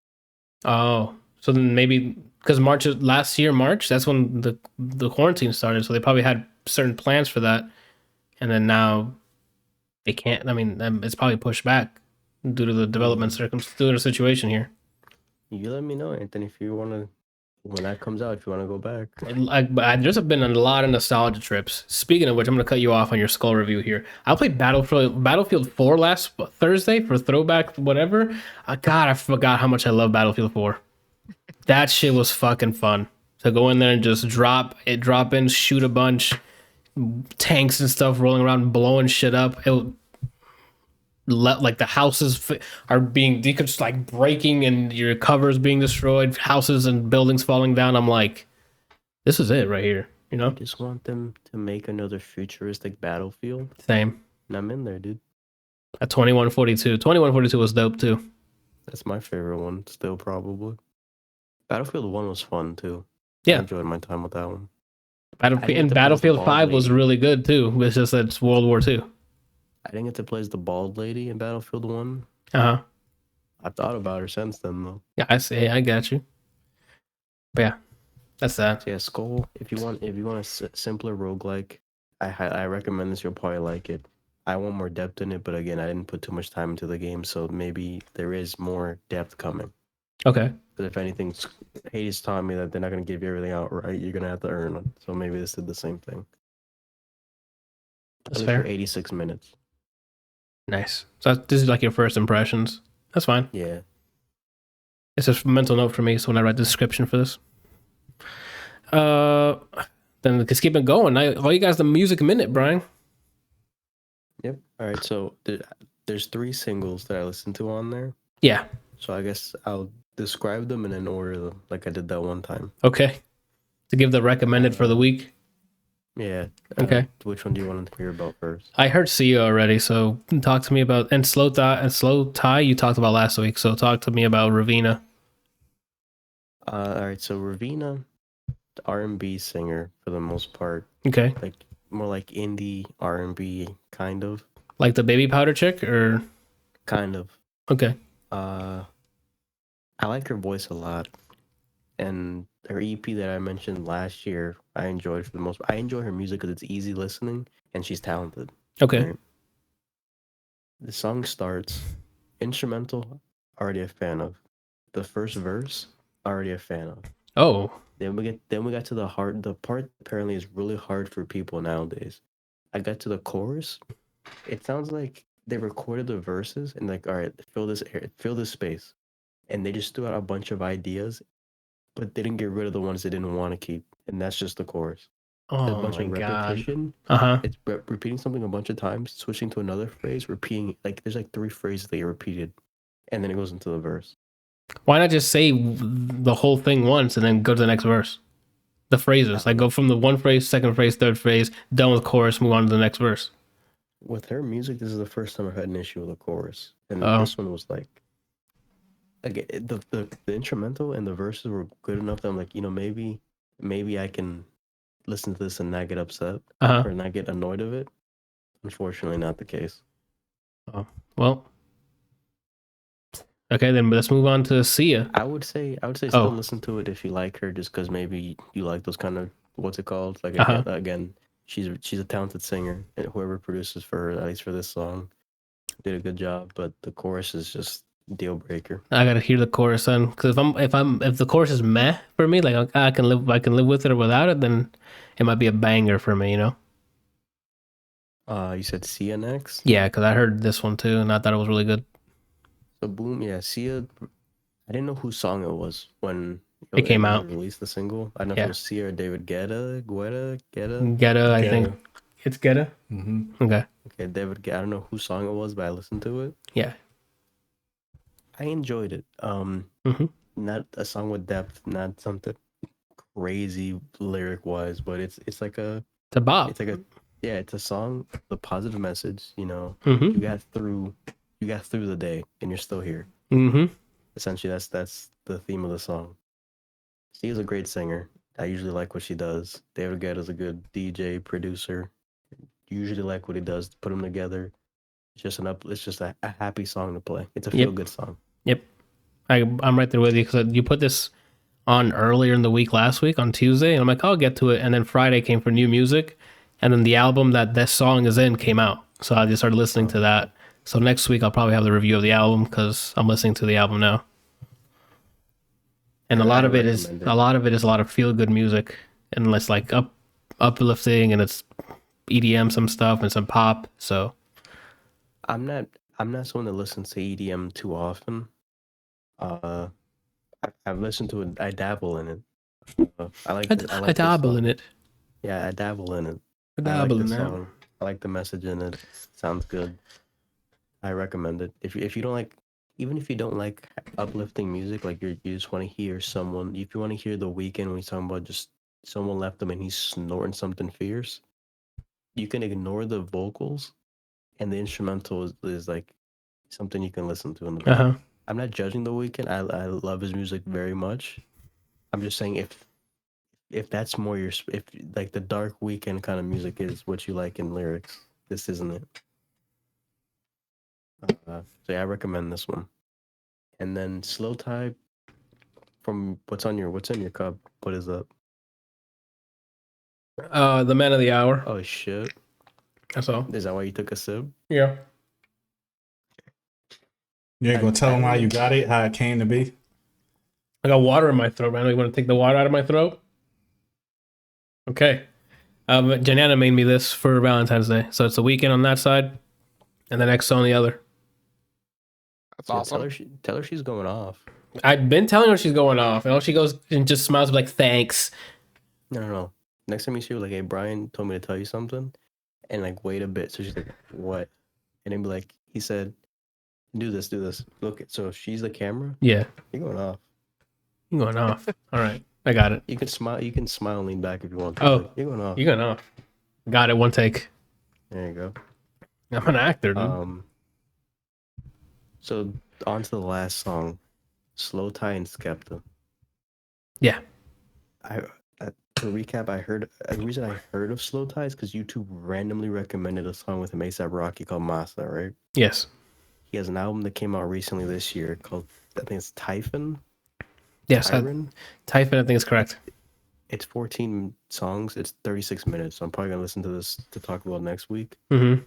Oh, so then maybe because last year, March, that's when the quarantine started. So they probably had certain plans for that, and then now they can't. I mean, it's probably pushed back due to the development due to the situation here. You let me know, Anthony, if you want to, when that comes out, if you want to go back. There's been a lot of nostalgia trips. Speaking of which, I'm going to cut you off on your Skul review here. I played Battlefield 4 last Thursday for throwback, whatever. God, I forgot how much I love Battlefield 4. That shit was fucking fun. To go in there and just drop in, shoot a bunch, tanks and stuff rolling around, blowing shit up. Like the houses are being like breaking and your covers being destroyed, houses and buildings falling down. I'm like, this is it right here, you know? I just want them to make another futuristic Battlefield. Same. And I'm in there, dude. At 2142. 2142 was dope too. That's my favorite one, still probably. Battlefield 1 was fun too. Yeah. I enjoyed my time with that one. Battlefield 5 was really good too. It's just that it's World War II. I didn't get to play as the bald lady in Battlefield 1. Uh-huh. I've thought about her since then, though. Yeah, I got you. But yeah, that's that. So yeah, Skul, if you want a simpler roguelike, I recommend this. You'll probably like it. I want more depth in it, but again, I didn't put too much time into the game, so maybe there is more depth coming. Okay. But if anything, Hades taught me that they're not going to give you everything outright. You're going to have to earn it. So maybe this did the same thing. That's At least fair. for 86 minutes. Nice. So this is like your first impressions. That's fine. Yeah. It's just a mental note for me. So when I write the description for this, then let's keep it going. All you guys, the music minute, Brian. Yep. All right. So there's 3 singles that I listened to on there. Yeah. So I guess I'll describe them and then order them like I did that one time. Okay. To give the recommended for the week. Yeah. Okay. Which one do you want to hear about first? I heard Sia already, so talk to me about and Slowthai you talked about last week. So talk to me about Raveena. All right. So Raveena, the R&B singer for the most part, Okay. like more like indie R&B kind of. Like the baby powder chick, or Kind of. okay. I like her voice a lot, and her EP that I mentioned last year I enjoy it for the most. I enjoy her music because it's easy listening and she's talented. Okay. Right? The song starts instrumental, already a fan of. The first verse, already a fan of. Oh. Then we got to the part apparently is really hard for people nowadays. I got to the chorus. It sounds like they recorded the verses and like, all right, fill this space. And they just threw out a bunch of ideas, but they didn't get rid of the ones they didn't want to keep. And that's just the chorus. There's a Oh bunch my of god. repetition. Uh-huh. It's repeating something a bunch of times, switching to another phrase, repeating, like there's like 3 phrases that get repeated, and then it goes into the verse. Why not just say the whole thing once and then go to the next verse? The phrases. Like go from the one phrase, second phrase, third phrase, done with chorus, move on to the next verse. With her music, this is the first time I've had an issue with a chorus. And Oh. this one was like the instrumental and the verses were good enough that I'm like, maybe I can listen to this and not get upset Uh-huh. or not get annoyed of it. Unfortunately, not the case. Oh. Well. Okay, then let's move on to Sia. I would say still listen to it if you like her, just because maybe you like those kind of, what's it called? Like again, she's a talented singer, and whoever produces for her, at least for this song, did a good job. But the chorus is just deal breaker. I gotta hear the chorus then, because if the chorus is meh for me, like I can live with it or without it, then it might be a banger for me, You said Sia next? Yeah, because I heard this one too, and I thought it was really good. So boom, yeah, Sia. I didn't know whose song it was when It came out. Released the single. I don't know if Yeah. it was Sia or David Guetta. Guetta, I think it's Guetta. Mm-hmm. Okay. Okay, David Guetta. I don't know whose song it was, but I listened to it. Yeah. I enjoyed it. Mhm. Not a song with depth, not something crazy lyric wise, but it's like a It's a bop. it's like a yeah, it's a song, the positive message. Mm-hmm. You got through the day, and you're still here. Mm-hmm. Essentially, that's the theme of the song. She is a great singer. I usually like what she does. David Guetta is a good DJ producer. Usually like what he does. Put them together. It's just a happy song to play. It's a feel good song. Yep. I'm right there with you because you put this on earlier in the week last week on Tuesday, and I'm like, I'll get to it. And then Friday came for new music, and then the album that this song is in came out. So I just started listening to that. So next week I'll probably have the review of the album because I'm listening to the album now. And a lot of it is a lot of feel good music, and it's like uplifting, and it's EDM some stuff and some pop. So I'm not someone that listens to EDM too often. I've listened to it. I dabble in it. I dabble in it. Yeah, I dabble in it. I dabble in the that. song. I like the message in it. Sounds good. I recommend it. If you don't like, even if you don't like uplifting music, like you just want to hear someone. If you want to hear The Weeknd when he's talking about just someone left him and he's snorting something fierce, you can ignore the vocals, and the instrumental is like something you can listen to in the background. I'm not judging The Weeknd. I love his music very much. I'm just saying if that's more if like the dark Weeknd kind of music is what you like in lyrics, this isn't it. So yeah, I recommend this one. And then Slowthai, from what's in your cup? What is that? The man of the hour. Oh shit! That's all. Is that why you took a sip? Yeah. You ain't gonna tell them how you got it, how it came to be? I got water in my throat, man. You want to take the water out of my throat? Okay. Janana made me this for Valentine's Day. So it's The Weeknd on that side, and then X on the other. That's awesome. Tell her she's going off. I've been telling her she's going off, and all she goes and just smiles like, thanks. No. Next time you see her, like, hey, Brian told me to tell you something, and like wait a bit. So she's like, what? And then be like, he said, do this. Look, so if she's the camera. Yeah. You're going off. You're going off. All right. I got it. You can smile and lean back if you want to. Oh. You're going off. You're going off. Got it. One take. There you go. I'm an actor, dude. So on to the last song, Slowthai and Skepta. Yeah. To recap, the reason I heard of Slowthai is because YouTube randomly recommended a song with him, A$AP Rocky, called Masa, right? Yes. He has an album that came out recently this year called, I think it's Typhon. Yes. Typhon, I think is correct. it's 14 songs. It's 36 minutes. So I'm probably gonna listen to this to talk about next week. Mm-hmm.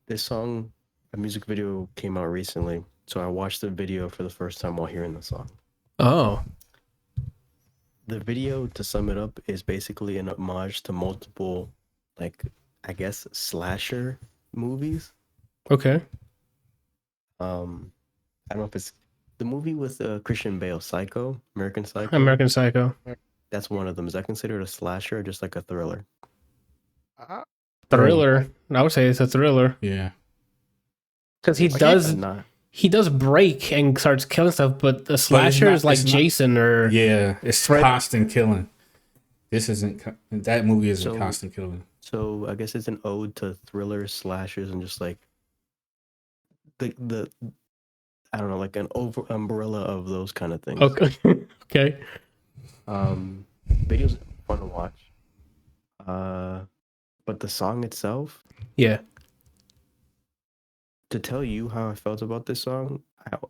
This song, a music video came out recently, so I watched the video for the first time while hearing the song. Oh. The video, to sum it up, is basically an homage to multiple, like, I guess, slasher movies. Okay. I don't know if it's the movie with Christian Bale, Psycho, American Psycho. American Psycho. That's one of them. Is that considered a slasher or just like a thriller? Thriller. I would say it's a thriller. Yeah. Because he Like, does not. he does break and starts killing stuff, but the slasher not- is like it's not- Jason or Yeah, it's Fred- constant killing. This isn't. That movie isn't So- constant killing. So I guess it's an ode to thrillers, slashers, and just like the I don't know, like an over umbrella of those kind of things. Okay. Okay. Videos fun to watch. But the song itself, Yeah. to tell you how I felt about this song,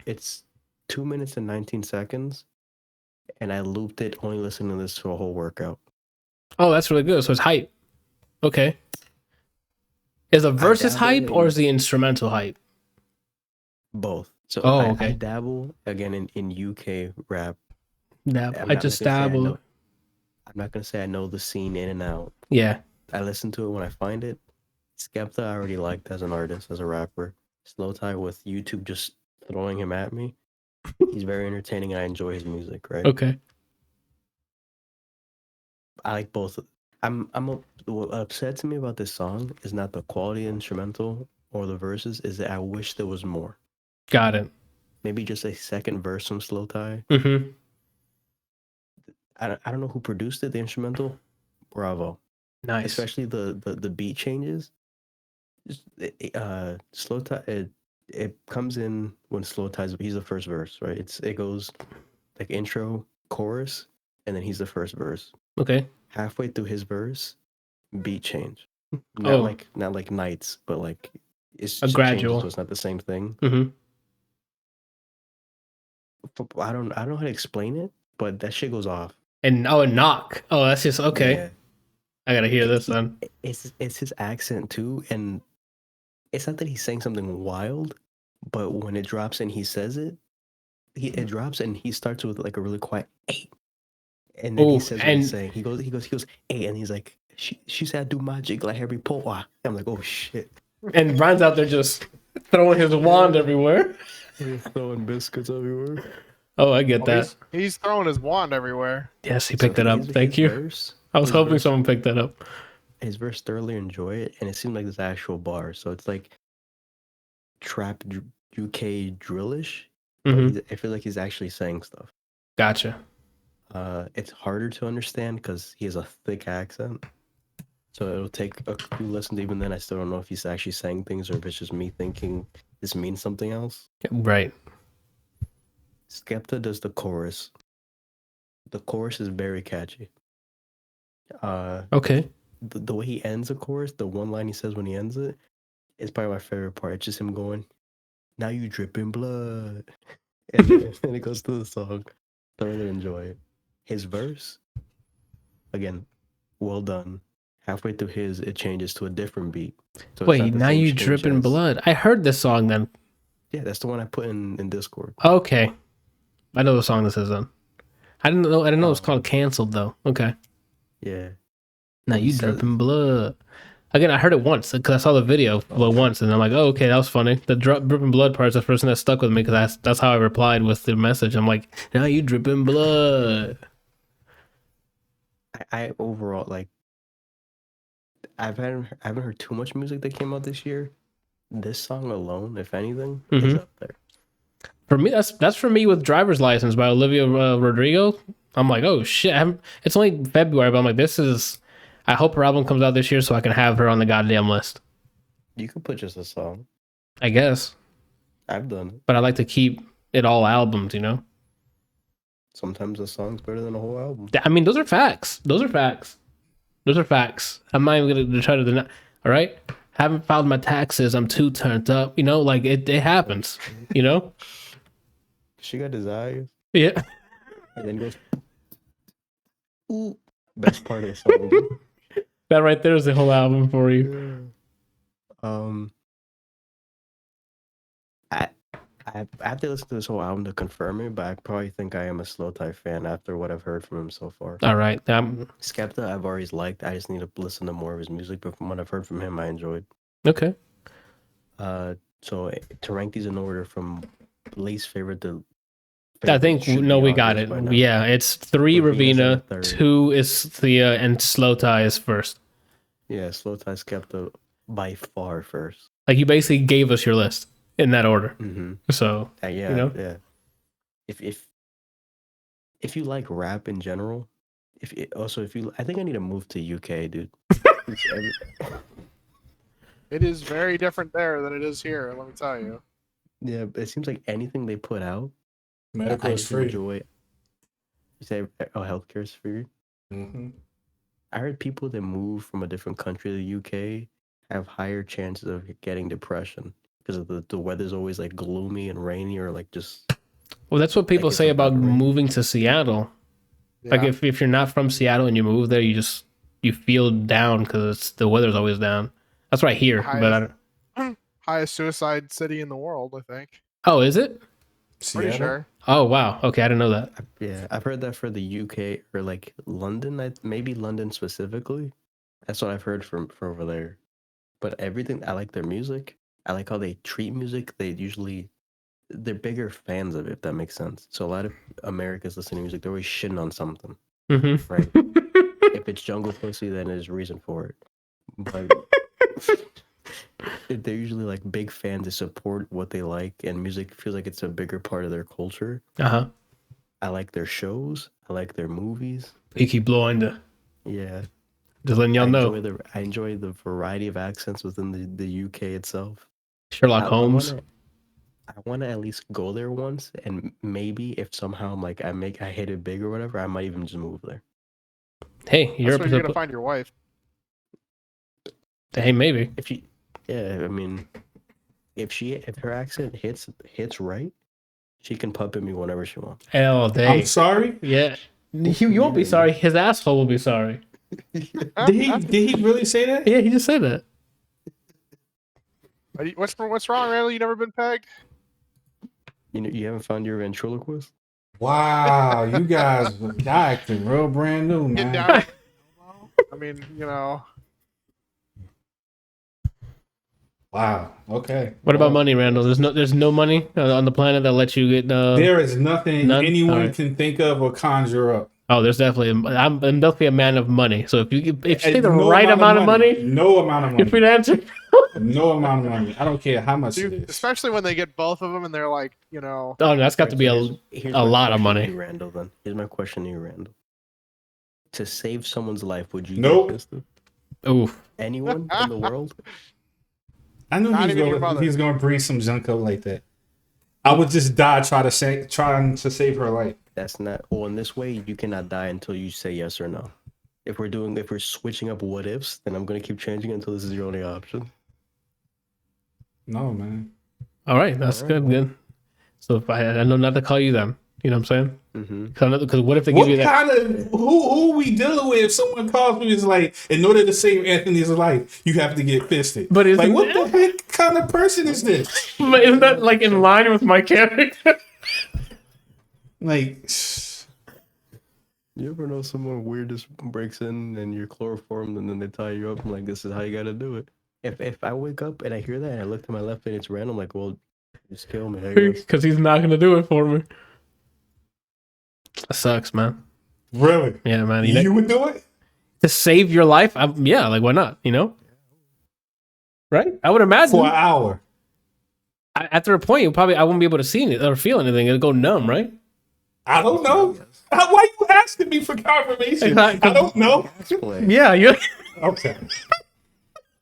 it's 2 minutes and 19 seconds, and I looped it only listening to this for a whole workout. Oh, that's really good. So it's hype. Okay. Is the verses dabble hype or in- is the instrumental hype? Both. So Oh, I okay. dabble again in UK rap. Dab. I'm I not just gonna say I dabble. know- I'm not gonna say I know the scene in and out. Yeah. I listen to it when I find it. Skepta I already liked as an artist, as a rapper. Slowthai, with YouTube just throwing him at me. He's very entertaining and I enjoy his music, right? Okay. I like both. What upsets me about this song is not the quality instrumental or the verses, is that I wish there was more. Got it. Maybe just a second verse from Slowthai. Mm-hmm. I don't know who produced it, the instrumental. Bravo. Nice. Especially the beat changes. Just Slowthai, it comes in when Slowthai's, he's the first verse, right? It goes like intro, chorus, and then he's the first verse. Okay. Halfway through his verse, beat change. Not like nights, but like it's A just gradual. changes, so it's not the same thing. Mm-hmm. I don't know how to explain it, but that shit goes off. And knock. Oh, that's just okay. Yeah. I gotta hear this then. It's his accent too, and it's not that he's saying something wild, but when it drops and he says it, it drops and he starts with like a really quiet "hey," and then he says what he's saying. He goes "hey," and he's like, she said I do magic like Harry Potter. I'm like, oh shit. And Brian's out there just throwing his wand everywhere. He's throwing biscuits everywhere. Oh, I get that. He's throwing his wand everywhere. Yes, he picked it up. Thank you. I was hoping someone picked that up. His verse, thoroughly enjoy it, and it seemed like this actual bar. So it's like trap UK drillish. Mm-hmm. I feel like he's actually saying stuff. Gotcha. It's harder to understand because he has a thick accent. So it'll take a few lessons. Even then, I still don't know if he's actually saying things or if it's just me thinking this means something else. Right. Skepta does the chorus. The chorus is very catchy. Okay. The way he ends a chorus, the one line he says when he ends it, is probably my favorite part. It's just him going, "Now you dripping blood," and then it goes to the song. Thoroughly enjoy it. His verse, again, well done. Halfway through his, it changes to a different beat. So it's not Wait, the now same you change dripping as- blood. I heard this song then. Yeah, that's the one I put in Discord. Okay. I know the song this is then. I didn't know it was called Canceled though. Okay. Yeah. Now He you said- dripping blood. Again, I heard it once because I saw the video once, and I'm like, "Oh, okay, that was funny." The dripping blood part is the first thing that stuck with me because that's how I replied with the message. I'm like, "Now you dripping blood." I overall like. I haven't heard too much music that came out this year. This song alone, if anything, is Mhm. up there. For me, that's for me with Driver's License by Olivia Rodrigo. I'm like, oh shit! It's only February, but I'm like, this is. I hope her album comes out this year so I can have her on the goddamn list. You could put just a song. I guess, I've done it. but I like to keep it all albums. You know. Sometimes a song's better than a whole album. I mean, those are facts. Those are facts. Those are facts. I'm not even gonna try to deny. All right, haven't filed my taxes. I'm too turned up. You know, like it happens. You know. She got desires, Yeah. and then goes, ooh, Best part of the song. That right there is the whole album for you. I have to listen to this whole album to confirm it, but I probably think I am a Slowthai fan after what I've heard from him so far. All right. Skepta, I've always liked. I just need to listen to more of his music, but from what I've heard from him, I enjoyed. Okay. So to rank these in order from least favorite to I think should no, be we got obvious it. by now. Yeah, it's 3 Raveena's in Raveena, third. 2 is Sia, and Slowthai is first. Yeah, Slowthai Skepta by far first. Like you basically gave us your list in that order. Mm-hmm. So Yeah, you know? yeah. If you like rap in general, I think I need to move to UK, dude. It is very different there than it is here. Let me tell you. Yeah, it seems like anything they put out, Medical I is just free. enjoy. You say, healthcare is free. Mm-hmm. I heard people that move from a different country to the UK have higher chances of getting depression because of the weather's always like gloomy and rainy or like just. Well, that's what people it's say a about bad rain. moving to Seattle. Like Yeah. if you're not from Seattle and you move there, you feel down because the weather's always down. That's what I hear. But I don't... Highest suicide city in the world, I think. Oh, is it? Pretty sure. Oh, wow. Okay, I didn't know that. Yeah, I've heard that for the UK or like London, maybe London specifically. That's what I've heard from over there. But everything, I like their music. I like how they treat music. They're bigger fans of it, if that makes sense. So a lot of Americans listening to music, they're always shitting on something, Mm-hmm. right? If it's jungle pussy, then there's reason for it. But they're usually like big fans. They support what they like, and music feels like it's a bigger part of their culture. Uh-huh. I like their shows. I like their movies. Peaky Blinder. Yeah. Just letting y'all know. I enjoy the variety of accents within the UK itself. Sherlock Holmes. I want to at least go there once, and maybe if somehow I'm like I hit it big or whatever, I might even just move there. Hey, That's Europe where is you're a... gonna find your wife. Hey, maybe. I mean, if her accent hits right, she can puppet me whenever she wants. Hell, I'm dang. sorry. Yeah. You won't be sorry. His asshole will be sorry. Did he really say that? Yeah, he just said that. What's wrong, Randall? You never been pegged? You haven't found your ventriloquist? Wow, you guys were acting real brand new, Get man. down. I mean, you know. Wow. Okay. What about money, Randall? There's no money on the planet that lets you get. There is nothing None? anyone Alright. can think of or conjure up. Oh, there's definitely. I'm definitely a man of money. So if you say the No right amount of money, no amount of you're free money, to answer. no amount of money. I don't care how much it Dude, is. especially when they get both of them and they're like, you know, Oh, no, that's got to be Here's a my lot of question to money. you, Randall. Then here's my question to you, Randall. To save someone's life, would you Nope. get pissed? Oof. Anyone in the world? I knew Not he even your was mother. going to breathe some junk up like that. I would just die trying to save her life. That's not. Well, in this way, you cannot die until you say yes or no. If we're switching up what ifs, then I'm gonna keep changing it until this is your only option. No, man. All right, that's All right, good. Good. So if I know not to call you them. You know what I'm saying? Mm-hmm. Because what if they give What you that? kind of who are we dealing with? If someone calls me, is like, in order to save Anthony's life, you have to get fisted. But isn't like, what the heck kind of person is this? But isn't that like in line with my character? Like, You ever know someone weird just breaks in and you're chloroformed and then they tie you up and like this is how you gotta do it. If I wake up and I hear that and I look to my left and it's random, like, well, just kill me. I guess. Because he's not gonna do it for me. That sucks, man. really? Yeah, man. You would do it? To save your life? Yeah, like why not? You know? Right? I would imagine. For an hour. After a point, I wouldn't be able to see it or feel anything. It'll go numb, right? I don't know. Why you asking me for confirmation? I don't know. Explain. Yeah, you. Okay.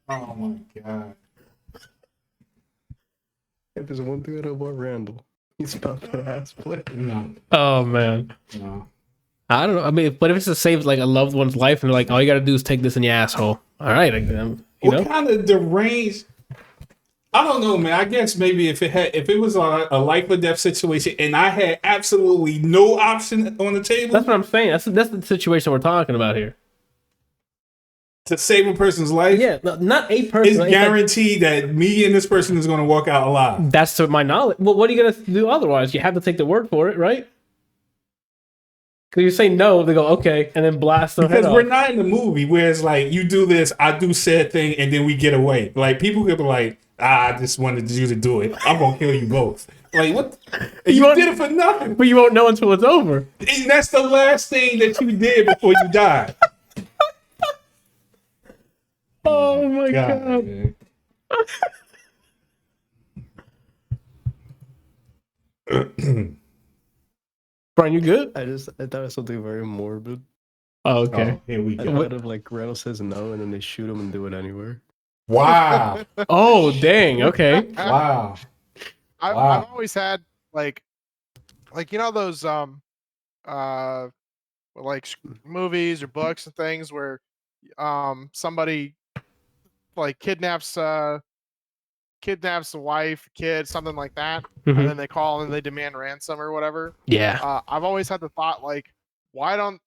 Oh my god. If there's one thing I know about Randall, he's about that ass play. No. Oh man. No. I don't know. I mean, but if it's to save like a loved one's life, and they're like, all you gotta do is take this in your asshole. All right, you What know. kind of deranged? I don't know, man. I guess maybe if it was a life or death situation and I had absolutely no option on the table. That's what I'm saying. That's the situation we're talking about here. to save a person's life. Yeah, not a person. It's guaranteed that me and this person is going to walk out alive. That's to my knowledge. Well, what are you going to do otherwise? You have to take the word for it, right? Because you say no, they go, okay, and then blast their head Because off. we're not in the movie where it's like, you do this, I do said thing, and then we get away. Like, people could be like, I just wanted you to do it. I'm going to kill you both. Like, what? You did it for nothing. But you won't know until it's over. And that's the last thing that you did before you died. Oh, my God. Man. Brian, you good? I thought it was something very morbid. Oh, okay. Oh, here we I go. thought of like Reynolds says no, and then they shoot him and do it anyway. Wow. Oh, dang. Okay. Wow. I've always had like you know those like movies or books and things where somebody like kidnaps the wife, kid, something like that, Mhm. and then they call and they demand ransom or whatever. Yeah. I've always had the thought like, why don't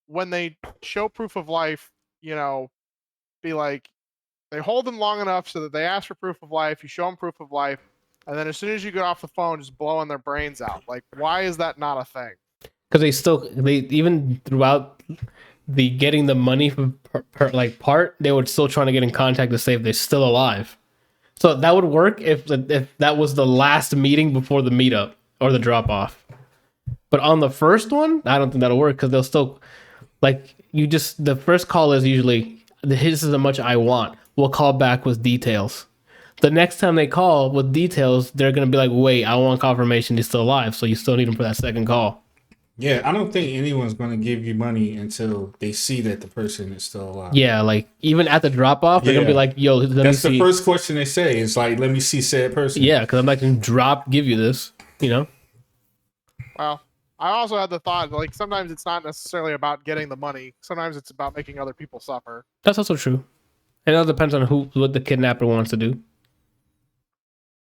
when they show proof of life, you know, be like they hold them long enough so that they ask for proof of life, you show them proof of life, and then as soon as you get off the phone, just blowing their brains out. Like, why is that not a thing? Because they even throughout the getting the money from part, they were still trying to get in contact to say if they're still alive. So that would work if that was the last meeting before the meetup or the drop off. But on the first one, I don't think that'll work because they'll still the first call is usually this is how much I want. We'll call back with details. The next time they call with details, they're gonna be like, wait, I want confirmation he's still alive. So you still need him for that second call. Yeah, I don't think anyone's going to give you money until they see that the person is still alive. Yeah, like even at the drop off, they're gonna be like, "Yo, let that's me see." the first question they say. It's like, "Let me see said person." Yeah, because I'm not gonna give you this. You know. Well, I also had the thought like sometimes it's not necessarily about getting the money. Sometimes it's about making other people suffer. That's also true. And it all depends on what the kidnapper wants to do.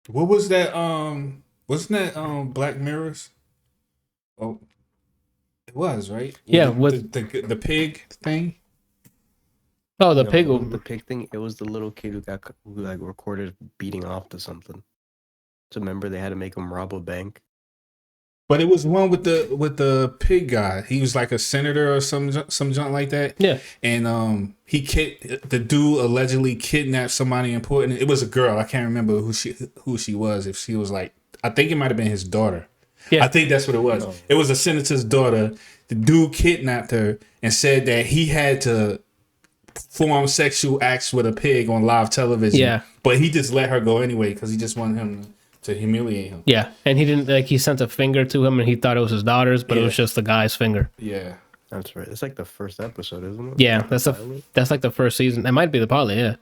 What was that? Wasn't that Black Mirrors? Oh, it was, right? Yeah, the pig thing. Oh, the No, pig. it wasn't the pig thing. It was the little kid who like recorded beating off to something. So remember they had to make him rob a bank. But it was one with the pig guy. He was like a senator or some junk like that. Yeah. And the dude allegedly kidnapped somebody important. It was a girl. I can't remember who she was. If she was like, I think it might have been his daughter. Yeah. I think that's what it was. No. It was a senator's daughter. The dude kidnapped her and said that he had to perform sexual acts with a pig on live television. Yeah. But he just let her go anyway because he just wanted him to humiliate him. Yeah, and he didn't he sent a finger to him, and he thought it was his daughter's, but it was just the guy's finger. Yeah. That's right. It's like the first episode, isn't it? Yeah, that's like the first season. That might be the pilot. Yeah.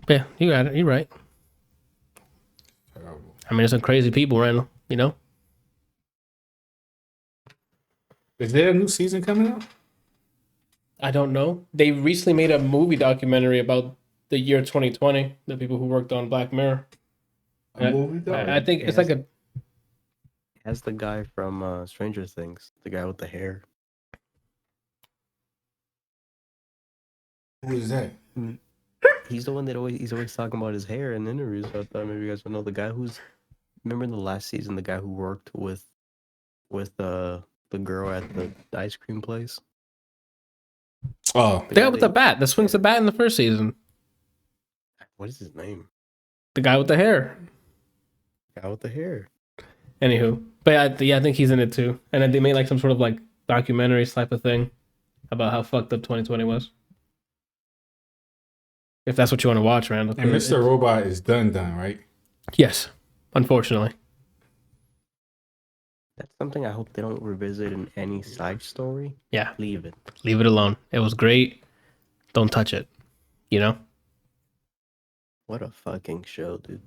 Yeah, you got it. You're right. Terrible. I mean, there's some crazy people, Randall. You know. Is there a new season coming out? I don't know. They recently made a movie documentary about the year 2020. The people who worked on Black Mirror. A movie documentary? I think it's like a. It has the guy from Stranger Things, the guy with the hair. Who is that? He's the one that he's always talking about his hair in interviews. So I thought maybe you guys would know the guy who's. Remember in the last season, the guy who worked with the girl at the ice cream place. Oh, The guy with the bat that swings the bat in the first season. What is his name? The guy with the hair. Guy with the hair. Anywho, but I think he's in it too. And then they made like some sort of like documentary type of thing about how fucked up 2020 was. If that's what you want to watch, Randall. and Mr. Robot is done, right? Yes, unfortunately. That's something I hope they don't revisit in any side story. Yeah, Leave it. leave it alone. It was great. Don't touch it. You know? What a fucking show, dude.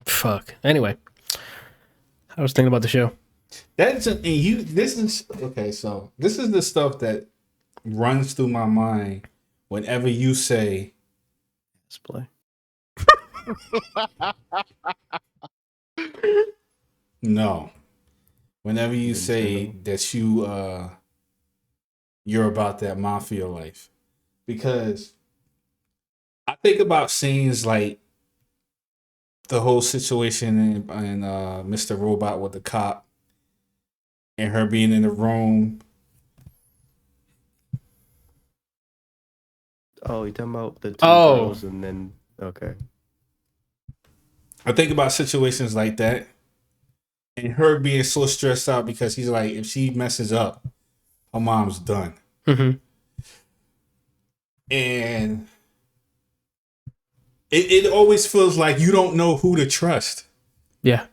Fuck. Anyway, I was thinking about the show. This is okay. So this is the stuff that runs through my mind whenever you say Let's play. No. Whenever you say that you're about that mafia life. Because I think about scenes like the whole situation in Mr. Robot with the cop and her being in the room. Oh, you're talking about the two girls and then okay. I think about situations like that and her being so stressed out because he's like, if she messes up, her mom's done. Mm-hmm. And it always feels like you don't know who to trust. Yeah.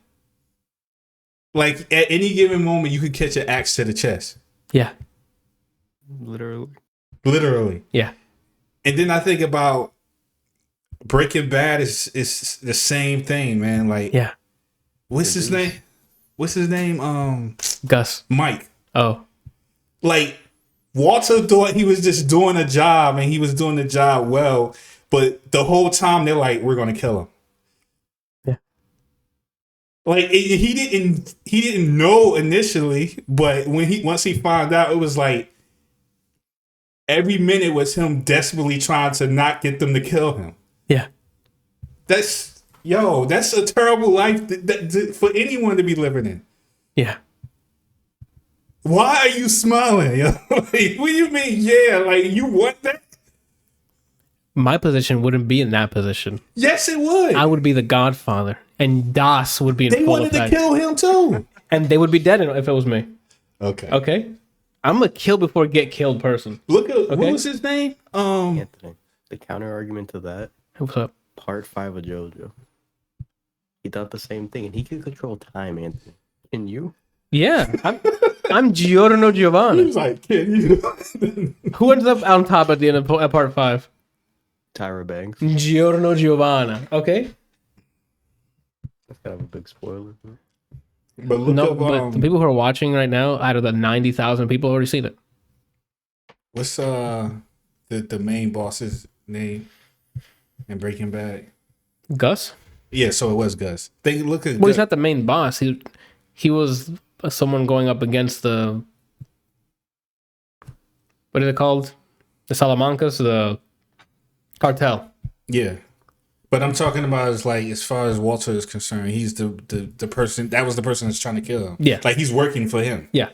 Like at any given moment, you could catch an axe to the chest. Yeah. Literally. Yeah. And then I think about Breaking Bad is the same thing, man. Like, yeah. What's his name? Gus. Mike. Oh. Like, Walter thought he was just doing a job and he was doing the job well, but the whole time they're like, we're gonna kill him. Yeah. Like he didn't know initially, but once he found out, it was like every minute was him desperately trying to not get them to kill him. Yeah. That's a terrible life for anyone to be living in. Yeah. Why are you smiling? Yo? Like, what do you mean? Yeah, like you want that? My position wouldn't be in that position. Yes, it would. I would be the Godfather, and Das would be in They full wanted effect. to kill him too, and they would be dead if it was me. Okay. Okay. I'm a kill before get killed person. Look at Okay. what was his name? Anthony. The counter argument to that. What's up? Part 5 of JoJo. He thought the same thing, and he can control time, Anthony. Can you? Yeah, I'm Giorno He Giovanni. was like, "Can you?" Who ends up on top at the end of part 5? Tyra Banks. Giorno Giovanna. Okay. That's kind of a big spoiler. But look No, up. but the people who are watching right now, out of the 90,000 people, already seen it. What's the main boss's name in Breaking Bad? Gus? Yeah, so it was Gus. They look at. Well, he's not the main boss. He was someone going up against the, what is it called? The Salamancas, the cartel. Yeah, but I'm talking about as far as Walter is concerned, he's the person that was the person that's trying to kill him. Yeah, like he's working for him. Yeah,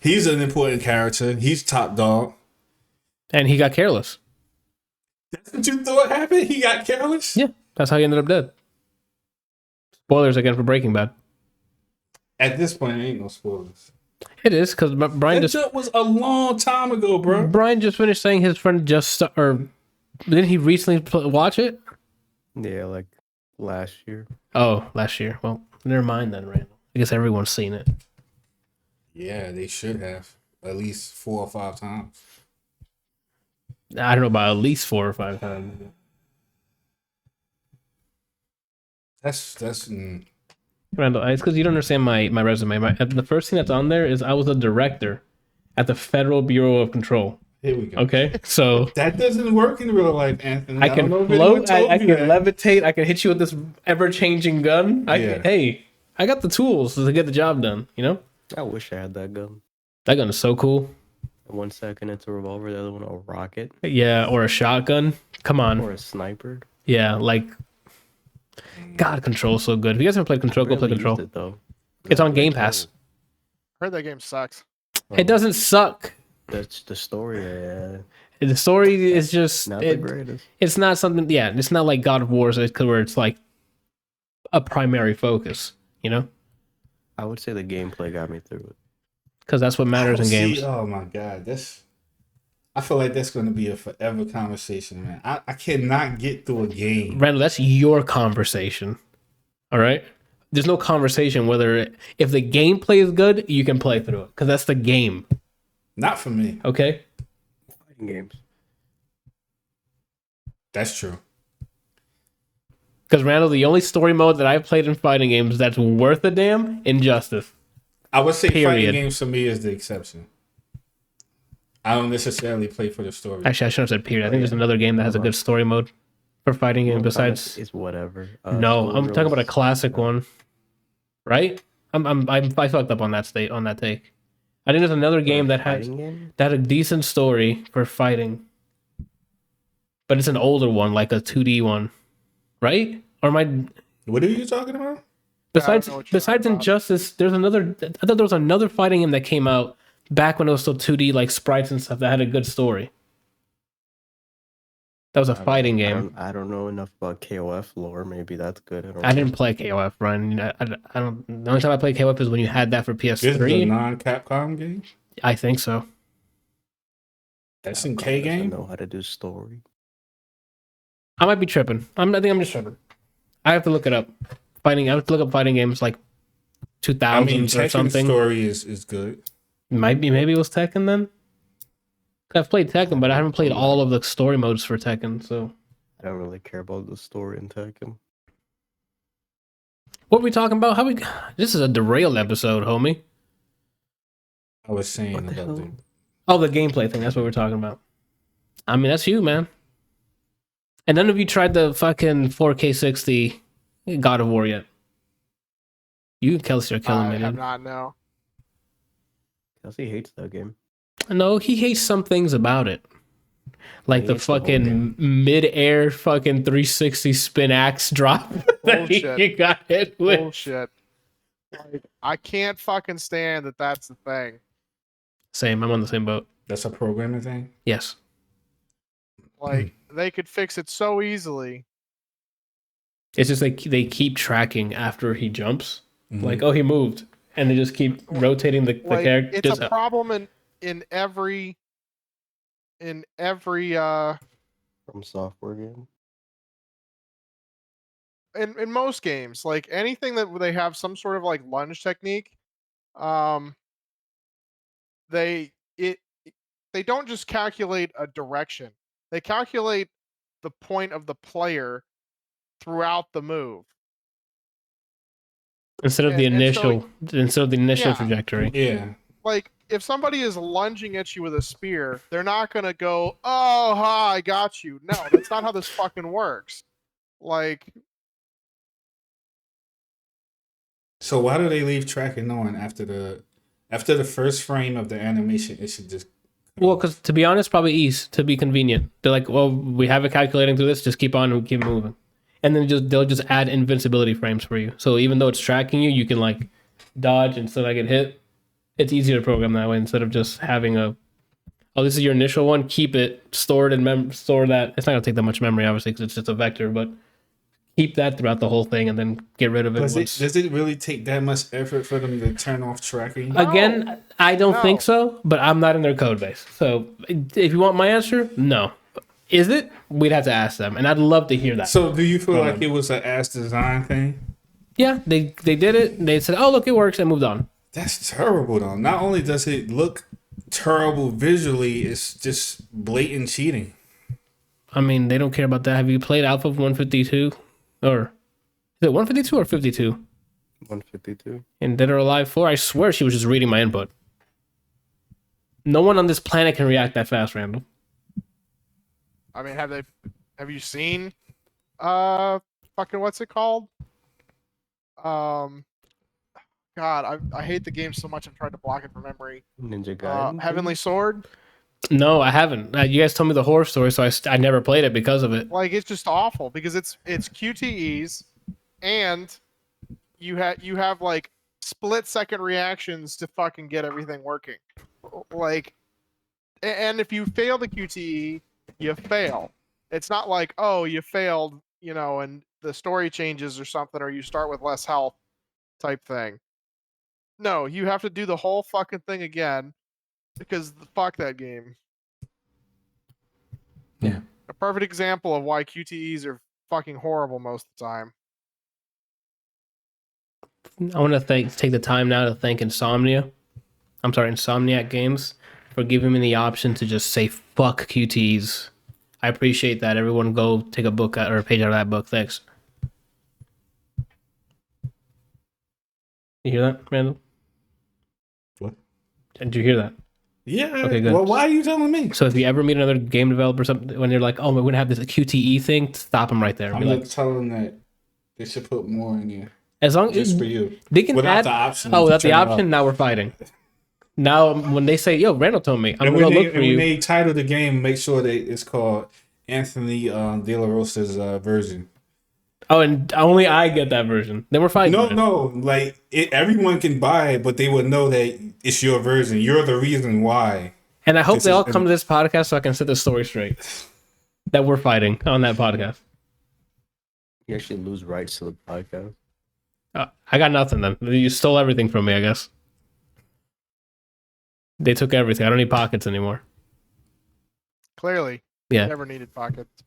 he's an important character. He's top dog, and he got careless. That's what you thought happened? He got careless? Yeah, that's how he ended up dead. Spoilers again for Breaking Bad. At this point, it ain't no spoilers. It is because Brian That was a long time ago, bro. Brian just finished saying his friend didn't he recently watch it? Yeah, like last year. Oh, last year. Well, never mind then, Randall. I guess everyone's seen it. Yeah, they should have at least 4 or 5 times. I don't know about at least 4 or 5 times. That's Randall, it's because you don't understand my resume. The first thing that's on there is I was a director at the Federal Bureau of Control. Here we go. Okay, so that doesn't work in real life, Anthony. I can float, I can levitate, I can hit you with this ever-changing gun. Hey, I got the tools to get the job done, you know? I wish I had that gun. That gun is so cool. 1 second it's a revolver, the other one a rocket. Yeah, or a shotgun. Come on. Or a sniper. Yeah, like, God, Control's so good. If you guys ever played Control, go play Control. It, though. It's on Game Pass. I heard that game sucks. It doesn't suck. That's the story. Yeah. The story is just Not the greatest. It's not something. Yeah, it's not like God of War, where it's like a primary focus. You know, I would say the gameplay got me through it. Because that's what matters in games. Oh my God, I feel like that's going to be a forever conversation, man. I cannot get through a game. Randall, that's your conversation. All right. There's no conversation if the gameplay is good, you can play through it because that's the game. Not for me. Okay. Fighting games. That's true. Because Randall, the only story mode that I've played in fighting games that's worth a damn, Injustice. I would say Period. fighting games for me is the exception. I don't necessarily play for the story. Actually, I shouldn't have said period. I think there's another game that has a good story mode. for fighting game Mortal Kombat besides? is whatever. No, I'm talking about a Soldier classic one, right? I fucked up on that take. I think there's another game that has fighting game? that had a decent story for fighting, but it's an older one, like a 2D one, right? Or am I? What are you talking about? Besides know what you're talking about. Injustice, there's another. I thought there was another fighting game that came out back when it was still 2D, like sprites and stuff, that had a good story. That was a fighting game. I don't know enough about KOF lore. Maybe that's good. don't I know. didn't play KOF, Ryan. I don't. The only time I played KOF is when you had that for This is a PS3. non-Capcom game. I think so. SNK Doesn't game. know how to do story. I might be tripping. I think I'm just tripping. I have to look it up. I have to look up fighting games like 2000s I mean, or Tekken's something. story is good. Maybe it was Tekken then. I've played Tekken, but I haven't played all of the story modes for Tekken. So I don't really care about the story in Tekken. what are we talking about? This is a derailed episode, homie. I was saying What the about hell? Oh, the gameplay thing. That's what we're talking about. I mean, that's you, man. And none of you tried the fucking 4K 60 God of War yet. You and Kelsey are killing I me, have dude. not. No. Kelsey hates that game. No, he hates some things about it. Like He the hates the whole fucking game. mid-air fucking 360 spin axe drop that Bullshit. he got hit with. Bullshit. Like, I can't fucking stand that. That's the thing. Same, I'm on the same boat. That's a programming thing. Yes. Like they could fix it so easily. It's just like they keep tracking after he jumps. Mhm. Like, oh, he moved. And they just keep rotating the Like character. it's Just, a problem in every From software game. in most games. Like anything that they have some sort of like lunge technique, they don't just calculate a direction. They calculate the point of the player throughout the move. instead of the and so- initial Yeah. trajectory. Yeah. Like if somebody is lunging at you with a spear, they're not gonna go, "Oh, ha, I got you." No, that's not how this fucking works. Like, So why do they leave tracking on after the first frame of the animation? It should just Well, because to be honest, probably ease to be convenient. They're like, well, we have it calculating through this. Just keep on and keep moving, and then they'll just add invincibility frames for you. So even though it's tracking you, you can like dodge instead of get hit. It's easier to program that way instead of just having this is your initial one. Keep it stored and store that. It's not gonna take that much memory, obviously, because it's just a vector, but keep that throughout the whole thing and then get rid of it once. does it really take that much effort for them to turn off tracking? Again, I don't No. think so, but I'm not in their code base. So if you want my answer, no. Is it? We'd have to ask them, and I'd love to hear that. So do you feel like it was an ass design thing? Yeah, they did it. They said, "Oh, look, it works," and moved on. That's terrible though. Not only does it look terrible visually, it's just blatant cheating. I mean, they don't care about that. Have you played Alpha 152? Or is it 152 or 52? 152. In Dead or Alive 4? I swear she was just reading my input. No one on this planet can react that fast, Randall. I mean, have you seen fucking what's it called? God, I hate the game so much I'm trying to block it from memory. Ninja Gaiden. Heavenly Sword. No, I haven't. You guys told me the horror story, so I never played it because of it. Like it's just awful because it's QTEs and you have like split-second reactions to fucking get everything working. Like, and if you fail the QTE, you fail. It's not like, oh, you failed, and the story changes or something, or you start with less health type thing. No, you have to do the whole fucking thing again because fuck that game. Yeah. A perfect example of why QTEs are fucking horrible most of the time. I want to take the time now to thank Insomniac Games for giving me the option to just say fuck QTs. I appreciate that. Everyone go take a book or a page out of that book. Thanks. You hear that, Randall? What? Did you hear that? Yeah. Okay, good. Well, why are you telling me? So if you ever meet another game developer, something when they're like, "Oh, we're gonna have this QTE thing," stop them right there. I'm Be gonna like, tell them that they should put more in here as long just as for you. they can Without add the option. Oh, to without the turn it option, off. now we're fighting. Now when they say, "Yo, Randall told me," I'm And gonna when, go they, look for and when you. they title the game, make sure that it's called Anthony De La Rosa's version. Oh, and only I get that version. Then we're fighting. No, like everyone can buy it, but they would know that it's your version. You're the reason why. And I hope This they is- all come to this podcast so I can set the story straight. That we're fighting on that podcast. You actually lose rights to the podcast. I got nothing then. You stole everything from me, I guess. They took everything. I don't need pockets anymore. Clearly, Yeah. never needed pockets.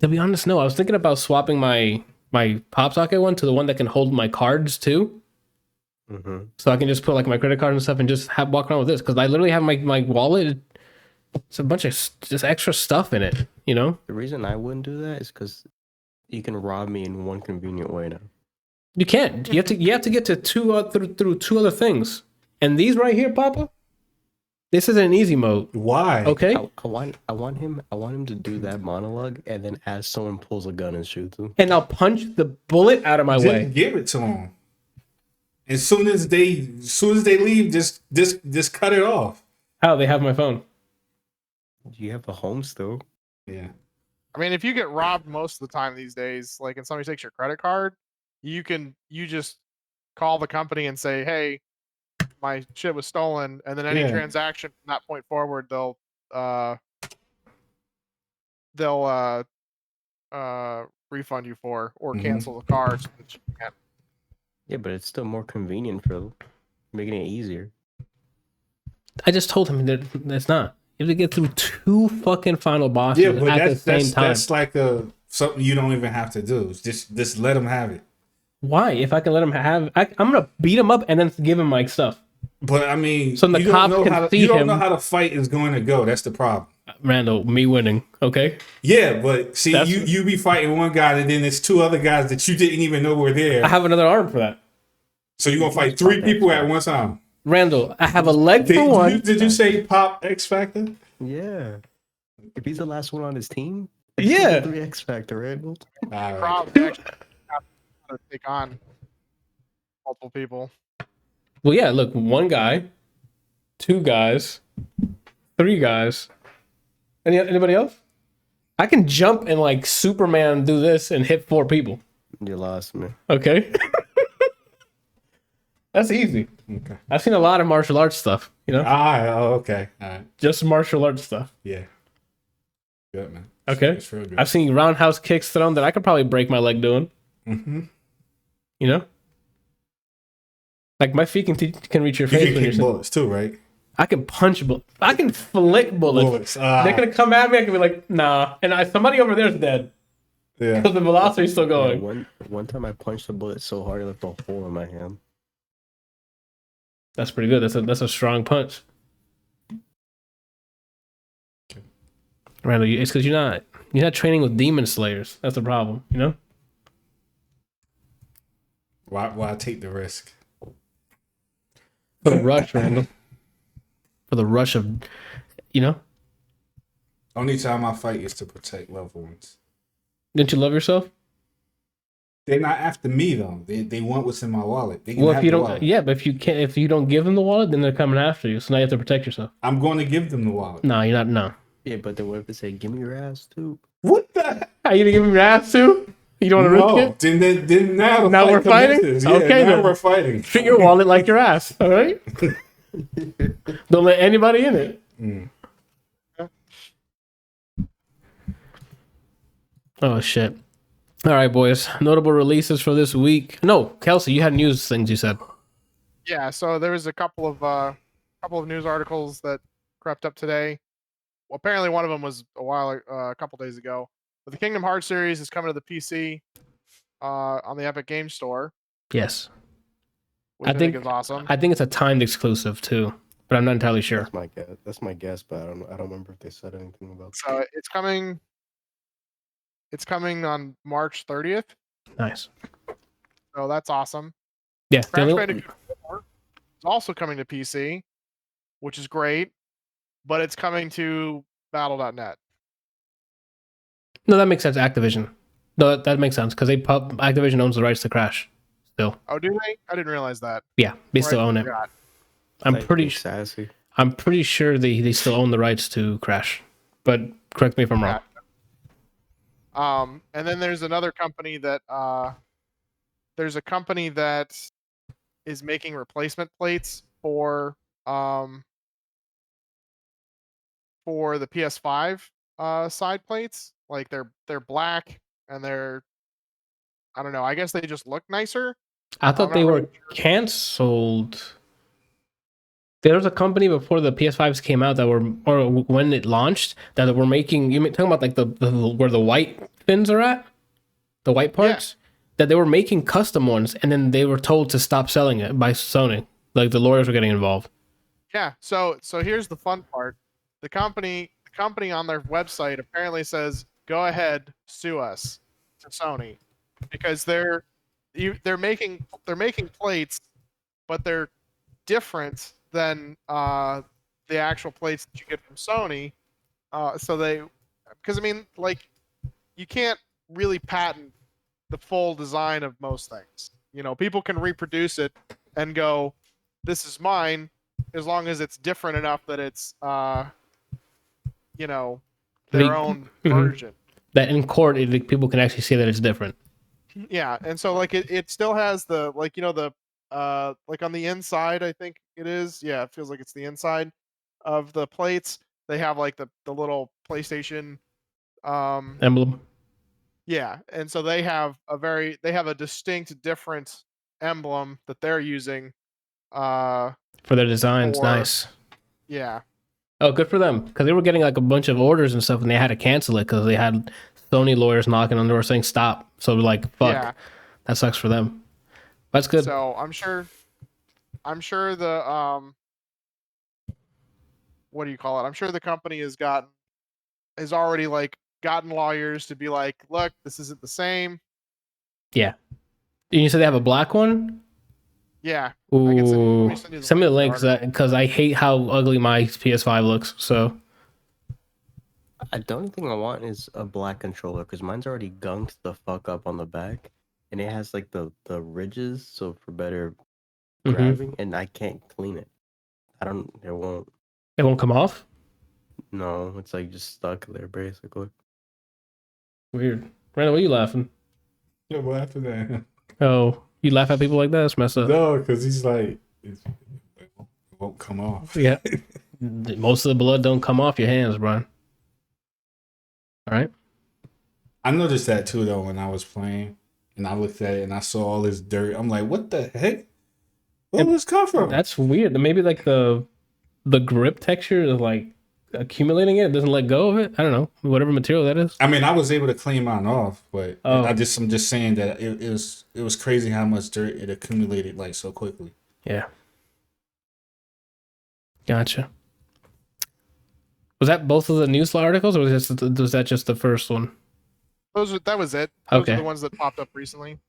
To be honest, no. I was thinking about swapping my pop socket one to the one that can hold my cards too. Mm-hmm. So I can just put like my credit card and stuff and just walk around with this. Because I literally have my wallet. It's a bunch of just extra stuff in it, you know? The reason I wouldn't do that is because you can rob me in one convenient way now. You can't. You have to get to through two other things. And these right here, Papa, this is an easy mode. Why? Okay? I want him to do that monologue and then as someone pulls a gun and shoots him. And I'll punch the bullet out of my Just way. give it to them. As soon as they leave, just cut it off. How? They have my phone. You have a home still. Yeah. I mean, if you get robbed most of the time these days, like and somebody takes your credit card, you just call the company and say, "Hey, my shit was stolen," and then any Yeah. transaction from that point forward, they'll refund you for or Mhm. cancel the card. So that you can't. Yeah, but it's still more convenient for making it easier. I just told him that that's not. You have to get through two fucking final bosses Yeah, but at the same time. that's like something you don't even have to do. It's just let them have it. Why? If I can let him have, I'm gonna beat him up and then give him my stuff. But I mean, So the you don't cops know can how see you don't him. know how the fight is going to go. That's the problem. Randall, me winning. Okay. Yeah, but see, That's- you be fighting one guy, and then there's two other guys that you didn't even know were there. I have another arm for that. So you're gonna fight three people at one time. Randall, I have a leg for one. Did you say Pop X Factor? Yeah. If he's the last one on his team, Yeah. 3 X Factor, Randall. All right. Probably actually have to take on multiple people. Well, yeah. Look, one guy, two guys, three guys. Anybody else? I can jump and like Superman do this and hit 4 people. You lost me. Okay. That's easy. Okay. I've seen a lot of martial arts stuff, you know? Okay. All right. Just martial arts stuff. Yeah. Good, man. Okay. It's real good. I've seen roundhouse kicks thrown that I could probably break my leg doing, Mm-hmm. you know? Like my feet can reach your You face can when you're kick bullets too, right? I can punch bullets. I can flick bullets. They're going to come at me. I can be like, nah. And somebody over there's dead Yeah. because the velocity's still Yeah, going. one time I punched a bullet so hard I left a hole in my hand. That's pretty good. That's a strong punch. Randall, it's because you're not training with demon slayers. That's the problem, you know? Why take the risk? For the rush, Randall. For the rush of, you know? Only time I fight is to protect loved ones. Didn't you love yourself? They're not after me though. They want what's in my wallet. They can Well, have if you the don't, wallet. yeah, but if you don't give them the wallet, then they're coming after you. So now you have to protect yourself. I'm going to give them the wallet. No, you're not. No. Yeah, but then what if they say, "Give me your ass too"? What the? Are you gonna give me your ass too? You don't want to No. risk it? Then now the Now fight we're fighting? commences. Yeah, Okay, now then. we're fighting. Treat your wallet like your ass. All right. Don't let anybody in it. Mm. Oh shit. All right, boys. Notable releases for this week. No, Kelsey, you had news things you said. Yeah, so there was a couple of news articles that crept up today. Well, apparently one of them was a couple days ago. But the Kingdom Hearts series is coming to the PC on the Epic Games Store, Yes. which I I think think- is awesome. I think it's a timed exclusive too, but I'm not entirely sure. That's my guess, but I don't remember if they said anything about. So it's coming. It's coming on March 30th. Nice. So that's awesome. Yeah. the Crash only- Bandicoot 4 is also coming to PC. which is great, but it's coming to Battle.net. No, that makes sense. Activision. No, that makes sense because Activision owns the rights to Crash. Still, Oh, do they? I didn't realize that. yeah, they Or still I own it. forgot. I'm Like, pretty. big sassy. I'm pretty sure they still own the rights to Crash. But correct me if I'm wrong. And then there's another company that is making replacement plates for the PS5 side plates. Like they're black and I don't know. I guess they just look nicer. I thought I'm they not were really sure. canceled. There was a company before the PS5s came out or when it launched, that were making. You talking about like the where the white fins are at, the white parts, that they were making custom ones, and then they were told to stop selling it by Sony. Like the lawyers were getting involved. Yeah. So here's the fun part. The company on their website apparently says, "Go ahead, sue us," to Sony, because they're making plates, but they're different than the actual plates that you get from Sony. Because I mean, like, you can't really patent the full design of most things. You know, people can reproduce it and go, "This is mine," as long as it's different enough that it's their own version. That in court, people can actually see that it's different. Yeah, and so like it still has the like on the inside, I think it is. Yeah, it feels like it's the inside of the plates. They have like the little PlayStation Emblem. yeah, and so they have a distinct different emblem that they're using For their designs. Nice. Yeah. Oh, good for them. Because they were getting like a bunch of orders and stuff, and they had to cancel it because they had Sony lawyers knocking on the door saying stop. So like, fuck. Yeah. That sucks for them. That's good. So I'm sure the what do you call it? I'm sure the company has already like gotten lawyers to be like, look, this isn't the same. Yeah. You said they have a black one? Yeah. Ooh. Send me the links because I hate how ugly my PS5 looks. So The only thing I want is a black controller because mine's already gunked the fuck up on the back, and it has like the ridges, so for better grabbing, and I can't clean it. It won't come off? No, it's like just stuck there basically. Weird. Brandon, what are you laughing? Yeah, what after that? Oh, you laugh at people like that? That's messed up. No, because he's like, it won't come off. Yeah. Most of the blood don't come off your hands, Brian. All right. I noticed that too, though, when I was playing, and I looked at it and I saw all this dirt. I'm like, what the heck? Where did this come from? That's weird. Maybe like the grip texture is like accumulating it. It doesn't let go of it. I don't know. Whatever material that is. I mean, I was able to clean mine off, but I'm just saying that it was crazy how much dirt it accumulated like so quickly. Yeah. Gotcha. Was that both of the news articles, or was that just the first one? That was it. Those Okay. are the ones that popped up recently.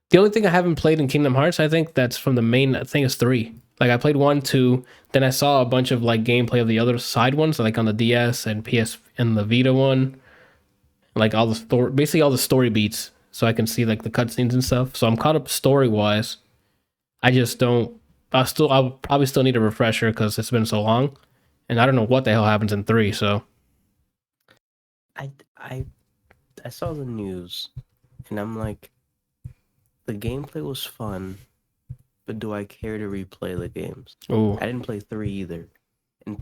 The only thing I haven't played in Kingdom Hearts, I think that's from the main. I think it's 3. Like I played 1, 2, then I saw a bunch of like gameplay of the other side ones, like on the DS and PS and the Vita one, like all the basically all the story beats, so I can see like the cutscenes and stuff. So I'm caught up story wise. I just don't. I'll probably still need a refresher because it's been so long, and I don't know what the hell happens in 3. So I saw the news, and I'm like, the gameplay was fun, but do I care to replay the games? Ooh. I didn't play 3 either, and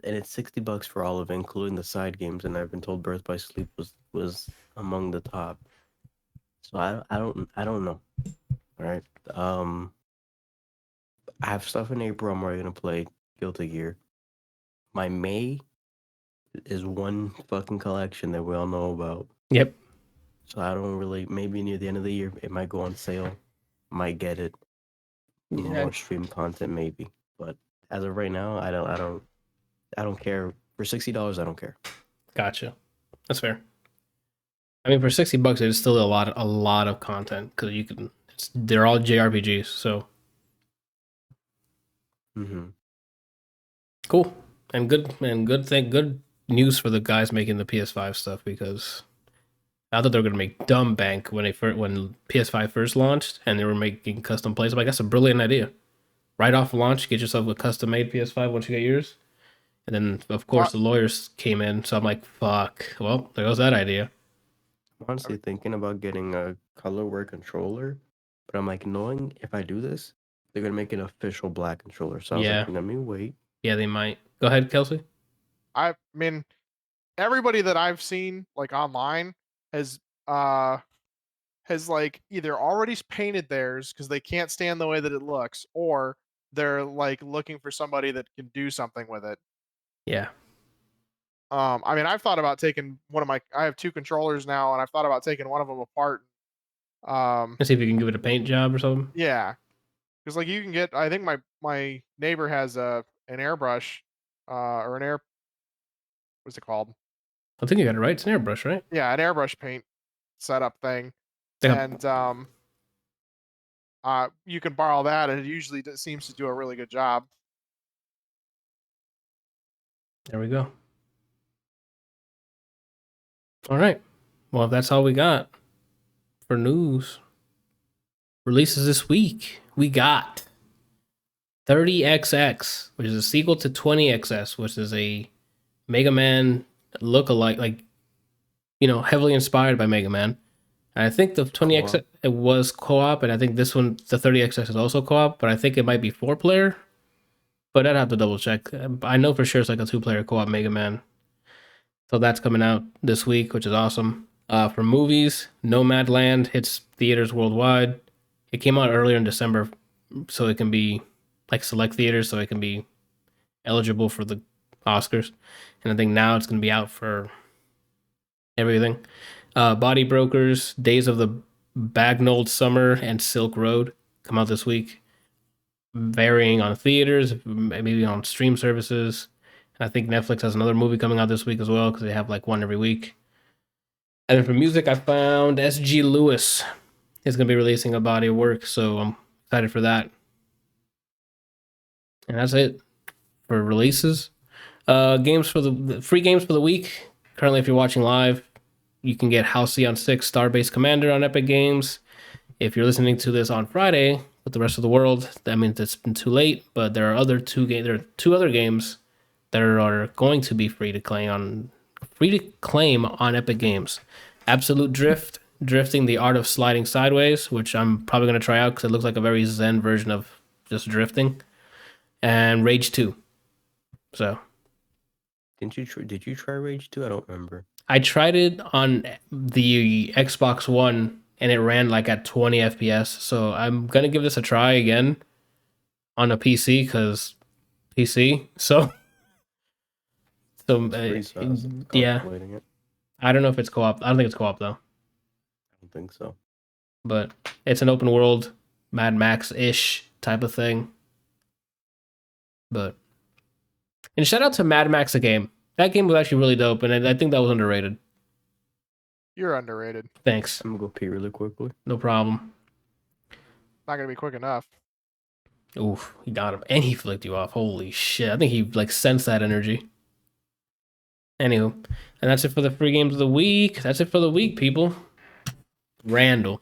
it's $60 for all of it, including the side games. And I've been told Birth by Sleep was among the top. So I don't know. All right. I have stuff in April. I'm already gonna play Guilty Gear. My May is one fucking collection that we all know about. Yep. So I don't really. Maybe near the end of the year, it might go on sale. Might get it. More stream content, maybe. But as of right now, I don't care. For $60, I don't care. Gotcha. That's fair. I mean, for $60, it's still a lot of content because they're all JRPGs. So. Mm-hmm. Cool. And good news for the guys making the PS5 stuff, because I thought they were gonna make dumb bank when when PS5 first launched and they were making custom plays. I'm like, that's a brilliant idea. Right off launch, get yourself a custom made PS5 once you get yours. And then of course the lawyers came in, so I'm like, fuck. Well, there goes that idea. I'm honestly thinking about getting a colorware controller, but I'm like, knowing if I do this, they're gonna make an official black controller. So I was Yeah. like, let me wait. Yeah, they might. Go ahead, Kelsey. I mean, everybody that I've seen like online has like either already painted theirs because they can't stand the way that it looks, or they're like looking for somebody that can do something with it. Yeah. I mean, I've thought about taking I have 2 controllers now, and I've thought about taking one of them apart. Let's see if you can give it a paint job or something. Yeah, because like you can get, I think my neighbor has an airbrush, or what's it called? I think you got it right. It's an airbrush, right? Yeah, an airbrush paint setup thing, Yeah. and you can borrow that, and it usually seems to do a really good job. There we go. All right. Well, if that's all we got for news, releases this week, we got 30XX, which is a sequel to 20XS, which is a Mega Man look-alike, like, heavily inspired by Mega Man. And I think the 20XX it was co-op, and I think this one, the 30XX, is also co-op, but I think it might be 4-player. But I'd have to double check. I know for sure it's like a 2-player co-op Mega Man. So that's coming out this week, which is awesome. For movies, Nomadland hits theaters worldwide. It came out earlier in December, so it can be like select theaters, so it can be eligible for the Oscars. And I think now it's going to be out for everything. Body Brokers, Days of the Bagnold Summer, and Silk Road come out this week. Varying on theaters, maybe on stream services. I think Netflix has another movie coming out this week as well, because they have like one every week. And then for music, I found S.G. Lewis is going to be releasing a body of work, so I'm excited for that. And that's it for releases. Games for the free games for the week. Currently, if you're watching live, you can get Halcyon 6 Starbase Commander on Epic Games. If you're listening to this on Friday with the rest of the world, that means it's been too late. But there are There are 2 other games that are going to be free to claim on Epic Games. Absolute Drift, drifting the art of sliding sideways, which I'm probably going to try out because it looks like a very zen version of just drifting. And Rage 2. So, Did you try Rage 2? I don't remember. I tried it on the Xbox One and it ran like at 20 FPS. So I'm going to give this a try again on a PC because PC. So yeah. It. I don't know if it's co-op. I don't think it's co-op though. I don't think so. But it's an open world Mad Max-ish type of thing. But and shout out to Mad Max the game. That game was actually really dope, and I think that was underrated. You're underrated. Thanks. I'm gonna go pee really quickly. No problem. Not gonna be quick enough. Oof, he got him, and he flicked you off. Holy shit! I think he like sensed that energy. Anywho, and that's it for the free games of the week. That's it for the week, people. Randall,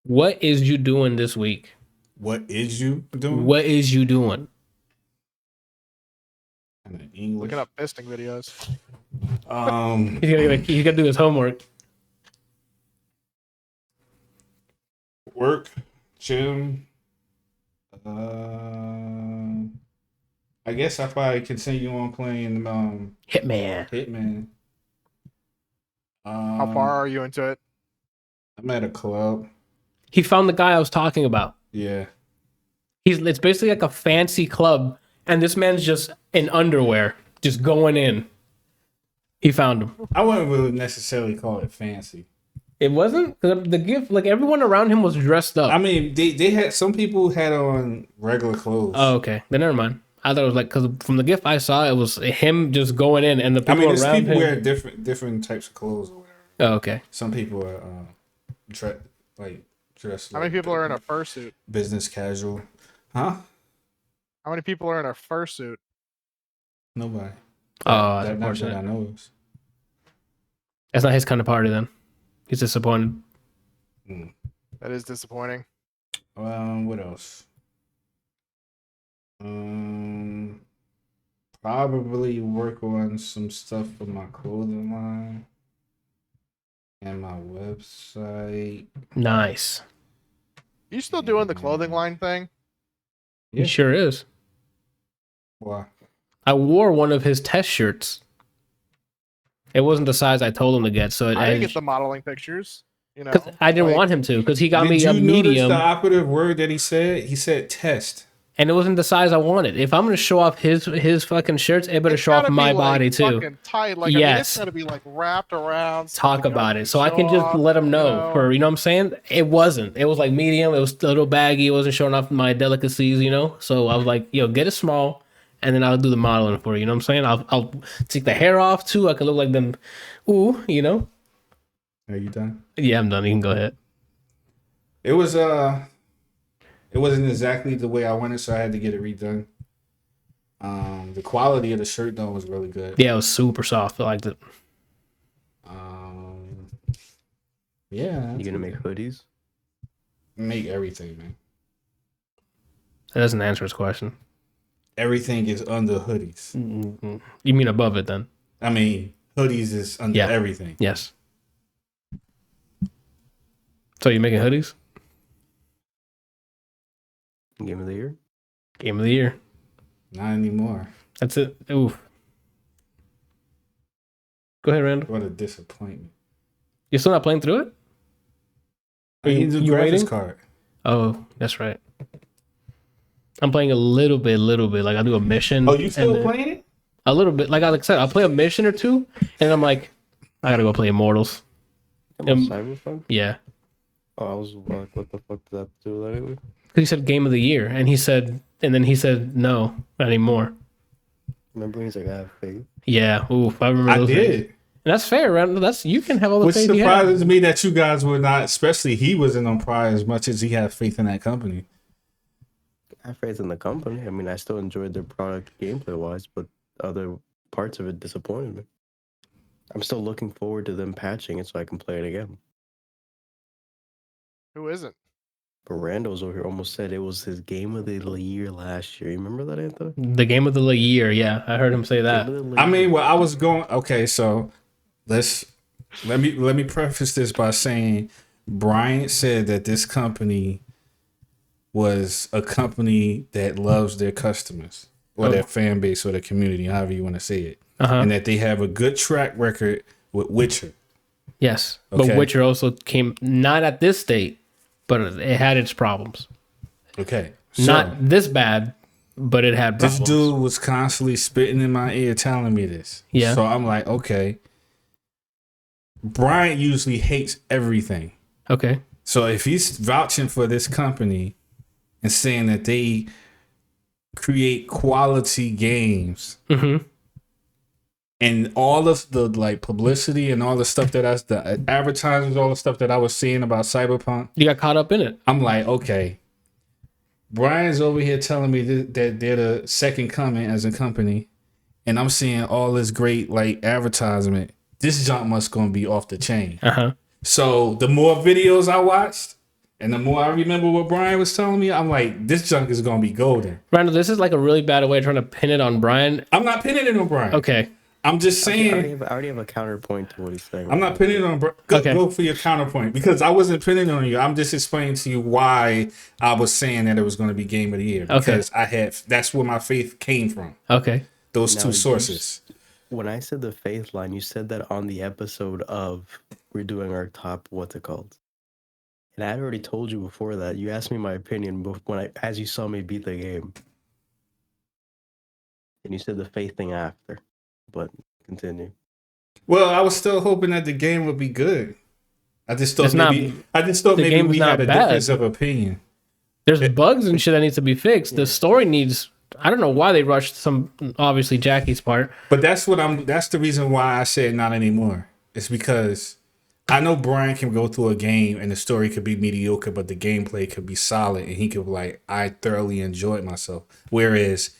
what is you doing this week? What is you doing? What is you doing? English. Looking up fisting videos. He's gotta do his homework. Work, gym. I guess I probably continue on playing Hitman. How far are you into it? I'm at a club. He found the guy I was talking about. Yeah. It's basically like a fancy club, and this man's just in underwear, just going in. He found him. I wouldn't really necessarily call it fancy. It wasn't? Because the gift, like everyone around him was dressed up. I mean, they had some people had on regular clothes. Oh, okay. Then never mind. I thought it was like, because from the gift I saw, it was him just going in, and the people around people him wear different types of clothes or whatever. Oh, okay. Some people are dressed. How many people are in a fursuit? Business casual, huh? How many people are in a fursuit? Nobody. Oh, that's Not that unfortunate. I know of. That's not his kind of party then. He's disappointed. That is disappointing. What else? Probably work on some stuff for my clothing line and my website. Nice. You still doing the clothing line thing? Yeah. He sure is. Why? I wore one of his test shirts. It wasn't the size I told him to get, so I didn't get the modeling pictures. You know, I didn't like, want him to, because he got Did me you a notice medium, the operative word that he said? He said test. and it wasn't the size I wanted. If I'm gonna show off his fucking shirts, it better it's show off gotta be, my like, body too. fucking tight. Like, I mean, Yes. it's got to be like wrapped around. so Talk the about gun it, so I can show just off, let him know. you know? For you know what I'm saying? It wasn't. It was like medium. It was a little baggy. It wasn't showing off my delicacies, you know. So I was like, yo, get it small, and then I'll do the modeling for you. You know what I'm saying? I'll take the hair off too. I can look like them. Ooh, you know. Are you done? Yeah, I'm done. You can go ahead. It wasn't exactly the way I wanted, so I had to get it redone. The quality of the shirt though was really good. Yeah, it was super soft. I liked it. You gonna make hoodies? Make everything, man. That doesn't answer his question. Everything is under hoodies. Mm-hmm. You mean above it then? I mean, hoodies is under everything. Yes. So you making hoodies? Game of the year? Game of the year. Not anymore. That's it. Oof. Go ahead, Randall. What a disappointment. You're still not playing through it? I need the you graphics waiting? card. Oh, that's right. I'm playing a little bit. Like I'll do a mission. Oh, you still and playing it? A little bit. Like I said, I'll play a mission or two, and I'm like, I gotta go play Immortals. Cyberpunk? Yeah. Oh, I was like, what the fuck did that have to do with that anyway? Because he said game of the year, and then he said no, not anymore. Remember he's like, I have faith. Yeah. Oof. I remember. I those did. days. And that's fair, Randall. That's you can have all the Which faith you have. surprises me that you guys were not, especially he wasn't on Pride as much as he had faith in that company. I have faith in the company. I mean, I still enjoyed their product gameplay wise, but other parts of it disappointed me. I'm still looking forward to them patching it so I can play it again. Who isn't? But Randall's over here almost said it was his game of the year last year. You remember that, Anthony? The game of the year. Yeah, I heard him say that. I mean, well, I was going. Okay, so let me preface this by saying Bryant said that this company was a company that loves their customers or their fan base or their community, however you want to say it, and that they have a good track record with Witcher. Yes, Okay. but Witcher also came not at this state, but it had its problems. Okay, so Not this bad, but it had this problems. dude was constantly spitting in my ear telling me this. Yeah. So I'm like, okay. Bryant usually hates everything. Okay. So if he's vouching for this company and saying that they create quality games and all of the like publicity and all the stuff the advertisements, all the stuff that I was seeing about Cyberpunk, You got caught up in it. I'm like, okay, Brian's over here telling me that they're the second coming as a company, and I'm seeing all this great like advertisement. This junk must gonna be off the chain. So the more videos I watched, and the more I remember what Brian was telling me, I'm like, this junk is gonna be golden. Randall, this is like a really bad way of trying to pin it on Brian. I'm not pinning it on Brian. Okay. I'm just saying. I already have a counterpoint to what he's saying. I'm not pinning it on Brian. Go for your counterpoint, because I wasn't pinning it on you. I'm just explaining to you why I was saying that it was going to be game of the year, because that's where my faith came from. Okay. Those two sources. When I said the faith line, you said that on the episode of we're doing our top, what's it called? And I had already told you before that. You asked me my opinion as you saw me beat the game. And you said the faith thing after. But continue. Well, I was still hoping that the game would be good. I just thought maybe we had a difference of opinion. There's bugs and shit that needs to be fixed. The story needs. I don't know why they rushed obviously Jackie's part. But that's the reason why I said not anymore. It's because I know Brian can go through a game and the story could be mediocre, but the gameplay could be solid and he could be like, I thoroughly enjoyed myself. Whereas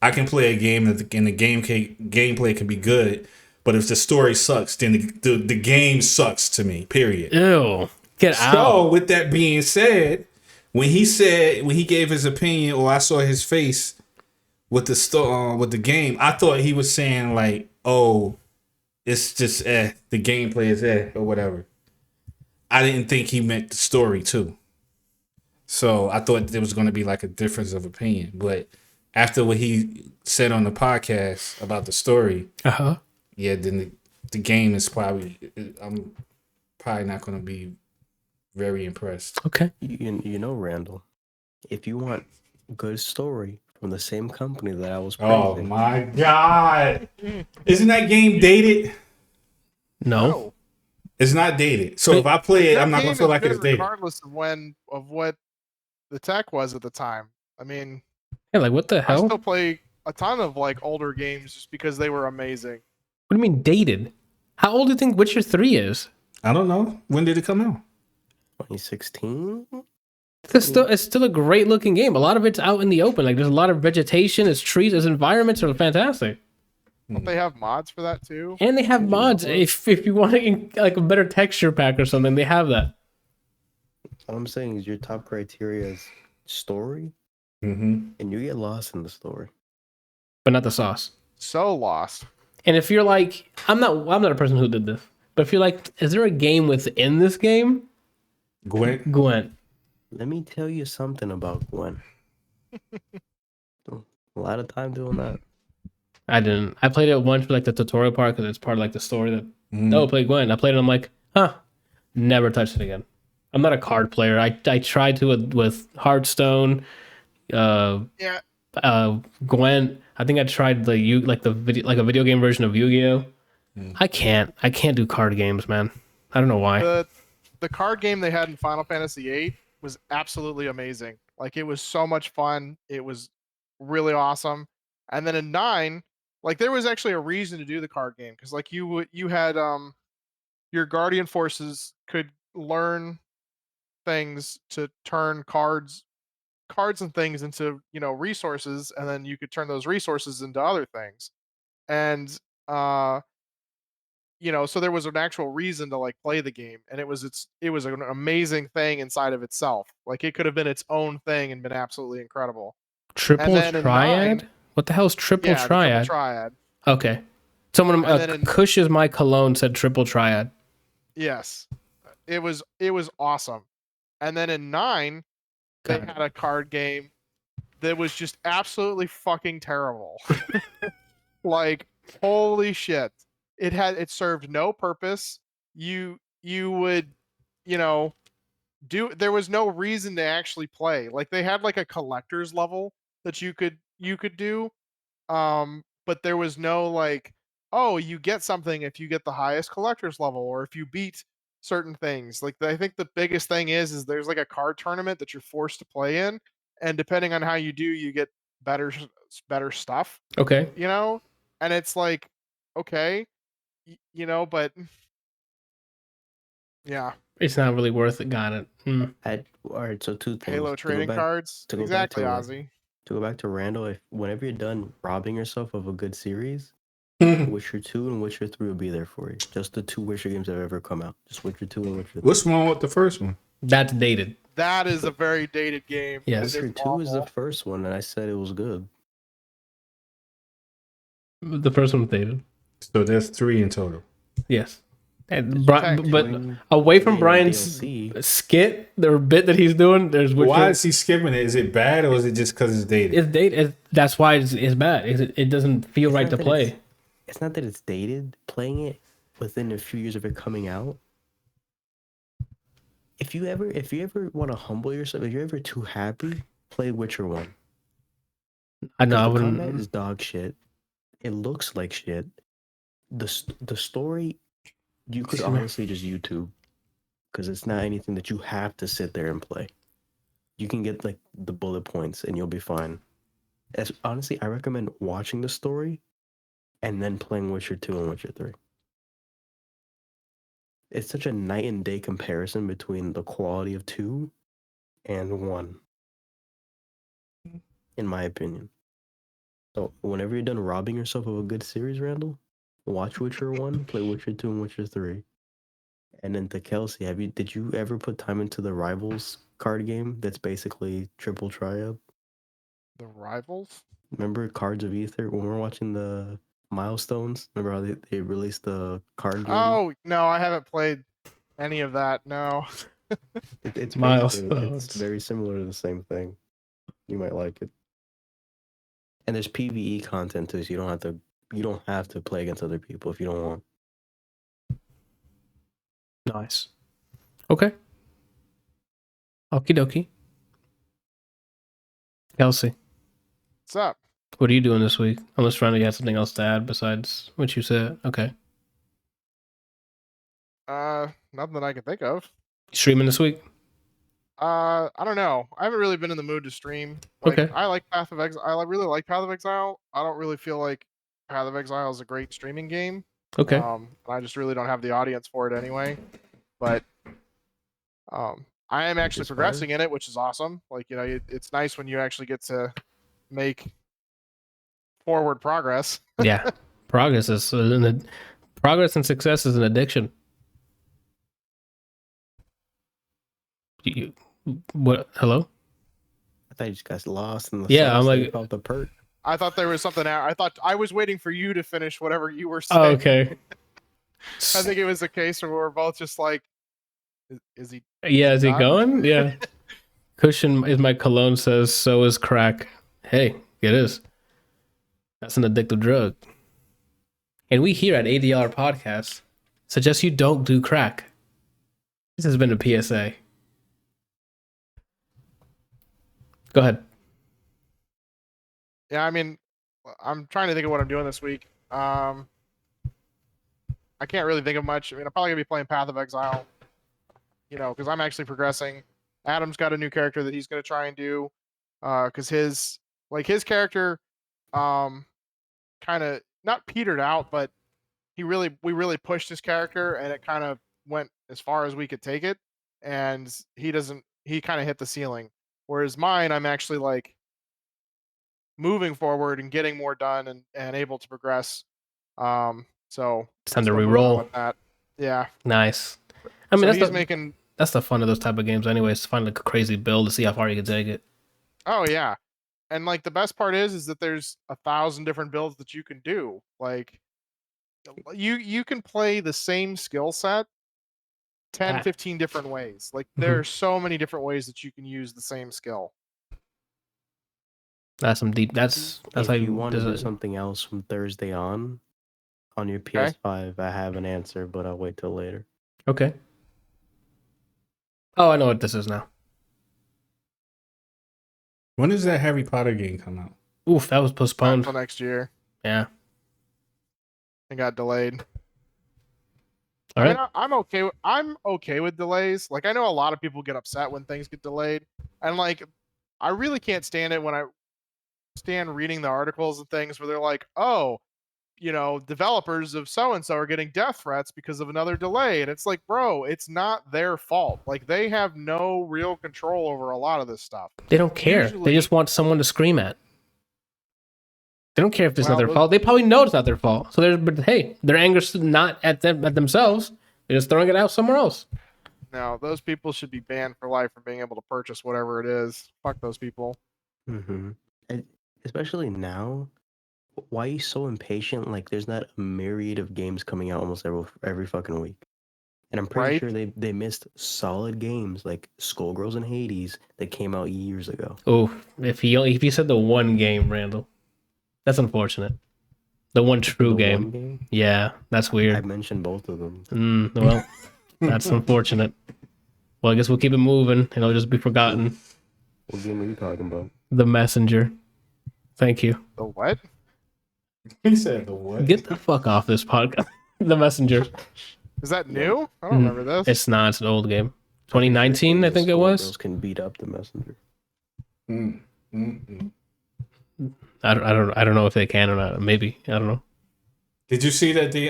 I can play a game and the gameplay can be good, but if the story sucks, then the game sucks to me. Period. Ew. Get out. So, with that being said, when he gave his opinion, or I saw his face with the game, I thought he was saying like, "Oh, it's just the gameplay is or whatever." I didn't think he meant the story too. So I thought there was going to be like a difference of opinion, but after what he said on the podcast about the story, yeah, then the game is I'm probably not going to be very impressed. Okay. You know, Randall, if you want good story from the same company that I was Oh praising, my God. Isn't that game dated? No. It's not dated. So if I play it, That I'm not game going to feel is like good it's dated. regardless of what the tech was at the time. I mean, Yeah, like what the I hell? still play a ton of like older games just because they were amazing. What do you mean dated? How old do you think Witcher 3 is? I don't know. When did it come out? 2016. It's still a great looking game. A lot of it's out in the open. Like there's a lot of vegetation, there's trees, there's environments are fantastic. Don't they have mods for that too? And they have mods. If you want like a better texture pack or something, they have that. All I'm saying is your top criteria is story, Mm-hmm. and you get lost in the story. But not the sauce. So lost. And if you're like, I'm not a person who did this, but if you're like, is there a game within this game? Gwent. Let me tell you something about Gwen. A lot of time doing that. I didn't. I played it once for like the tutorial part because it's part of like the story that Mm. play Gwent. I played it. I'm like, never touched it again. I'm not a card player. I tried to with Hearthstone, Yeah. Gwent. I think I tried the video game version of Yu-Gi-Oh. Mm. I can't do card games, man. I don't know why. The card game they had in Final Fantasy VIII was absolutely amazing. Like it was so much fun. It was really awesome. And then in 9, like there was actually a reason to do the card game because like you had your guardian forces could learn things to turn cards and things into resources, and then you could turn those resources into other things. And so there was an actual reason to like play the game, and it was an amazing thing inside of itself. Like it could have been its own thing and been absolutely incredible. Triple then in Triad? 9, What the hell is Triple yeah, the Triad? Triple Triad. Okay. Someone And then in- Kush is my cologne said Triple Triad. Yes, it was awesome. And then in 9, they God. had a card game that was just absolutely fucking terrible. Like holy shit. It served no purpose. You would, there was no reason to actually play. Like they had like a collector's level that you could do. But there was no like, oh, you get something if you get the highest collector's level or if you beat certain things. Like I think the biggest thing is there's like a card tournament that you're forced to play in, and depending on how you do, you get better stuff. Okay. And it's like, okay, but yeah. It's not really worth it. Got it. All right, so 2 things. Halo trading cards. to go back Exactly, to- Ozzy. To go back to Randall, whenever you're done robbing yourself of a good series, Mm. Witcher 2 and Witcher 3 will be there for you. Just the 2 Witcher games that have ever come out. Just Witcher 2 and Witcher 3. What's wrong with the first one? That's dated. That is a very dated game. Yes. It Witcher 2 is the awful. first one, and I said it was good. The first one's dated. So there's 3 in total. Yes. And fact, but Doing away from the Brian's DLC. skit, the bit that he's doing, there's Witcher. Why is he skipping it? Is it bad or is it just because it's dated? It's dated. That's why it's bad. It doesn't feel It's right not to that play. It's not that it's dated. Playing it within a few years of it coming out. If you ever want to humble yourself, if you're ever too happy, play Witcher 1. I know. I The combat wouldn't. is dog shit. It looks like shit. The story, you could honestly just YouTube, because it's not anything that you have to sit there and play. You can get like the bullet points and you'll be fine. Honestly, I recommend watching the story and then playing Witcher 2 and Witcher 3. It's such a night and day comparison between the quality of 2 and 1, in my opinion. So whenever you're done robbing yourself of a good series, Randall, watch Witcher 1, play Witcher 2 and Witcher 3. And then to Kelsey, did you ever put time into the Rivals card game that's basically triple triad? The Rivals? Remember Cards of Ether when we were watching the Milestones? Remember how they released the card game? Oh, no, I haven't played any of that. No. It's Milestones. It's very similar to the same thing. You might like it. And there's PvE content too, so you don't have to play against other people if you don't want. Nice. Okay. Okie dokie. Kelsey, What's up? what are you doing this week? Unless Ronnie has something else to add besides what you said. Okay. Nothing that I can think of. Streaming this week? I don't know. I haven't really been in the mood to stream. Like, Okay. I like Path of Exile. I really like Path of Exile. I don't really feel like Path of Exile is a great streaming game. Okay. I just really don't have the audience for it anyway. But I am actually is progressing in it, which is awesome. Like, you know, it's nice when you actually get to make forward progress. Yeah. Progress and success is an addiction. What? Hello? I thought you just got lost in the Yeah, sauce I'm and like- felt the perk. I thought there was something out. I thought I was waiting for you to finish whatever you were Oh, saying. okay. I think it was a case where we're both just like, is he? Yeah, is he done? going? Yeah. Cushion is my cologne says, so is crack. Hey, it is. That's an addictive drug. And we here at ADLR Podcast suggest you don't do crack. This has been a PSA. Go ahead. Yeah, I mean, I'm trying to think of what I'm doing this week. I can't really think of much. I mean, I'm probably gonna be playing Path of Exile, you know, because I'm actually progressing. Adam's got a new character that he's gonna try and do, because his character, kind of not petered out, but we really pushed his character, and it kind of went as far as we could take it, and he kind of hit the ceiling. Whereas mine, I'm actually like moving forward and getting more done and able to progress. So It's time to still moving on re-roll. with that. Yeah. Nice. I mean, So that's he's the, making. that's the fun of those type of games anyways. To find like a crazy build to see how far you can take it. Oh yeah, and like the best part is that there's 1,000 different builds that you can do. Like you can play the same skill set 10, Ah. 15 different ways. Like Mhm. there are so many different ways that you can use the same skill. That's some deep. That's If how you want to do design- something else from Thursday on your PS5, I have an answer, but I'll wait till later. Okay. Oh, I know what this is now. When does that Harry Potter game come out? Oof, that was postponed. Until next year. Yeah. It got delayed. All I right. mean, I'm okay with delays. Like I know a lot of people get upset when things get delayed, and like I really can't stand it when I stand reading the articles and things where they're like, "Oh, you know, developers of so and so are getting death threats because of another delay," and it's like, bro, it's not their fault. Like they have no real control over a lot of this stuff. They don't care. They Usually- just want someone to scream at. They don't care if it's not Well, their those- fault. They probably know it's not their fault. So but hey, their anger's not at them at themselves. They're just throwing it out somewhere else. No, those people should be banned for life from being able to purchase whatever it is. Fuck those people. Mm-hmm. And especially now, why are you so impatient? Like, there's not a myriad of games coming out almost every fucking week. And I'm pretty Right. sure they missed solid games like Skullgirls and Hades that came out years ago. Oh, if he said the one game, Randall, that's unfortunate. The one true The game. one game? Yeah, that's I weird. mentioned both of them. Well, that's unfortunate. Well, I guess we'll keep it moving, and it'll just be forgotten. What game are you talking about? The Messenger. Thank you. The what? He said the what? Get the fuck off this podcast. The Messenger. Is that new? I don't remember this. It's not. It's an old game. 2019, I think it was. Skullgirls can beat up the messenger. Mm, mm, mm. I don't know if they can or not. Maybe. I don't know. Did you see that they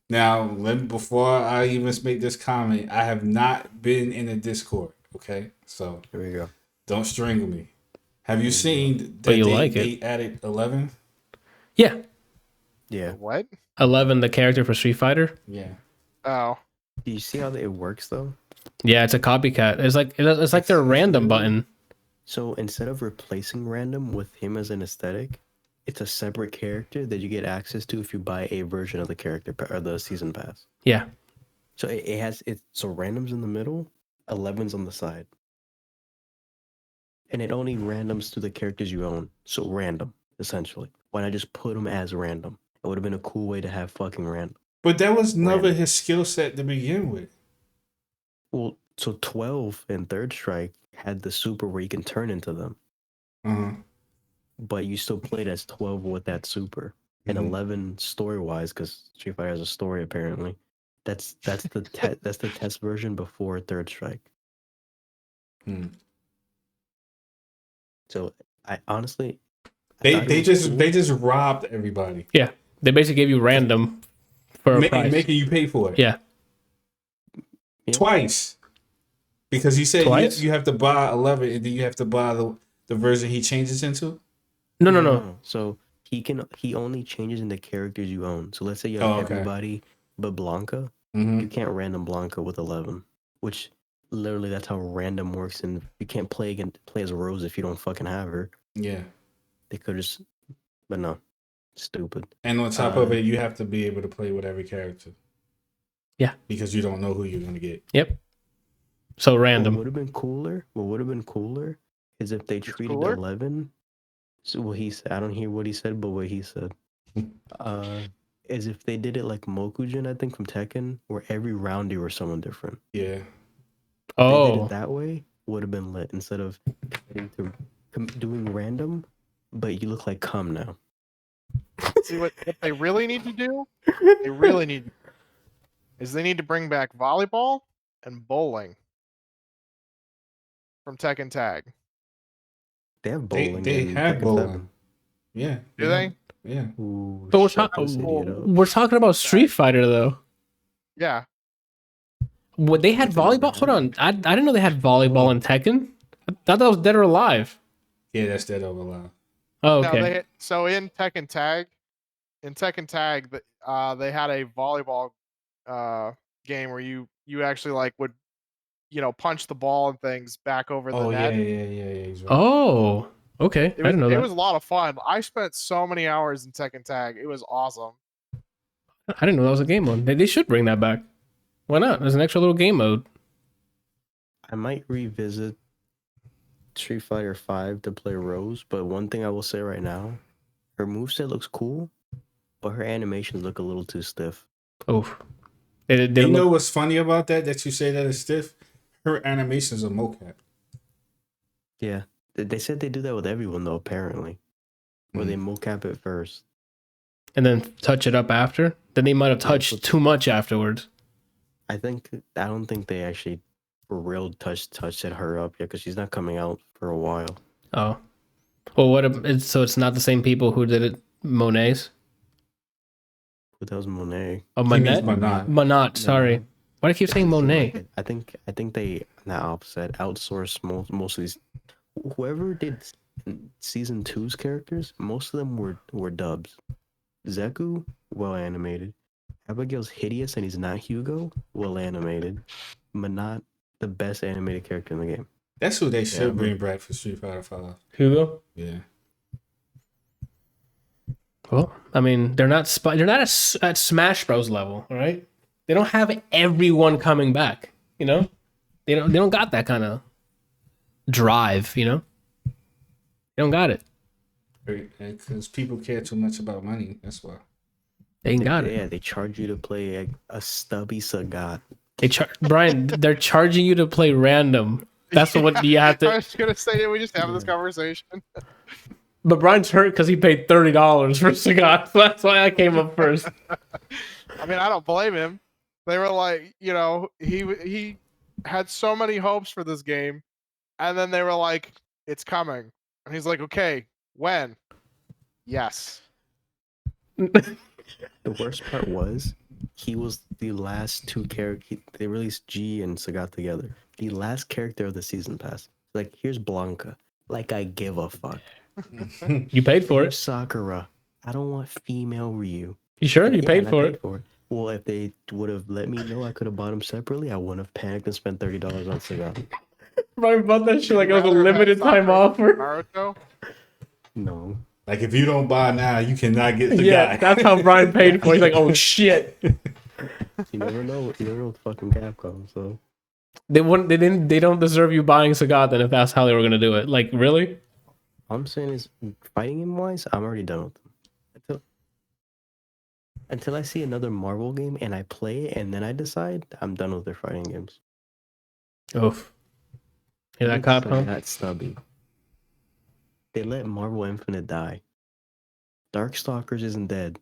now before I even make this comment, I have not been in a Discord. Okay, so Here we go. don't strangle me. Have you seen that But you like it. they added 11? Yeah, Yeah. What? 11, the character for Street Fighter. Yeah. Oh, Do you see how it works though? Yeah, it's a copycat. It's like their random button. So instead of replacing random with him as an aesthetic, it's a separate character that you get access to if you buy a version of the character or the season pass. Yeah. So it has it. So random's in the middle, 11's on the side, and it only randoms to the characters you own. So random, essentially. Why not just put them as random? It would have been a cool way to have fucking random. But that was never Random. his skill set to begin with. Well, so 12 and Third Strike had the super where you can turn into them, Uh-huh. but you still played as 12 with that super. And Mhm. 11 story wise, because Street Fighter has a story apparently. That's the that's the test version before Third Strike. Hmm. So I honestly, They thought it they was just cool. they just robbed everybody, They basically gave you random for a price. making you pay for it. Yeah. Yeah. Twice, because you said Twice? you have to buy 11 and then you have to buy the version he changes into. No. So he only changes into characters you own. So let's say you Oh, have okay. everybody but Blanca. Mm-hmm. You can't random Blanca with 11, which literally that's how random works. And you can't play as Rose if you don't fucking have her. Yeah, They could just, but no, stupid. and on top of it, you have to be able to play with every character. Yeah. Because you don't know who you're gonna get. Yep. So What random. would have been cooler? What would have been cooler is if they treated cooler? 11. So what he said, I don't hear what he said, but what he said, is if they did it like Mokujin, I think from Tekken, where every round you were someone different. Yeah. They did Oh. it that way, would have been lit instead of doing random, but you look like cum now. see what they really need to do? They really need is they need to bring back volleyball and bowling from Tekken Tag. They have They bowling. they in have Tekken bowling. 7. Yeah. Do they? Yeah. Ooh, But shut this idiot up. we're talking about Street Fighter though. Yeah. What they had volleyball? Hold on, I didn't know they had volleyball in Tekken. I thought that was Dead or Alive. Yeah, that's Dead or Alive. Oh, No, okay. so in Tekken Tag, they had a volleyball game where you actually like would punch the ball and things back over the Oh yeah, net. yeah. He's right. Oh, okay. I didn't know It that. was a lot of fun. I spent so many hours in Tekken Tag. It was awesome. I didn't know that was a game mode. They should bring that back. Why not? There's an extra little game mode. I might revisit Street Fighter 5 to play Rose, but one thing I will say right now, her moveset looks cool, but her animations look a little too stiff. Oof. They You know what's funny about that? That you say that it's stiff? Her animations are mocap. Yeah. They said they do that with everyone, though, apparently. Where they mocap it first. and then touch it up after. Then they might have touched too much afterwards. I don't think they actually for real touched her up yet, because she's not coming out for a while. Oh. Well, so it's not the same people who did it, Monet's? But that was Monet. Oh, He means Monat. Monat. Monat, sorry. Why do I keep saying Monet? I think they, not opposite, outsourced most of these. Whoever did season 2's characters, most of them were dubs. Zeku, well animated. Abigail's hideous and he's not Hugo, well animated. Manat, the best animated character in the game. That's who they should Yeah, bring back for Street Fighter 5. Hugo? Yeah. Well, I mean, they're not at Smash Bros level, all right? They don't have everyone coming back, you know? They don't got that kind of drive, you know? They don't got it. Because people care too much about money. That's why. They ain't got it. Yeah, they charge you to play a stubby Sagat. Brian, they're charging you to play random. That's what you have I to. was gonna say, did we just have this conversation? But Brian's hurt because he paid $30 for Sagat. So that's why I came up first. I mean, I don't blame him. They were like, he had so many hopes for this game, and then they were like, "It's coming," and he's like, "Okay, when?" Yes. The worst part was he was the last two characters. They released G and Sagat together. The last character of the season pass. Like, here's Blanca. Like I give a fuck. You paid for Here's it. Sakura. I don't want female Ryu. You sure? You Yeah, paid and I for paid it. for it. Well, if they would have let me know I could have bought them separately, I wouldn't have panicked and spent $30 on Sagat. Right about that shit like it was a Rather have limited time Sakura offer. Naruto? No. Like if you don't buy now, you cannot get the Yeah, guy. that's how Brian paid for it. He's like, oh shit. You never know. You never know with fucking Capcom, so. They wouldn't. They didn't. They don't deserve you buying Sagat then if that's how they were gonna do it. Like really? All I'm saying is, fighting game wise, I'm already done with them. Until I see another Marvel game and I play it and then I decide, I'm done with their fighting games. Oof. Hear that, Capcom? That's stubby. They let Marvel Infinite die. Darkstalkers isn't dead.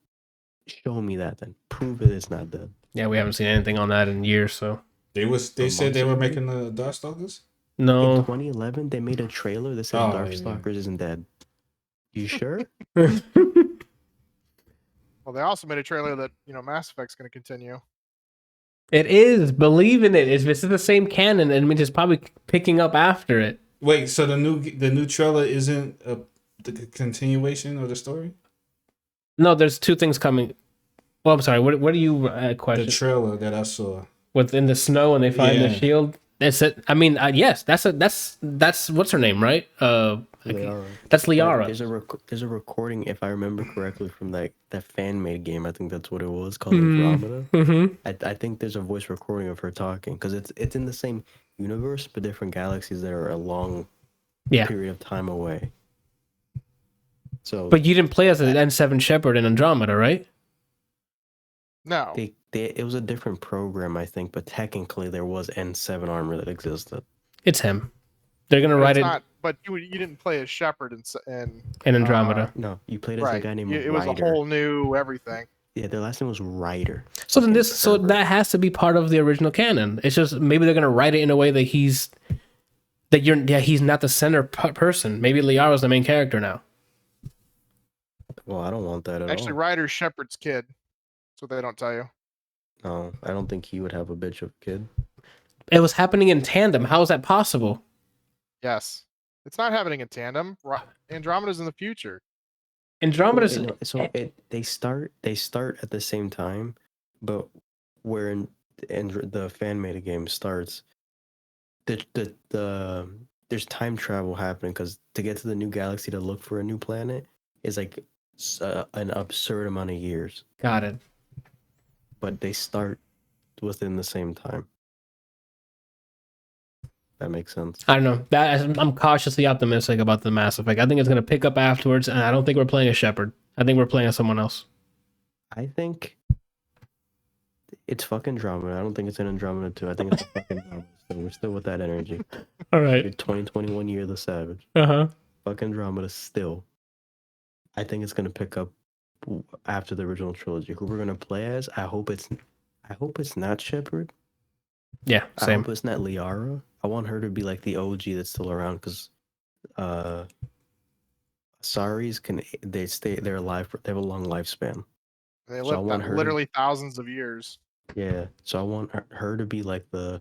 Show me that then. Prove it it's not dead. Yeah, we haven't seen anything on that in years. So They said they were making the Darkstalkers? In no. 2011, they made a trailer that said Oh, Darkstalkers isn't dead. You sure? Well, they also made a trailer that Mass Effect's going to continue. It is. Believe in it. If it's the same canon, it means it's probably picking up after it. Wait, so the new trailer isn't the continuation of the story? No, there's two things coming. Well, I'm sorry. What do you The question? trailer that I saw. Within the snow and they find the Yeah. shield. That's it. I mean, yes. That's what's her name, right? Liara. That's Liara. There's a recording, if I remember correctly, from that fan-made game. I think that's what it was called, Mm-hmm. Andromeda. Mm-hmm. I think there's a voice recording of her talking because it's in the same universe but different galaxies that are a long Yeah. period of time away. So, But you didn't play as an N7 Shepard in Andromeda, right? No. it was a different program, I think, but technically there was N7 armor that existed. It's him. They're gonna But write it's it not, but you didn't play as Shepard in in Andromeda. No, you played as a right. guy named It was a Ryder. whole new everything. Yeah, their last name was Ryder. So then Fucking pervert. that has to be part of the original canon. It's just maybe they're gonna write it in a way that he's not the center person. Maybe Liara's the main character now. Well, I don't want that at Actually, all. Ryder's Shepard's kid. That's what they don't tell you. No, I don't think he would have a bitch of a kid. It was happening in tandem. How is that possible? Yes. It's not happening in tandem. Andromeda's in the future. Andromeda's They start at the same time, but where the fan-made game starts, there's time travel happening because to get to the new galaxy to look for a new planet is like an absurd amount of years. got it. But they start within the same time. That makes sense. I don't know. I'm cautiously optimistic about the Mass Effect. I think it's gonna pick up afterwards, and I don't think we're playing as Shepard. I think we're playing as someone else. I think it's fucking Andromeda. I don't think it's an Andromeda 2. I think it's a fucking Andromeda. So we're still with that energy. All right. Your 2021 year of the Savage. Uh-huh. Fucking Andromeda still. I think it's gonna pick up after the original trilogy. Who we're gonna play as? I hope it's not Shepard. Yeah, I same. hope it's not Liara. I want her to be like the OG that's still around because Asaris they're alive. They have a long lifespan. They So I live want her to- literally thousands of years. Yeah. So I want her to be like the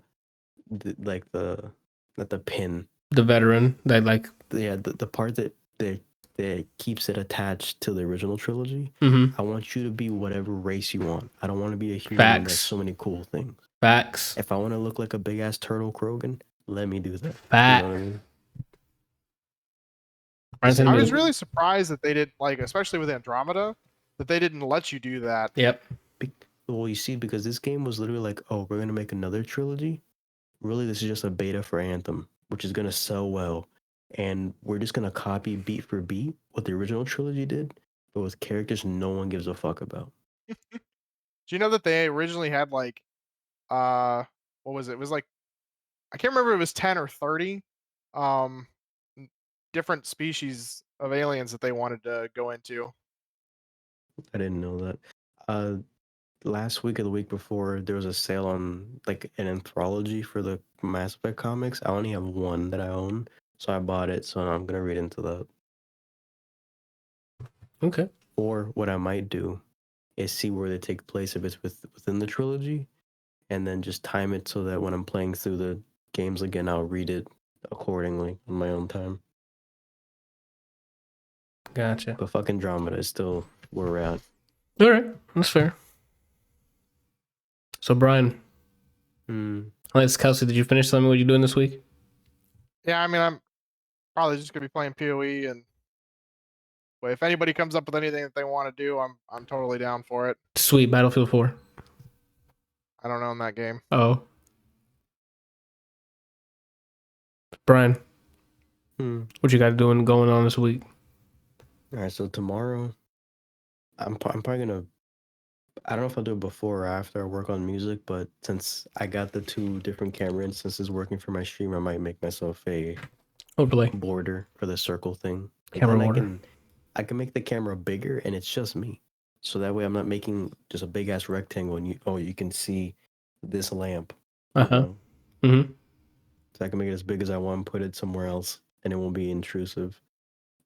not the pin. The veteran, they like. The part that keeps it attached to the original trilogy. Mm-hmm. I want you to be whatever race you want. I don't want to be a human Facts. that does so many cool things. Facts. If I want to look like a big ass turtle Krogan, let me do that. Facts. You know what I mean? Bryan's I was gonna- really surprised that they did, like, especially with Andromeda, that they didn't let you do that. Yep. Well, you see, because this game was literally like, oh, we're gonna make another trilogy. Really, this is just a beta for Anthem, which is gonna sell well, and we're just gonna copy beat for beat what the original trilogy did, but with characters no one gives a fuck about. Do you know that they originally had like, what was it? It was like, I can't remember if it was 10 or 30, different species of aliens that they wanted to go into. I didn't know that. Last week or the week before, there was a sale on like an anthology for the Mass Effect comics. I only have one that I own, so I bought it. So I'm gonna read into that. Okay. Or what I might do is see where they take place if it's within the trilogy, and then just time it so that when I'm playing through the games again, I'll read it accordingly in my own time. Gotcha. But fucking Andromeda is still where we're at. All right, that's fair. So Brian, Alex Kelsey, did you finish something? What you doing this week? Yeah, I mean, I'm probably just gonna be playing PoE, and but if anybody comes up with anything that they want to do, I'm totally down for it. Sweet, Battlefield 4. I don't own that game. Oh. Brian, what you got going on this week? All right, so tomorrow, I'm probably gonna. I don't know if I'll do it before or after I work on music, but since I got the 2 different camera instances working for my stream, I might make myself a border for the circle thing. Camera border. I can make the camera bigger, and it's just me. So that way, I'm not making just a big ass rectangle, and you can see this lamp. Mm-hmm. So I can make it as big as I want, put it somewhere else, and it won't be intrusive.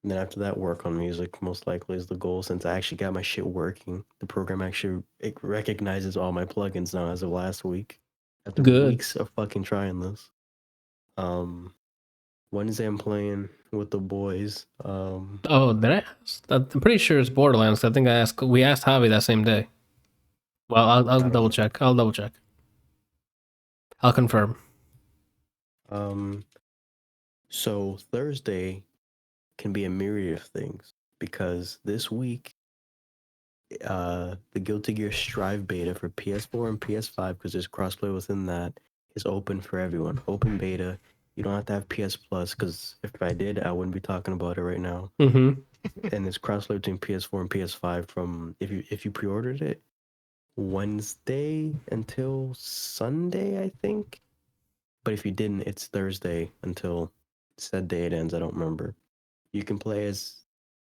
And then after that, work on music, most likely is the goal, since I actually got my shit working. The program actually recognizes all my plugins now as of last week. After weeks of fucking trying this. Wednesday I'm playing with the boys. Did I ask? I'm pretty sure it's Borderlands. I think we asked Javi that same day. Well, I'll double check. I'll confirm. So Thursday can be a myriad of things, because this week the Guilty Gear Strive beta for PS4 and PS5, because there's crossplay within that, is open for everyone. Open beta. You don't have to have PS Plus, because if I did, I wouldn't be talking about it right now. Mm-hmm. And there's crossplay between PS4 and PS5 from if you pre-ordered it Wednesday until Sunday, I think. But if you didn't, it's Thursday until said day it ends. I don't remember. You can play as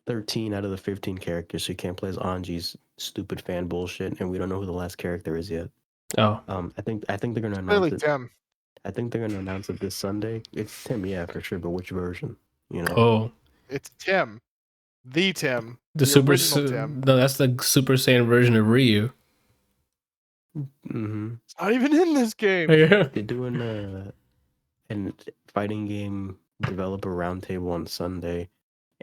13 out of the 15 characters, so you can't play as Anji's stupid fan bullshit, and we don't know who the last character is yet. Oh. I think they're gonna announce it. Tim. I think they're gonna announce it this Sunday. It's Tim, yeah, for sure. But which version? You know? Oh. It's Tim. The Tim. The Super original Tim. No, that's the Super Saiyan version of Ryu. Mm-hmm. It's not even in this game. They're doing a fighting game developer roundtable on Sunday,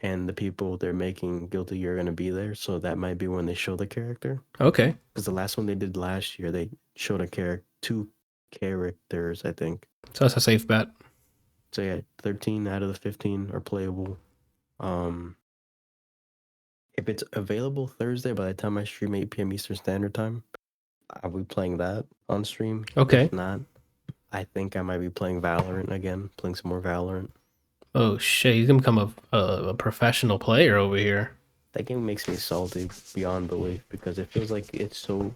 and the people they're making Guilty Gear are gonna be there, so that might be when they show the character. Okay. Because the last one they did last year, they showed a 2 characters, I think. So that's a safe bet. So yeah, 13 out of the 15 are playable. If it's available Thursday by the time I stream 8 p.m. Eastern Standard Time, I'll be playing that on stream. Okay. If not, I think I might be playing Valorant again, playing some more Valorant. Oh shit, he's gonna become a professional player over here. That game makes me salty beyond belief, because it feels like it's so...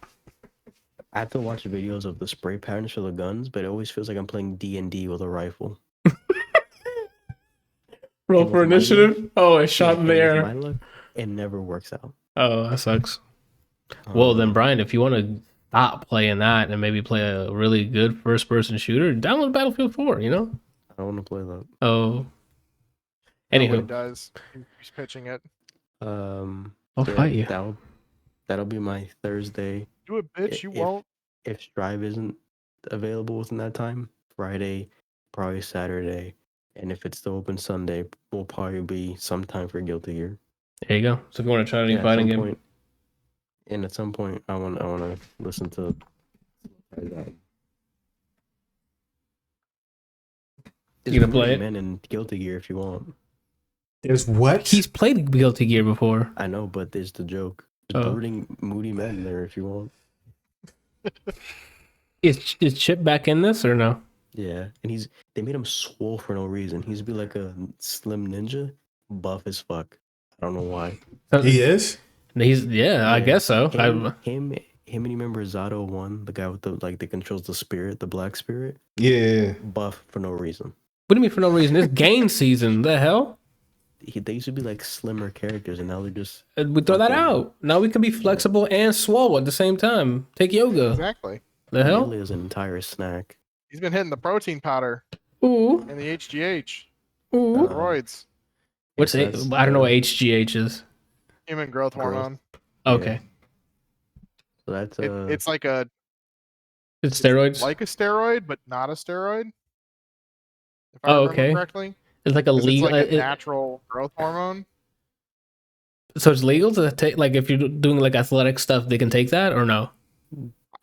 I have to watch videos of the spray patterns for the guns, but it always feels like I'm playing D&D with a rifle. Roll for initiative? Oh, a shot in the air. My luck, it never works out. Oh, that sucks. Well, then, Brian, if you want to stop playing that and maybe play a really good first-person shooter, download Battlefield 4, you know? I don't want to play that. Oh. Nobody Anywho. does. He's pitching it. I'll fight you. That'll be my Thursday. Do it, bitch. You won't. If Strive isn't available within that time, Friday, probably Saturday, and if it's still open Sunday, will probably be sometime for Guilty Gear. There you go. So if you want to try any fighting game. And at some point, I want to listen to that. You gonna play it? Men in Guilty Gear if you want. There's what? He's played Guilty Gear before. I know, but there's the joke. There's brooding, moody men there if you want. Is Chip back in this or no? Yeah, and they made him swole for no reason. He's be like a slim ninja, buff as fuck. I don't know why. He is? I guess so. Him and you remember Zato 1, the guy with that controls the spirit, the black spirit? Yeah. Buff for no reason. What do you mean for no reason? It's game season. The hell? They used to be like slimmer characters, and now they're just... We throw that out. Now we can be flexible and swole at the same time. Take yoga. Exactly. The hell? Really is an entire snack. He's been hitting the protein powder. Ooh. And the HGH. Ooh. Steroids. What's it? I don't know what HGH is. Human growth hormone. Okay. So that's it's like a... It's steroids? Like a steroid, but not a steroid. If I remember correctly. It's like a legal... It's like a natural growth hormone. So it's legal to take, like, if you're doing like athletic stuff, they can take that or no?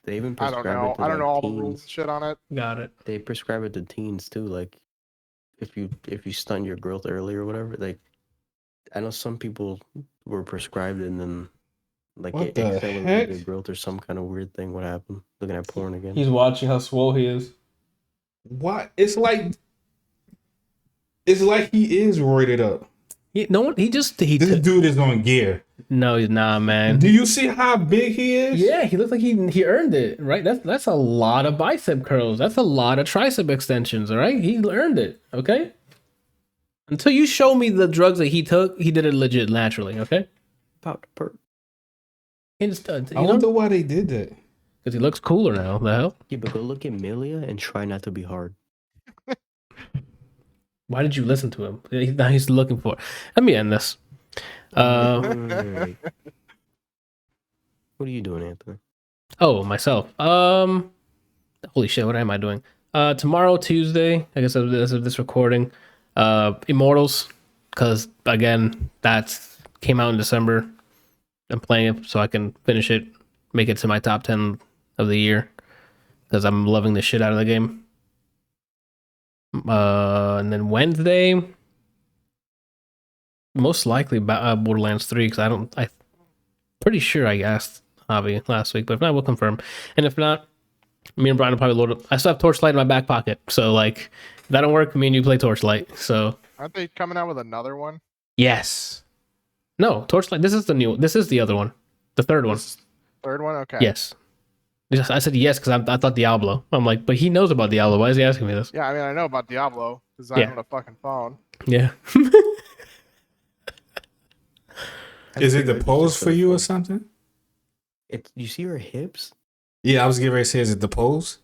They even I prescribe don't know. it to I don't know like all the rules teens. and shit on it. Got it. They prescribe it to teens too. Like if you stunt your growth early or whatever. Like I know some people were prescribed and then like What it the accelerated heck? their growth or some kind of weird thing. What happened? Looking at porn again. He's watching how swole he is. What? It's like he is roided up. He This dude is on gear. No, he's not, man. Do you see how big he is? Yeah, he looks like he earned it, right? That's a lot of bicep curls. That's a lot of tricep extensions, all right? He earned it, okay? Until you show me the drugs that he took, he did it legit naturally, okay? About per. He just, I wonder why they did that. because he looks cooler now. The hell? Yeah, but go look at Milia and try not to be hard. Why did you listen to him? Now he's looking for it. Let me end this. Wait. What are you doing, Anthony? Oh, myself. Holy shit, what am I doing? Tomorrow, Tuesday, I guess as of this recording, Immortals, because again, that's came out in December. I'm playing it so I can finish it, make it to my top 10 of the year, because I'm loving the shit out of the game. And then Wednesday, most likely Borderlands 3, because I'm pretty sure I asked Javi last week, but if not, we'll confirm. And if not, me and Brian will probably load up. I still have Torchlight in my back pocket, so like if that don't work, me and you play Torchlight. So Aren't they coming out with another one? yes, no Torchlight. This is the new. This is the other one, the third one. Third one? Okay. Yes, I said yes because I thought Diablo. I'm like, but he knows about Diablo. Why is he asking me this? Yeah, I mean, I know about Diablo because I own a fucking phone. Yeah. Is it the pose for you or something? You see her hips? Yeah, I was getting ready to say, is it the pose?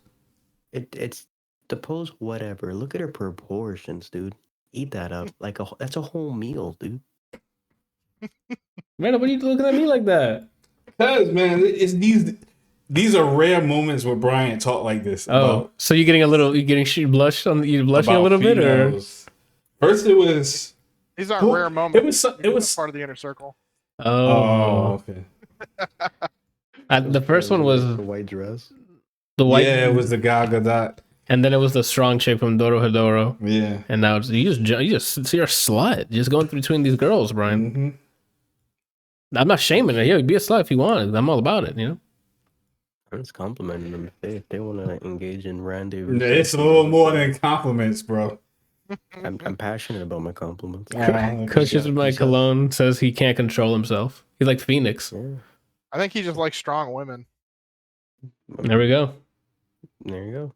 It's the pose. Whatever. Look at her proportions, dude. Eat that up. That's a whole meal, dude. Man, what are you looking at me like that? Because man, it's these are rare moments where Bryant talk like this. Oh, so you're getting she blushed on you blushing a little bit, or first it was These aren't rare moments. It was part of the inner circle. Oh, okay. The first one was the white dress. the white. Yeah, it was the Gal Gadot. And then it was the strong chick from Doro Hedoro. Yeah, And now you just see her slut just going between these girls, Brian. Mm-hmm. I'm not shaming her. Yeah, be a slut if you want. I'm all about it, you know. I'm just complimenting them if they want to engage in rendezvous. It's a little more than compliments, bro. I'm passionate about my compliments. Kush is my cologne says he can't control himself. He's like Phoenix. Yeah. I think he just likes strong women. There we go. There you go.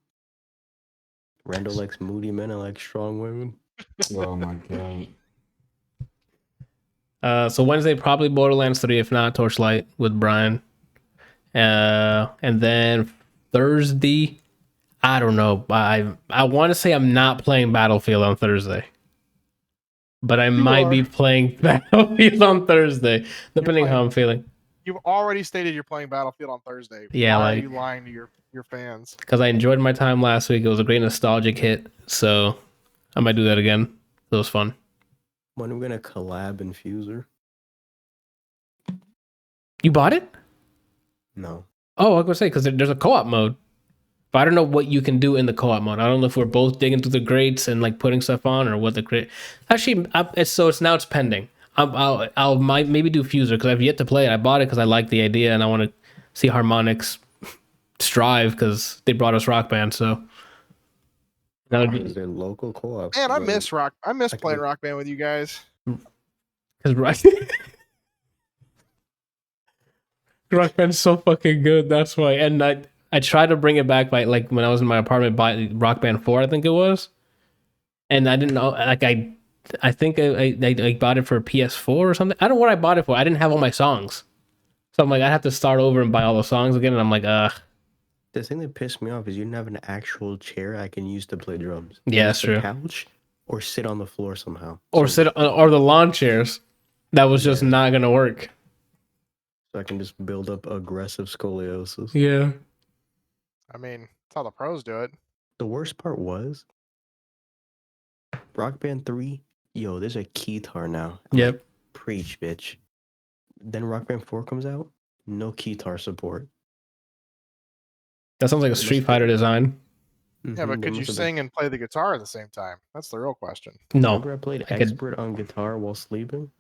Randall likes moody men. I like strong women. Oh my god. So Wednesday probably Borderlands 3, if not Torchlight with Brian. And then Thursday, I don't know. I want to say I'm not playing Battlefield on Thursday, but I might be playing Battlefield on Thursday, depending how I'm feeling. You've already stated you're playing Battlefield on Thursday. Yeah, Why like, are you lying to your fans? Because I enjoyed my time last week. It was a great nostalgic hit, so I might do that again. It was fun. When are we gonna collab Infuser? You bought it? No. Oh, I was gonna say because there's a co-op mode, but I don't know what you can do in the co-op mode. I don't know if we're both digging through the crates and like putting stuff on, or what the crate. Actually, it's pending. I'll maybe do Fuser because I've yet to play it. I bought it because I like the idea and I want to see Harmonix strive because they brought us Rock Band. So Is there local co-op? Man, I miss playing Rock Band with you guys. because Rock Band's so fucking good. That's why. And I tried to bring it back by like when I was in my apartment by Rock Band 4, I think it was, and I didn't know. Like I think I bought it for a PS4 or something. I don't know what I bought it for. I didn't have all my songs, so I'm like I have to start over and buy all the songs again. And I'm like, The thing that pissed me off is you didn't have an actual chair I can use to play drums. Yeah, that's true. Couch or sit on the floor somehow. Or or the lawn chairs. That was just not gonna work. So I can just build up aggressive scoliosis. Yeah. I mean, that's how the pros do it. The worst part was Rock Band 3. Yo, there's a keytar now. Yep. Preach, bitch. then Rock Band 4 comes out, no guitar support. That sounds like a Street Fighter design. Yeah, but could you sing and play the guitar at the same time? That's the real question. No. Remember I played Expert on guitar while sleeping?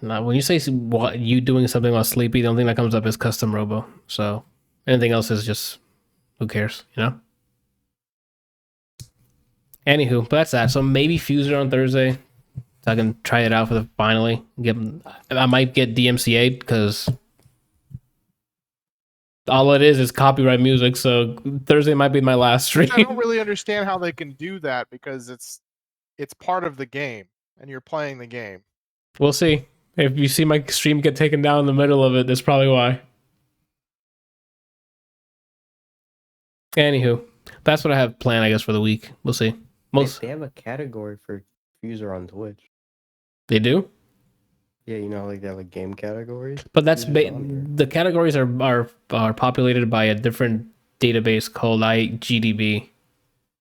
No, when you say you doing something while sleepy, the only thing that comes up is custom robo. So anything else is just, who cares, you know? Anywho, but that's that. So maybe Fuser on Thursday, so I can try it out for the finally. I might get DMCA because all it is copyright music. So Thursday might be my last stream. I don't really understand how they can do that because it's part of the game and you're playing the game. We'll see. If you see my stream get taken down in the middle of it, that's probably why. Anywho, that's what I have planned, I guess, for the week. We'll see. They have a category for Fuser on Twitch. They do? Yeah, you know, like they have like game categories. But that's the categories are populated by a different database called IGDB.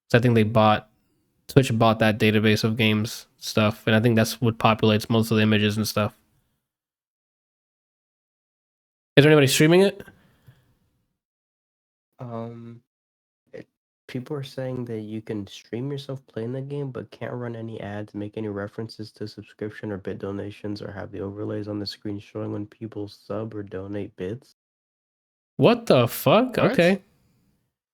So I think Twitch bought that database of games stuff, and I think that's what populates most of the images and stuff. Is there anybody streaming it? People are saying that you can stream yourself playing the game, but can't run any ads, make any references to subscription or bit donations, or have the overlays on the screen showing when people sub or donate bits. What the fuck? What? Okay.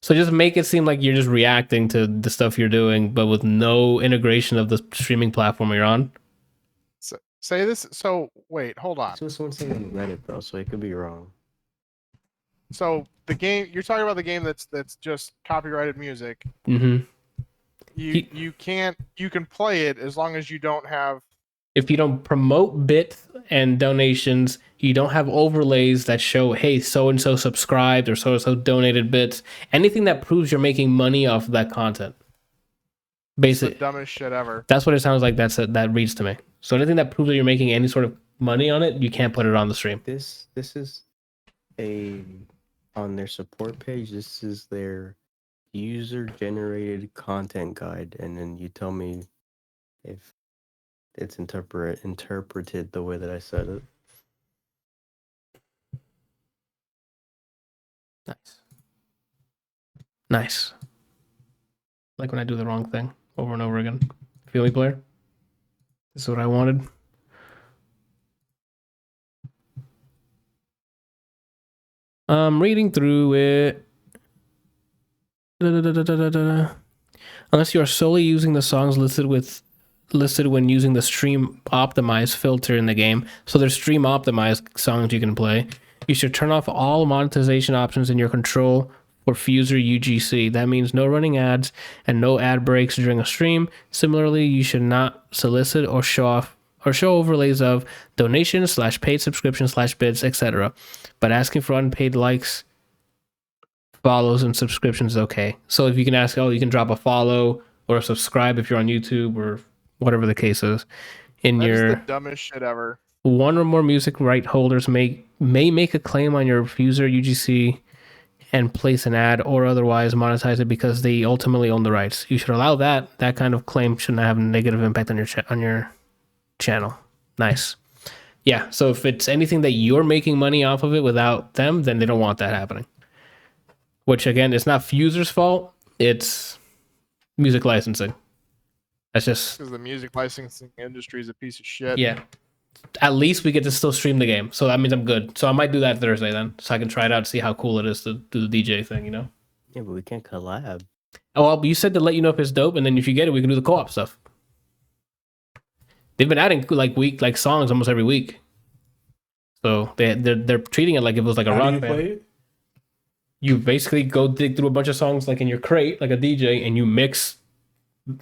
So just make it seem like you're just reacting to the stuff you're doing, but with no integration of the streaming platform you're on. So, say this. So wait, hold on. That's what someone saying on Reddit though, so it could be wrong. So the game you're talking about, the game that's just copyrighted music. Mm-hmm. You can play it as long as you don't have. If you don't promote bits and donations, you don't have overlays that show, hey, so and so subscribed or so and so donated bits. Anything that proves you're making money off of that content. Basically, the dumbest shit ever. That's what it sounds like. That reads to me. So anything that proves that you're making any sort of money on it, you can't put it on the stream. This is on their support page. This is their user-generated content guide, and then you tell me if it's interpreted the way that I said it. Nice. Like when I do the wrong thing over and over again. Feel me, player? This is what I wanted. I'm reading through it. Unless you are solely using the songs listed when using the stream optimized filter in the game. So there's stream optimized songs you can play. You should turn off all monetization options in your control for Fuser UGC. That means no running ads and no ad breaks during a stream. Similarly, you should not solicit or show overlays of donations / paid subscriptions / bids, etc. But asking for unpaid likes, follows, and subscriptions is okay. So if you can ask, you can drop a follow or a subscribe if you're on YouTube or whatever the case is. That is the dumbest shit ever. One or more music right holders may make a claim on your Fuser UGC and place an ad or otherwise monetize it because they ultimately own the rights. You should allow that. That kind of claim should not have a negative impact on your channel. Nice. Yeah, so if it's anything that you're making money off of it without them, then they don't want that happening. Which, again, it's not Fuser's fault. It's music licensing. That's just... because the music licensing industry is a piece of shit. Yeah. At least we get to still stream the game. So that means I'm good. So I might do that Thursday then. So I can try it out and see how cool it is to do the DJ thing, you know? Yeah, but we can't collab. Oh, well, you said to let you know if it's dope, and then if you get it, we can do the co-op stuff. They've been adding like songs almost every week. So they're treating it like if it was like a How rock do you band. play it? You basically go dig through a bunch of songs like in your crate, like a DJ, and you mix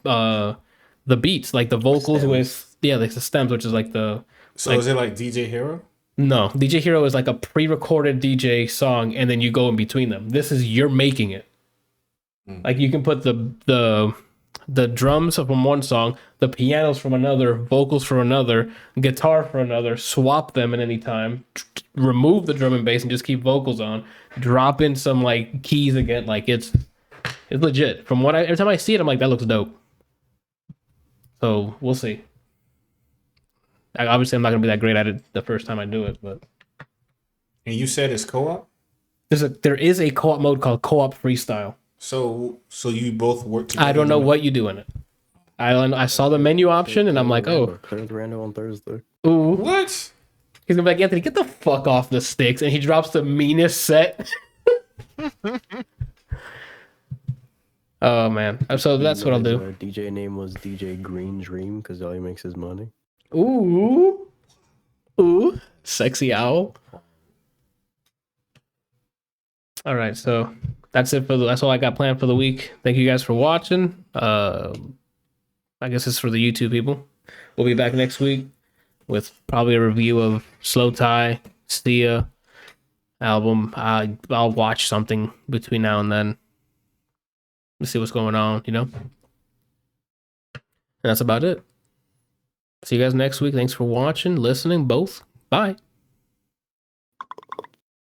the beats, like the vocals with like the stems, which is like the... So like, is it like DJ Hero? No, DJ Hero is like a pre-recorded DJ song, and then you go in between them. This is you're making it. Like you can put the drums from one song, the pianos from another, vocals from another, guitar from another, swap them at any time, remove the drum and bass and just keep vocals on, drop in some like keys again. Like it's legit. From what every time I see it, I'm like, that looks dope. So we'll see. Obviously, I'm not gonna be that great at it the first time I do it, but And you said it's co-op. there is a co-op mode called co-op freestyle. So you both work together. I don't know what you do in it. I saw the menu option and I'm like, oh, Play with Rando on Thursday. ooh. What? He's gonna be like, Anthony, get the fuck off the sticks, and he drops the meanest set. Oh man, so that's what I'll do. DJ name was DJ Green Dream because all he makes is money. Ooh, sexy owl. All right, so that's it that's all I got planned for the week. Thank you guys for watching. I guess it's for the YouTube people. We'll be back next week with probably a review of Slowthai, Sia album. I'll watch something between now and then. Let's see what's going on, And that's about it. See you guys next week. Thanks for watching, listening, both. Bye.